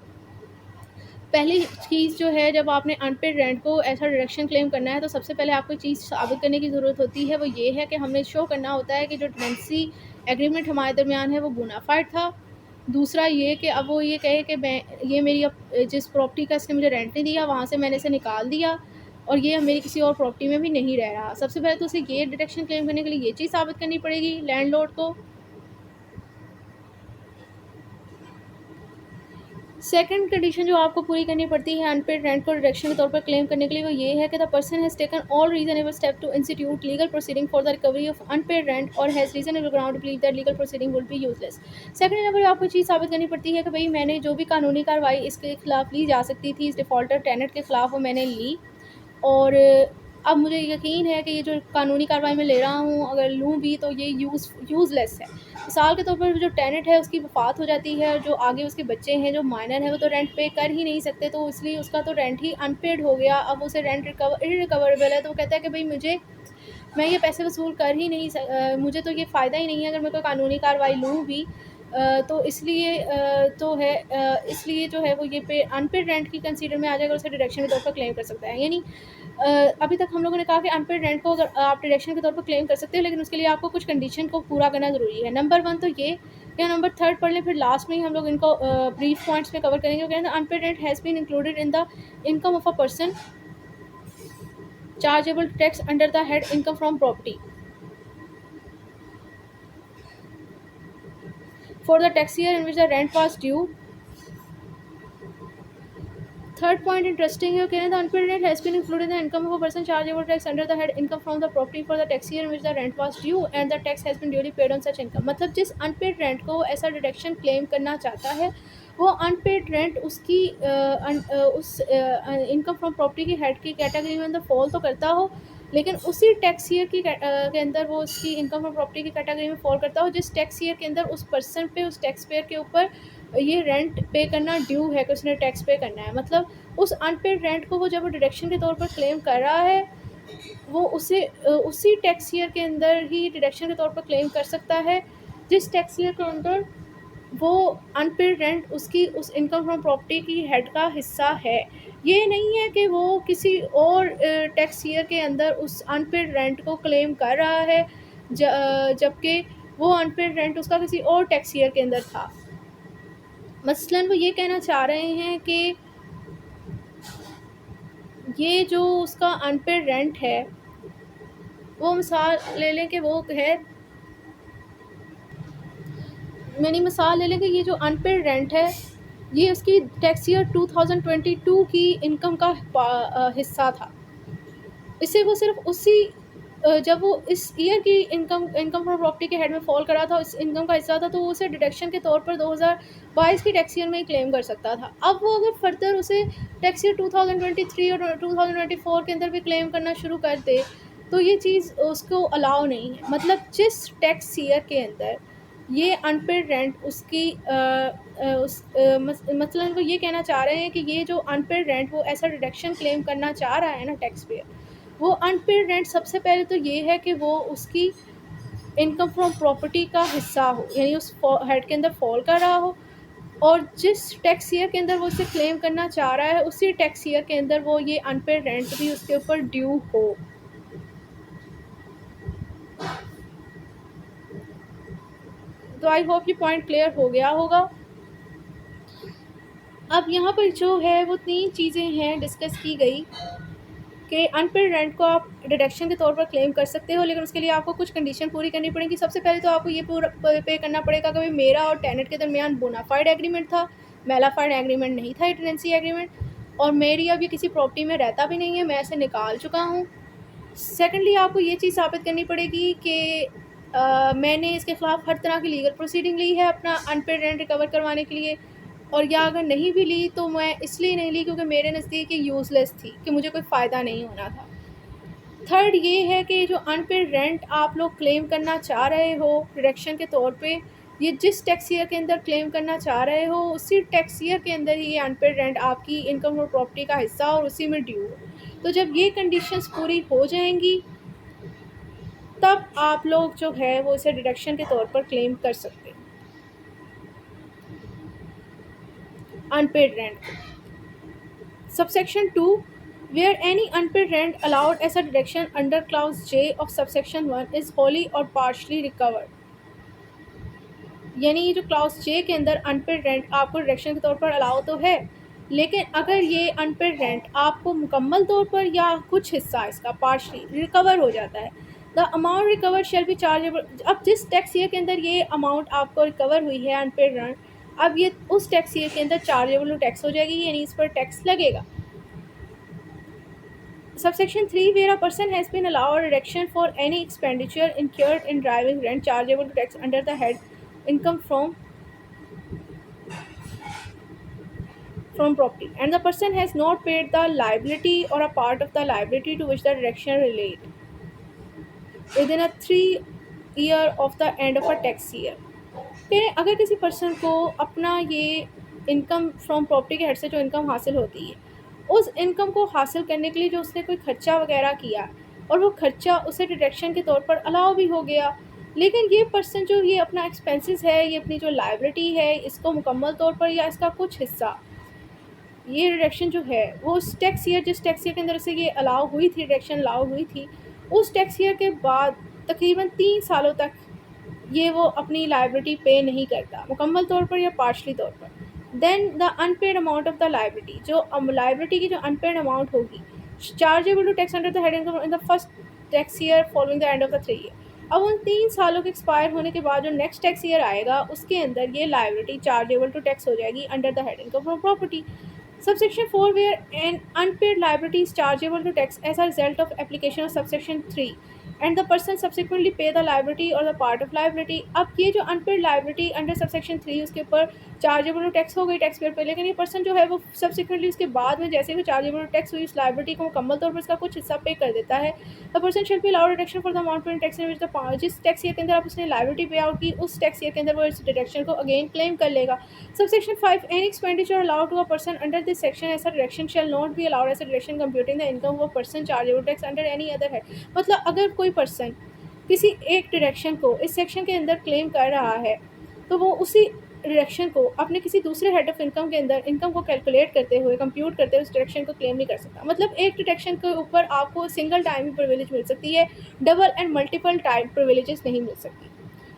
S1: पहली चीज़ जो है, जब आपने अनपेड रेंट को ऐसा डिडक्शन क्लेम करना है, तो सबसे पहले आपको चीज़ साबित करने की ज़रूरत होती है, वो ये है कि हमने शो करना होता है कि जो टेनेंसी एग्रीमेंट हमारे दरमियान है वो बोनाफाइड था। दूसरा ये कि अब वो ये कहे कि मैं ये मेरी अब जिस प्रॉपर्टी का इसने मुझे रेंट नहीं दिया, वहाँ से मैंने इसे निकाल दिया और ये अब मेरी किसी और प्रॉपर्टी में भी नहीं रह रहा। सबसे पहले तो उसे ये डिडक्शन क्लेम करने के लिए ये चीज़ साबित करनी पड़ेगी लैंडलॉर्ड को। सेकंड कंडीशन जो आपको पूरी करनी पड़ती है अनपेड रेंट को डिडक्शन के तौर पर क्लेम करने के लिए, वो ये है कि the person has taken all reasonable step to institute legal proceeding for the recovery of unpaid rent और has reasonable ground to believe that legal proceeding will be useless. Second number आपको चीज़ साबित करनी पड़ती है कि भाई मैंने जो भी कानूनी कार्रवाई इसके खिलाफ ली जा सकती थी, इस डिफ़ॉल्टर टेनेंट के खिलाफ, वो मैंने ली। और अब मुझे यकीन है कि ये जो कानूनी कार्रवाई मैं ले रहा हूँ, अगर लूँ भी तो ये यूज़लेस है। मिसाल के तौर पर जो टेनेंट है उसकी वफ़ात हो जाती है और जो आगे उसके बच्चे हैं जो माइनर हैं वो तो रेंट पे कर ही नहीं सकते, तो इसलिए उसका तो रेंट ही अनपेड हो गया। अब उसे रेंट इररिकवरेबल है, तो वो कहता है कि भाई मैं ये पैसे वसूल कर ही नहीं मुझे तो ये फ़ायदा ही नहीं है अगर मैं कोई कानूनी कार्रवाई लूँ भी। तो इसलिए इसलिए जो है वो ये पे अनपेड रेंट की कंसीडर में आ जाएगा, उसे डिडक्शन के तौर पर क्लेम कर सकता है। यानी अभी तक हम लोगों ने कहा कि अनपेड रेंट को अगर आप डिडक्शन के तौर पर क्लेम कर सकते हो, लेकिन उसके लिए आपको कुछ कंडीशन को पूरा करना ज़रूरी है। नंबर 1 तो ये, या नंबर 3 पढ़ लें, फिर लास्ट में ही हम लोग इनको ब्रीफ पॉइंट्स में कवर करेंगे। कहते हैं unpaid rent has been included in the income of a person chargeable tax under the head income from property for the tax year in which the rent was due. Third point interesting है, कहना the unpaid rent has been included in the income of a person chargeable tax under the head income from the property for the tax year in which the rent was due and the tax has been duly paid on such income। मतलब जिस unpaid rent को ऐसा deduction claim करना चाहता है, वो unpaid rent उसकी उस इनकम फ्रॉम प्रॉपर्टी की हेड की कैटेगरी में अंदर फॉल तो करता हो, लेकिन उसी टैक्स ईयर के अंदर वो उसकी इनकम फ्रॉम प्रॉपर्टी की कैटेगरी में फॉल करता हो जिस टैक्स ईयर के अंदर उस पर्सन पे, उस टैक्स पेयर के ऊपर ये रेंट पे करना ड्यू है कि उसने टैक्स पे करना है। मतलब उस अनपेड रेंट को वो जब वो डिडक्शन के तौर पर क्लेम कर रहा है, वो उसे उसी टैक्स ईयर के अंदर ही डिडक्शन के तौर पर क्लेम कर सकता है जिस टैक्स ईयर के अंदर वो अनपेड रेंट उसकी उस इनकम फ्रॉम प्रॉपर्टी की हेड का हिस्सा है। ये नहीं है कि वो किसी और टैक्स ईयर के अंदर उस अनपेड रेंट को क्लेम कर रहा है जबकि वो अनपेड रेंट उसका किसी और टैक्स ईयर के अंदर था। मसलन वो ये कहना चाह रहे हैं कि ये जो उसका अनपेड रेंट है, वो मिसाल ले लें कि वो है, मैंने मिसाल ले लें कि ये जो अनपेड रेंट है ये उसकी टैक्स ईयर 2022 की इनकम का हिस्सा था। इसे वो सिर्फ उसी जब वो इस ईयर की इनकम फ्रॉम प्रॉपर्टी के हेड में फॉल करा था, उस इनकम का हिस्सा था, तो वो उसे डिडक्शन के तौर पर 2022 की टैक्स ईयर में ही क्लेम कर सकता था। अब वो अगर फर्दर उसे टैक्स ईयर 2023 और 2024 के अंदर भी क्लेम करना शुरू कर दे, तो ये चीज़ उसको अलाउ नहीं है। मतलब जिस टैक्स ईयर के अंदर ये अनपेड रेंट उसकी मसलन वो ये कहना चाह रहे हैं कि ये जो अनपेड रेंट वो ऐसा डिडक्शन क्लेम करना चाह रहा है ना टैक्स पेयर, वो अनपेड रेंट सबसे पहले तो ये है कि वो उसकी इनकम फ्रॉम प्रॉपर्टी का हिस्सा हो, यानी उस हेड के अंदर फॉल कर रहा हो, और जिस टैक्स ईयर के अंदर वो उसे क्लेम करना चाह रहा है उसी टैक्स ईयर के अंदर वो ये अनपेड रेंट भी उसके ऊपर ड्यू हो। तो आई होप ये पॉइंट क्लियर हो गया होगा। अब यहाँ पर जो है वो 3 चीज़ें हैं डिस्कस की गई कि अनपेड रेंट को आप डिडक्शन के तौर पर क्लेम कर सकते हो, लेकिन उसके लिए आपको कुछ कंडीशन पूरी करनी पड़ेगी। सबसे पहले तो आपको ये पूरा पे करना पड़ेगा कि भाई मेरा और टेनेंट के दरमियान बोनाफाइड एग्रीमेंट था, मेलाफाइड एग्रीमेंट नहीं था, टेनेंसी एग्रीमेंट, और मेरी अब ये किसी प्रॉपर्टी में रहता भी नहीं है, मैं इसे निकाल चुका हूँ। सेकेंडली आपको ये चीज़ साबित करनी पड़ेगी कि मैंने इसके ख़िलाफ़ हर तरह की लीगल प्रोसीडिंग ली है अपना अनपेड रेंट रिकवर करवाने के लिए, और या अगर नहीं भी ली तो मैं इसलिए नहीं ली क्योंकि मेरे नज़दीक ये यूज़लेस थी, कि मुझे कोई फ़ायदा नहीं होना था। थर्ड ये है कि जो अनपेड रेंट आप लोग क्लेम करना चाह रहे हो डिडक्शन के तौर पे, ये जिस टैक्स ईयर के अंदर क्लेम करना चाह रहे हो उसी टैक्स ईयर के अंदर ही ये अनपेड रेंट आपकी इनकम और प्रॉपर्टी का हिस्सा और उसी में ड्यू हो। तो जब ये कंडीशंस पूरी हो जाएंगी तब आप लोग जो है वो इसे डिडक्शन के तौर पर क्लेम कर सकते हैं unpaid rent. Subsection 2, where any unpaid rent allowed as a deduction under clause J of subsection 1 is wholly or partially recovered। यानी ये जो क्लाउज जे के अंदर अनपेड रेंट आपको डिडक्शन के तौर पर अलाउ तो है, लेकिन अगर ये अनपेड रेंट आपको मुकम्मल तौर पर या कुछ हिस्सा इसका पार्शली रिकवर हो जाता है, the amount recover shall be chargeable. अब जिस टैक्स ईयर के अंदर ये अमाउंट आपको रिकवर हुई है अनपेड रेंट, अब ये उस टैक्स ईयर के अंदर चार्जेबल टैक्स हो जाएगी, यानी इस पर टैक्स लगेगा। Subsection 3, where a person has been allowed a reduction for any expenditure incurred in driving rent chargeable to tax under the head income from property, and the person has not paid the liability or a part of the liability to which the reduction relate within a 3 year of the end of a tax year। कि अगर किसी person को अपना ये income from property के head से जो income हासिल होती है, उस इनकम को हासिल करने के लिए जो उसने कोई खर्चा वगैरह किया और वो खर्चा उसे डिडक्शन के तौर पर अलाउ भी हो गया, लेकिन ये पर्सन जो ये अपना एक्सपेंसेस है, ये अपनी जो लाइबिलिटी है, इसको मुकम्मल तौर पर या इसका कुछ हिस्सा ये डिडक्शन जो है वो उस टैक्स ईयर जिस टैक्स ईयर के अंदर से ये अलाउ हुई थी, डिडक्शन अलाउ हुई थी, उस टैक्स ईयर के बाद तकरीबन 3 सालों तक ये वो अपनी लाइबिलिटी पे नहीं करता मुकम्मल तौर पर या पार्शली तौर पर। Then the unpaid amount of the liability, जो लाइबिलिटी की जो अनपेड अमाउंट होगी chargeable to tax under the head income in the first tax year following the end of the 3 year. अब उन 3 सालों के एक्सपायर होने के बाद जो नेक्स्ट टैक्स ईयर आएगा उसके अंदर ये लाइबिलिटी चार्जेबल टू टैक्स हो जाएगी under the head income from property. Subsection 4, where an unpaid liability is chargeable to tax as a result of application of subsection 3 and the person subsequently pay the liability or the part of liability। अब ये जो unpaid liability under subsection 3 उसके ऊपर chargeable to tax हो गई tax payer पे, लेकिन ये पर्सन जो है वो सब्सिक्वेंटली उसके बाद में जैसे भी चार्जेबल टैक्स हुई उस लाइबिलिटी को मुकम्मल तौर पर इसका कुछ हिस्सा पे कर देता है। The person shall be allowed deduction for the amount paid tax in which the जिस टैक्स ईयर के अंदर आप उसने लाइबिलिटी पे आउट की उस टैक्स ईयर के अंदर वो इस डिडक्शन को अगेन क्लेम कर लेगा। Subsection 5, any expenditure allowed to a person under this section as a deduction shall not be allowed as a deduction computing the income of a person chargeable tax under any other head। मतलब अगर कोई person किसी एक deduction को इस section के अंदर claim कर रहा है तो वो उसी डिडक्शन को अपने किसी दूसरे हेड ऑफ इनकम के अंदर इनकम को कैलकुलेट करते हुए कंप्यूट करते हुए उस डिडक्शन को क्लेम नहीं कर सकता। मतलब एक डिडक्शन के ऊपर आपको सिंगल टाइम ही प्रिविलेज मिल सकती है, double and multiple time privileges नहीं मिल सकती।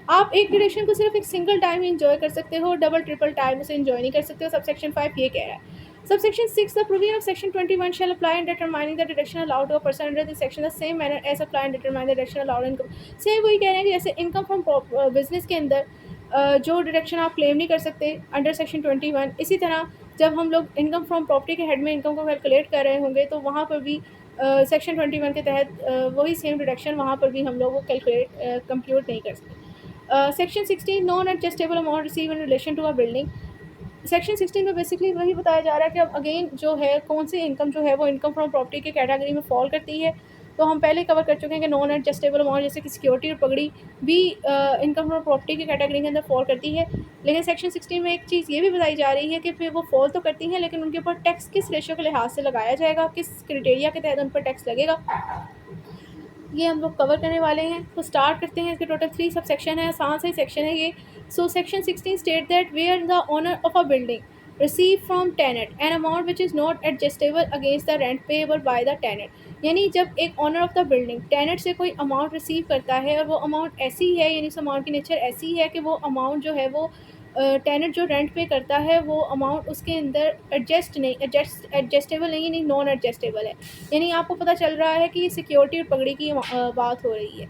S1: आप एक डिडक्शन को सिर्फ एक सिंगल टाइम एंजॉय कर सकते हो, डबल ट्रिपल टाइम उसे एंजॉय नहीं कर सकते हो। सबसेक्शन 5 ये कह रहा है। Subsection 6, the provision of section 21 shall apply in determining the deduction allowed to a person under this section the same manner as apply in determining the deduction allowed income। Same वही कह रहे हैं कि जैसे इनकम फ्रॉम बिजनेस के अंदर जो deduction आप क्लेम नहीं कर सकते अंडर सेक्शन 21, इसी तरह जब हम लोग इनकम फ्रॉम प्रॉपर्टी के हेड में इनकम को कैलकुलेट कर रहे होंगे तो वहाँ पर भी सेक्शन 21 के तहत वही सेम डिडक्शन वहाँ पर भी हम लोग वो कैलकुलेट कंप्यूट नहीं कर सकते। Section 16, non adjustable amount receive in relation to a building. Section 16 में बेसिकली वही बताया जा रहा है कि अब अगेन जो है कौन सी इनकम जो है वो इनकम फ्रॉम प्रॉपर्टी के कैटेगरी में फॉल करती है। तो हम पहले कवर कर चुके हैं कि नॉन एडजस्टेबल अमाउंट जैसे कि सिक्योरिटी और पगड़ी भी इनकम फ्रॉम प्रॉपर्टी की कैटेगरी के अंदर फॉल करती है। लेकिन सेक्शन 16 में एक चीज़ ये भी बताई जा रही है कि फिर वो फॉल तो करती हैं लेकिन उनके ऊपर टैक्स किस रेशियो के लिहाज से लगाया जाएगा, किस क्राइटेरिया के तहत उन पर टैक्स लगेगा, ये हम लोग कवर करने वाले हैं। तो स्टार्ट करते हैं। इसके टोटल 3 सब सेक्शन है, आसान से सेक्शन है ये। So section 16 state that where the owner of a building receive from tenant an amount which is not adjustable against the rent payable by the tenant. यानी जब एक owner of the building tenant से कोई amount receive करता है और वो amount ऐसी है, यानी उस अमाउंट की नेचर ऐसी है कि वो अमाउंट जो है वो टेनेंट जो रेंट पे करता है वो अमाउंट उसके अंदर एडजस्टेबल नहीं नॉन एडजस्टेबल है, यानी आपको पता चल रहा है कि सिक्योरिटी और पगड़ी की बात हो रही है।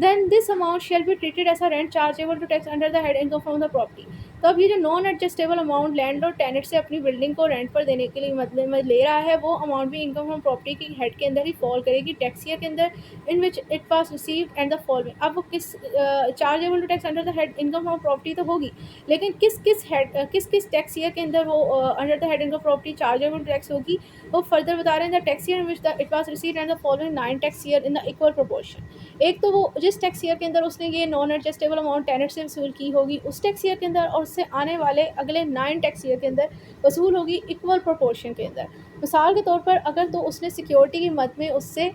S1: Then this amount shall be treated as a rent chargeable to tax under the head income from the property। तो अब ये जो नॉन एडजस्टेबल अमाउंट लैंड और टेनेंट से अपनी बिल्डिंग को रेंट पर देने के लिए मतलब में ले रहा है, वो अमाउंट भी इनकम फ्रॉम प्रॉपर्टी की हेड के अंदर ही फॉल करेगी टैक्स ईयर के अंदर in which it was received and the following. अब वो किस chargeable to tax under the head income from property तो होगी, लेकिन किस किस टैक्स ईयर के अंदर वो under the head income property chargeable tax होगी, वो फर्दर बता रहे हैं the tax year in which the it was received and the following 9 tax year in the equal proportion. एक तो वो जिस टैक्स ईयर के अंदर उसने ये नॉन एडजस्टेबल अमाउंट टेनेंट से वसूल की होगी उस टैक्स ईयर के अंदर, और उससे आने वाले अगले 9 टैक्स ईयर के अंदर वसूल होगी इक्वल प्रोपोर्शन के अंदर। मिसाल के तौर पर अगर तो उसने सिक्योरिटी की मद में उससे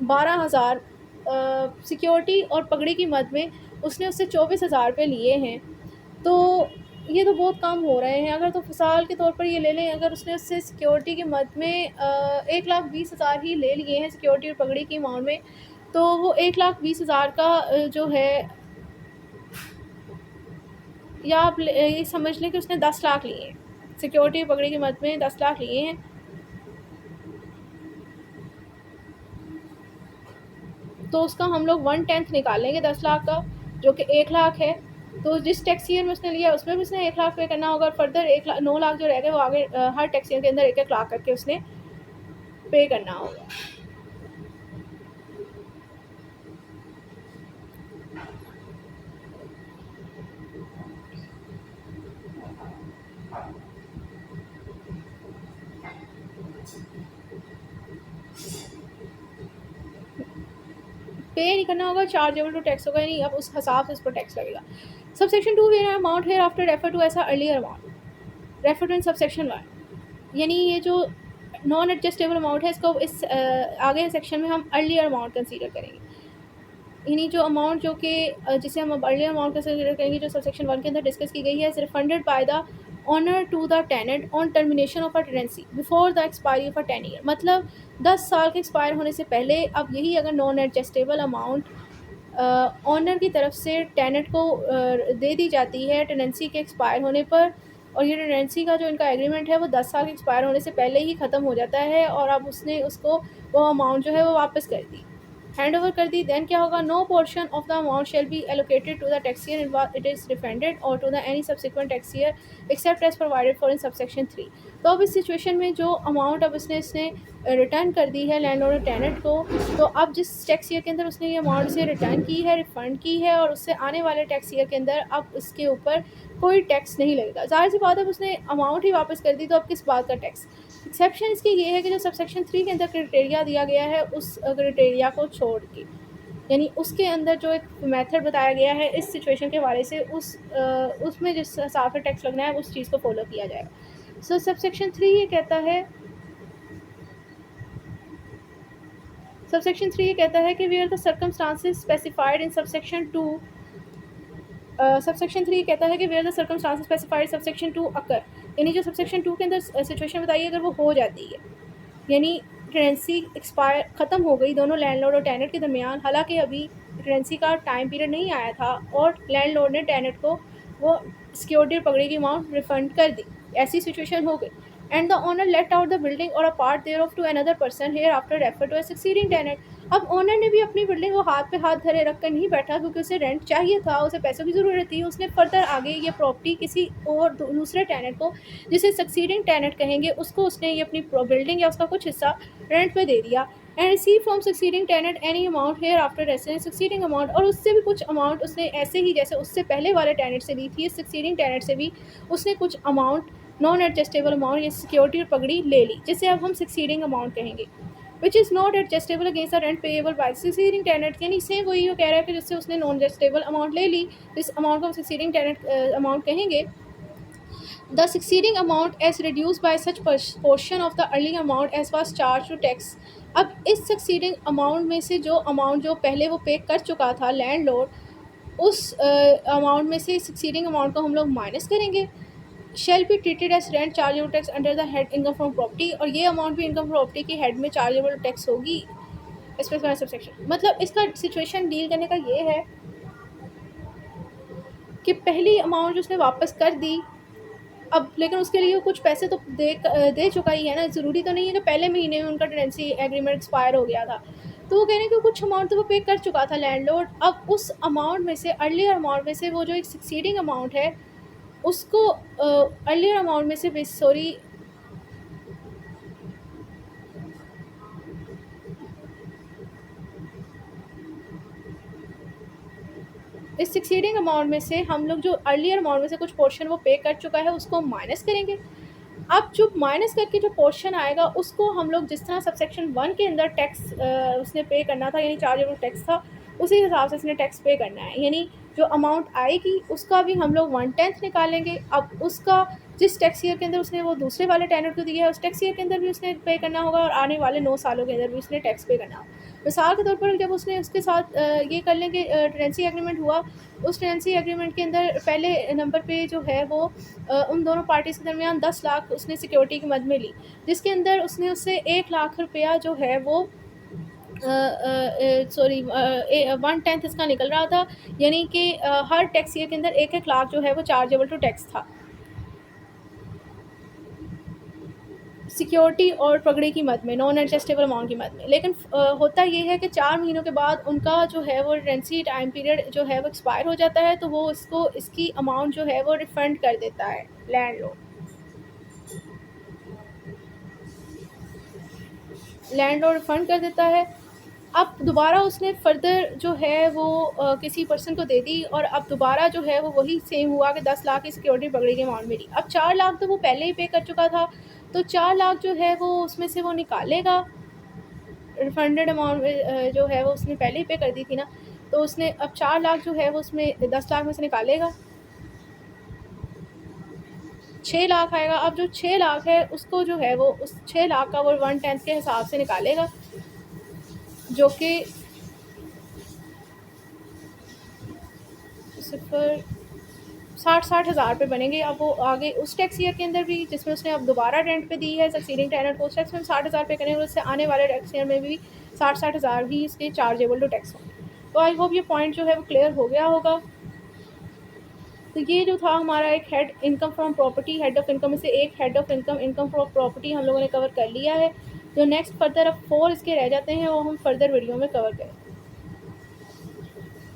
S1: 12,000 सिक्योरिटी और पगड़ी की मद में उसने उससे 24,000 रुपये लिए हैं, तो ये तो बहुत कम हो रहे हैं। अगर तो मिसाल के तौर पर ये ले लें, अगर उसने उससे सिक्योरिटी की मद में 1,20,000 ही ले लिए हैं सिक्योरिटी और पगड़ी की अमाउंट में, तो वो 1,20,000 का जो है, या आप ये समझ लें कि उसने 10 लाख लिए हैं सिक्योरिटी और पगड़ी की मद में, 10 लाख लिए हैं, तो उसका हम लोग 1/10 निकालेंगे 10 लाख का, जो कि 1 लाख है। तो जिस टैक्स ईयर में उसने लिया उसमें भी उसने 1 लाख पे करना होगा, फर्दर 9 लाख जो रह गए वो आगे हर टैक्स ईयर के अंदर 1-1 लाख करके उसने पे करना होगा। पे नहीं करना होगा, चार्जेबल टू टैक्स होगा, यानी अब उस हिसाब से उस पर टैक्स लगेगा। सबसेक्शन 2 वेयर अमाउंट है आफ्टर रेफर टू ऐसा earlier amount refer to in subsection 1, यानी ये जो नॉन एडजस्टेबल अमाउंट है इसको इस आगे सेक्शन में हम अर्लियर अमाउंट कंसीडर करेंगे, यानी जो अमाउंट जो कि जिसे हम अब अर्लियर अमाउंट कंसीडर करेंगे जो सबसेक्शन 1 के अंदर डिस्कस की गई है, refunded by the owner to the tenant on termination of a tenancy before the expiry of a 10 year. मतलब 10 साल के एक्सपायर होने से पहले अब यही अगर नॉन एडजस्टेबल अमाउंट ऑनर की तरफ से टेनेंट को दे दी जाती है टेनेंसी के एक्सपायर होने पर, और ये टेनेंसी का जो इनका एग्रीमेंट है वो 10 साल के एक्सपायर होने से पहले ही ख़त्म हो जाता है, और अब उसने उसको वो अमाउंट जो है वो वापस कर दी, हैंड ओवर कर दी, देन क्या होगा, no portion of the amount shall be allocated to the tax year it is refunded और to the any subsequent tax year except as provided for in subsection 3। तो अब इस सिचुएशन में जो amount अब इसने रिटर्न कर दी है लैंडलॉर्ड टेनेंट को, तो अब जिस टैक्स ईयर के अंदर उसने ये अमाउंट से रिटर्न की है, रिफ़ंड की है, और उससे आने वाले टैक्स ईयर के अंदर अब उसके ऊपर कोई टैक्स नहीं लगेगा। ज़ाहिर सी बात है, उसने अमाउंट ही वापस कर दी तो अब किस बात का टैक्स। एक्सेप्शन इसकी ये है कि जो सबसेक्शन 3 के अंदर क्राइटेरिया दिया गया है उस क्राइटेरिया को छोड़ के, यानी उसके अंदर जो एक मेथड बताया गया है इस सिचुएशन के हवाले से उसमें जिस हिसाब से टैक्स लगना है उस चीज़ को फॉलो किया जाएगा। सो सबसेक्शन 3 ये कहता है कि where the circumstances specified in subsection 2 subsection 3 कहता है कि where the circumstances specified subsection 2 occur, यानी जो सबसेक्शन 2 के अंदर सिचुएशन बताई है अगर वो हो जाती है, यानी टेनेंसी एक्सपायर ख़त्म हो गई दोनों लैंडलॉर्ड और टेनेंट के दरमियान, हालांकि अभी टेनेंसी का टाइम पीरियड नहीं आया था, और लैंडलॉर्ड ने टेनेंट को वो सिक्योरिटी और पगड़ी की अमाउंट रिफंड कर दी, ऐसी सिचुएशन हो गई, and the owner let out the building और a part thereof to another person hereafter refer to a succeeding tenant. अब ओनर ने भी अपनी बिल्डिंग को हाथ पे हाथ धरे रख कर नहीं बैठा, क्योंकि उसे रेंट चाहिए था, उसे पैसों की ज़रूरत थी, उसने फर्दर आगे ये प्रॉपर्टी किसी और दूसरे टेनेंट को, जिसे सक्सीडिंग टेनेंट कहेंगे, उसको उसने ये अपनी बिल्डिंग या उसका कुछ हिस्सा रेंट पे दे दिया, and receive from succeeding tenant any amount hereafter residence succeeding amount, और उससे भी कुछ अमाउंट उसने ऐसे ही जैसे उससे पहले वाले टेनेंट से ली थी, सक्सीडिंग टेनेंट से भी उसने कुछ अमाउंट नॉन एडजस्टेबल अमाउंट या सिक्योरिटी और पगड़ी ले ली, जिसे अब हम सक्सीडिंग अमाउंट कहेंगे, which is not adjustable against the rent payable by succeeding tenant, यानी सेम वही कह रहा है कि जिससे उसने नॉन एडजस्टेबल अमाउंट ले ली, इस अमाउंट को हम सक्सीडिंग टेनेंट अमाउंट कहेंगे। The succeeding amount as reduce by such portion of the early amount as was charge to tax. अब इस सक्सीडिंग अमाउंट में से जो अमाउंट जो पहले वो पे कर चुका था लैंडलॉर्ड, उस अमाउंट में से सक्सीडिंग अमाउंट को हम लोग माइनस करेंगे, shall be treated as rent chargeable tax under the head income from property, और ये अमाउंट भी इनकम प्रॉपर्टी की हेड में चार्जेबल टैक्स होगी स्पेसिफाइड सबसेक्शन। मतलब इसका सिचुएशन डील करने का ये है कि पहली अमाउंट जो उसने वापस कर दी, अब लेकिन उसके लिए कुछ पैसे तो दे चुका ही है ना, ज़रूरी तो नहीं है कि पहले महीने में उनका टेनेंसी एग्रीमेंट एक्सपायर हो गया था, तो वो कह रहे हैं कि कुछ अमाउंट तो वो पे कर चुका था लैंडलॉर्ड, अब उस अमाउंट में से, अर्लियर अमाउंट में से, वो जो एक सक्सीडिंग अमाउंट है उसको अर्लियर अमाउंट में से सॉरी इस सक्सीडिंग अमाउंट में से हम लोग जो अर्लियर अमाउंट में से कुछ पोर्शन वो पे कर चुका है उसको माइनस करेंगे। अब जो माइनस करके जो पोर्शन आएगा उसको हम लोग जिस तरह सबसेक्शन 1 के अंदर टैक्स उसने पे करना था, यानी चार्जेबल टैक्स था, उसी हिसाब से इसने टैक्स पे करना है। यानी जो अमाउंट आएगी उसका भी हम लोग 1/10 निकालेंगे। अब उसका जिस टैक्स ईयर के अंदर उसने वो दूसरे वाले टेनर को दिया है उस टैक्स ईयर के अंदर भी उसने पे करना होगा, और आने वाले 9 सालों के अंदर भी उसने टैक्स पे करना होगा। मिसाल के तौर पर जब उसने उसके साथ ये कर लेंगे, टेनेंसी एग्रीमेंट हुआ, उस टेनेंसी एग्रीमेंट के अंदर पहले नंबर पे जो है वो उन दोनों पार्टीज़ के दरमियान 10 लाख उसने सिक्योरिटी की मद में ली, जिसके अंदर उसने उससे 1 लाख रुपया जो है वो सॉरी 1/10 इसका निकल रहा था, यानी कि हर टैक्स ईयर के अंदर 1-1 लाख जो है वो चार्जेबल टू टैक्स था, सिक्योरिटी और पगड़ी की मद में, नॉन एडजस्टेबल अमाउंट की मद में। लेकिन होता ये है कि 4 महीनों के बाद उनका जो है वो रेंसी टाइम पीरियड जो है वो एक्सपायर हो जाता है, तो वो इसको इसकी अमाउंट जो है वो रिफ़ंड कर देता है लैंडलॉर्ड रिफ़ंड कर देता है। अब दोबारा उसने फ़र्दर जो है वो किसी पर्सन को दे दी, और अब दोबारा जो है वो वही सेम हुआ कि 10 लाख की सिक्योरिटी पगड़ी के अमाउंट मिली। अब 4 लाख तो वो पहले ही पे कर चुका था, तो 4 लाख जो है वो उसमें से वो निकालेगा, रिफंडेड अमाउंट जो है वो उसने पहले ही पे कर दी थी ना, तो उसने अब 4 लाख जो है वो उसमें 10 लाख में से निकालेगा, 6 लाख आएगा। अब जो 6 लाख है उसको जो है वो उस 6 लाख का वो 1/10 के हिसाब से निकालेगा, जो कि 60 हज़ार रुपये बनेंगे। अब वो आगे उस टैक्स ईयर के अंदर भी जिसमें उसने अब दोबारा रेंट पे दी है सक्सीडिंग टेनेंट को, उस टैक्स में 60 हज़ार रुपये करेंगे, उससे आने वाले टैक्स ईयर में भी 60 हज़ार ही इसके चार्जेबल टू टैक्स होंगे। तो आई होप ये पॉइंट जो है वो क्लियर हो गया होगा। तो ये जो था हमारा एक head income from property, head of income में से एक head of income, income from property हम लोगों ने कवर कर लिया है। जो नेक्स्ट फर्दर अब 4 इसके रह जाते हैं वो हम फर्दर वीडियो में कवर करें।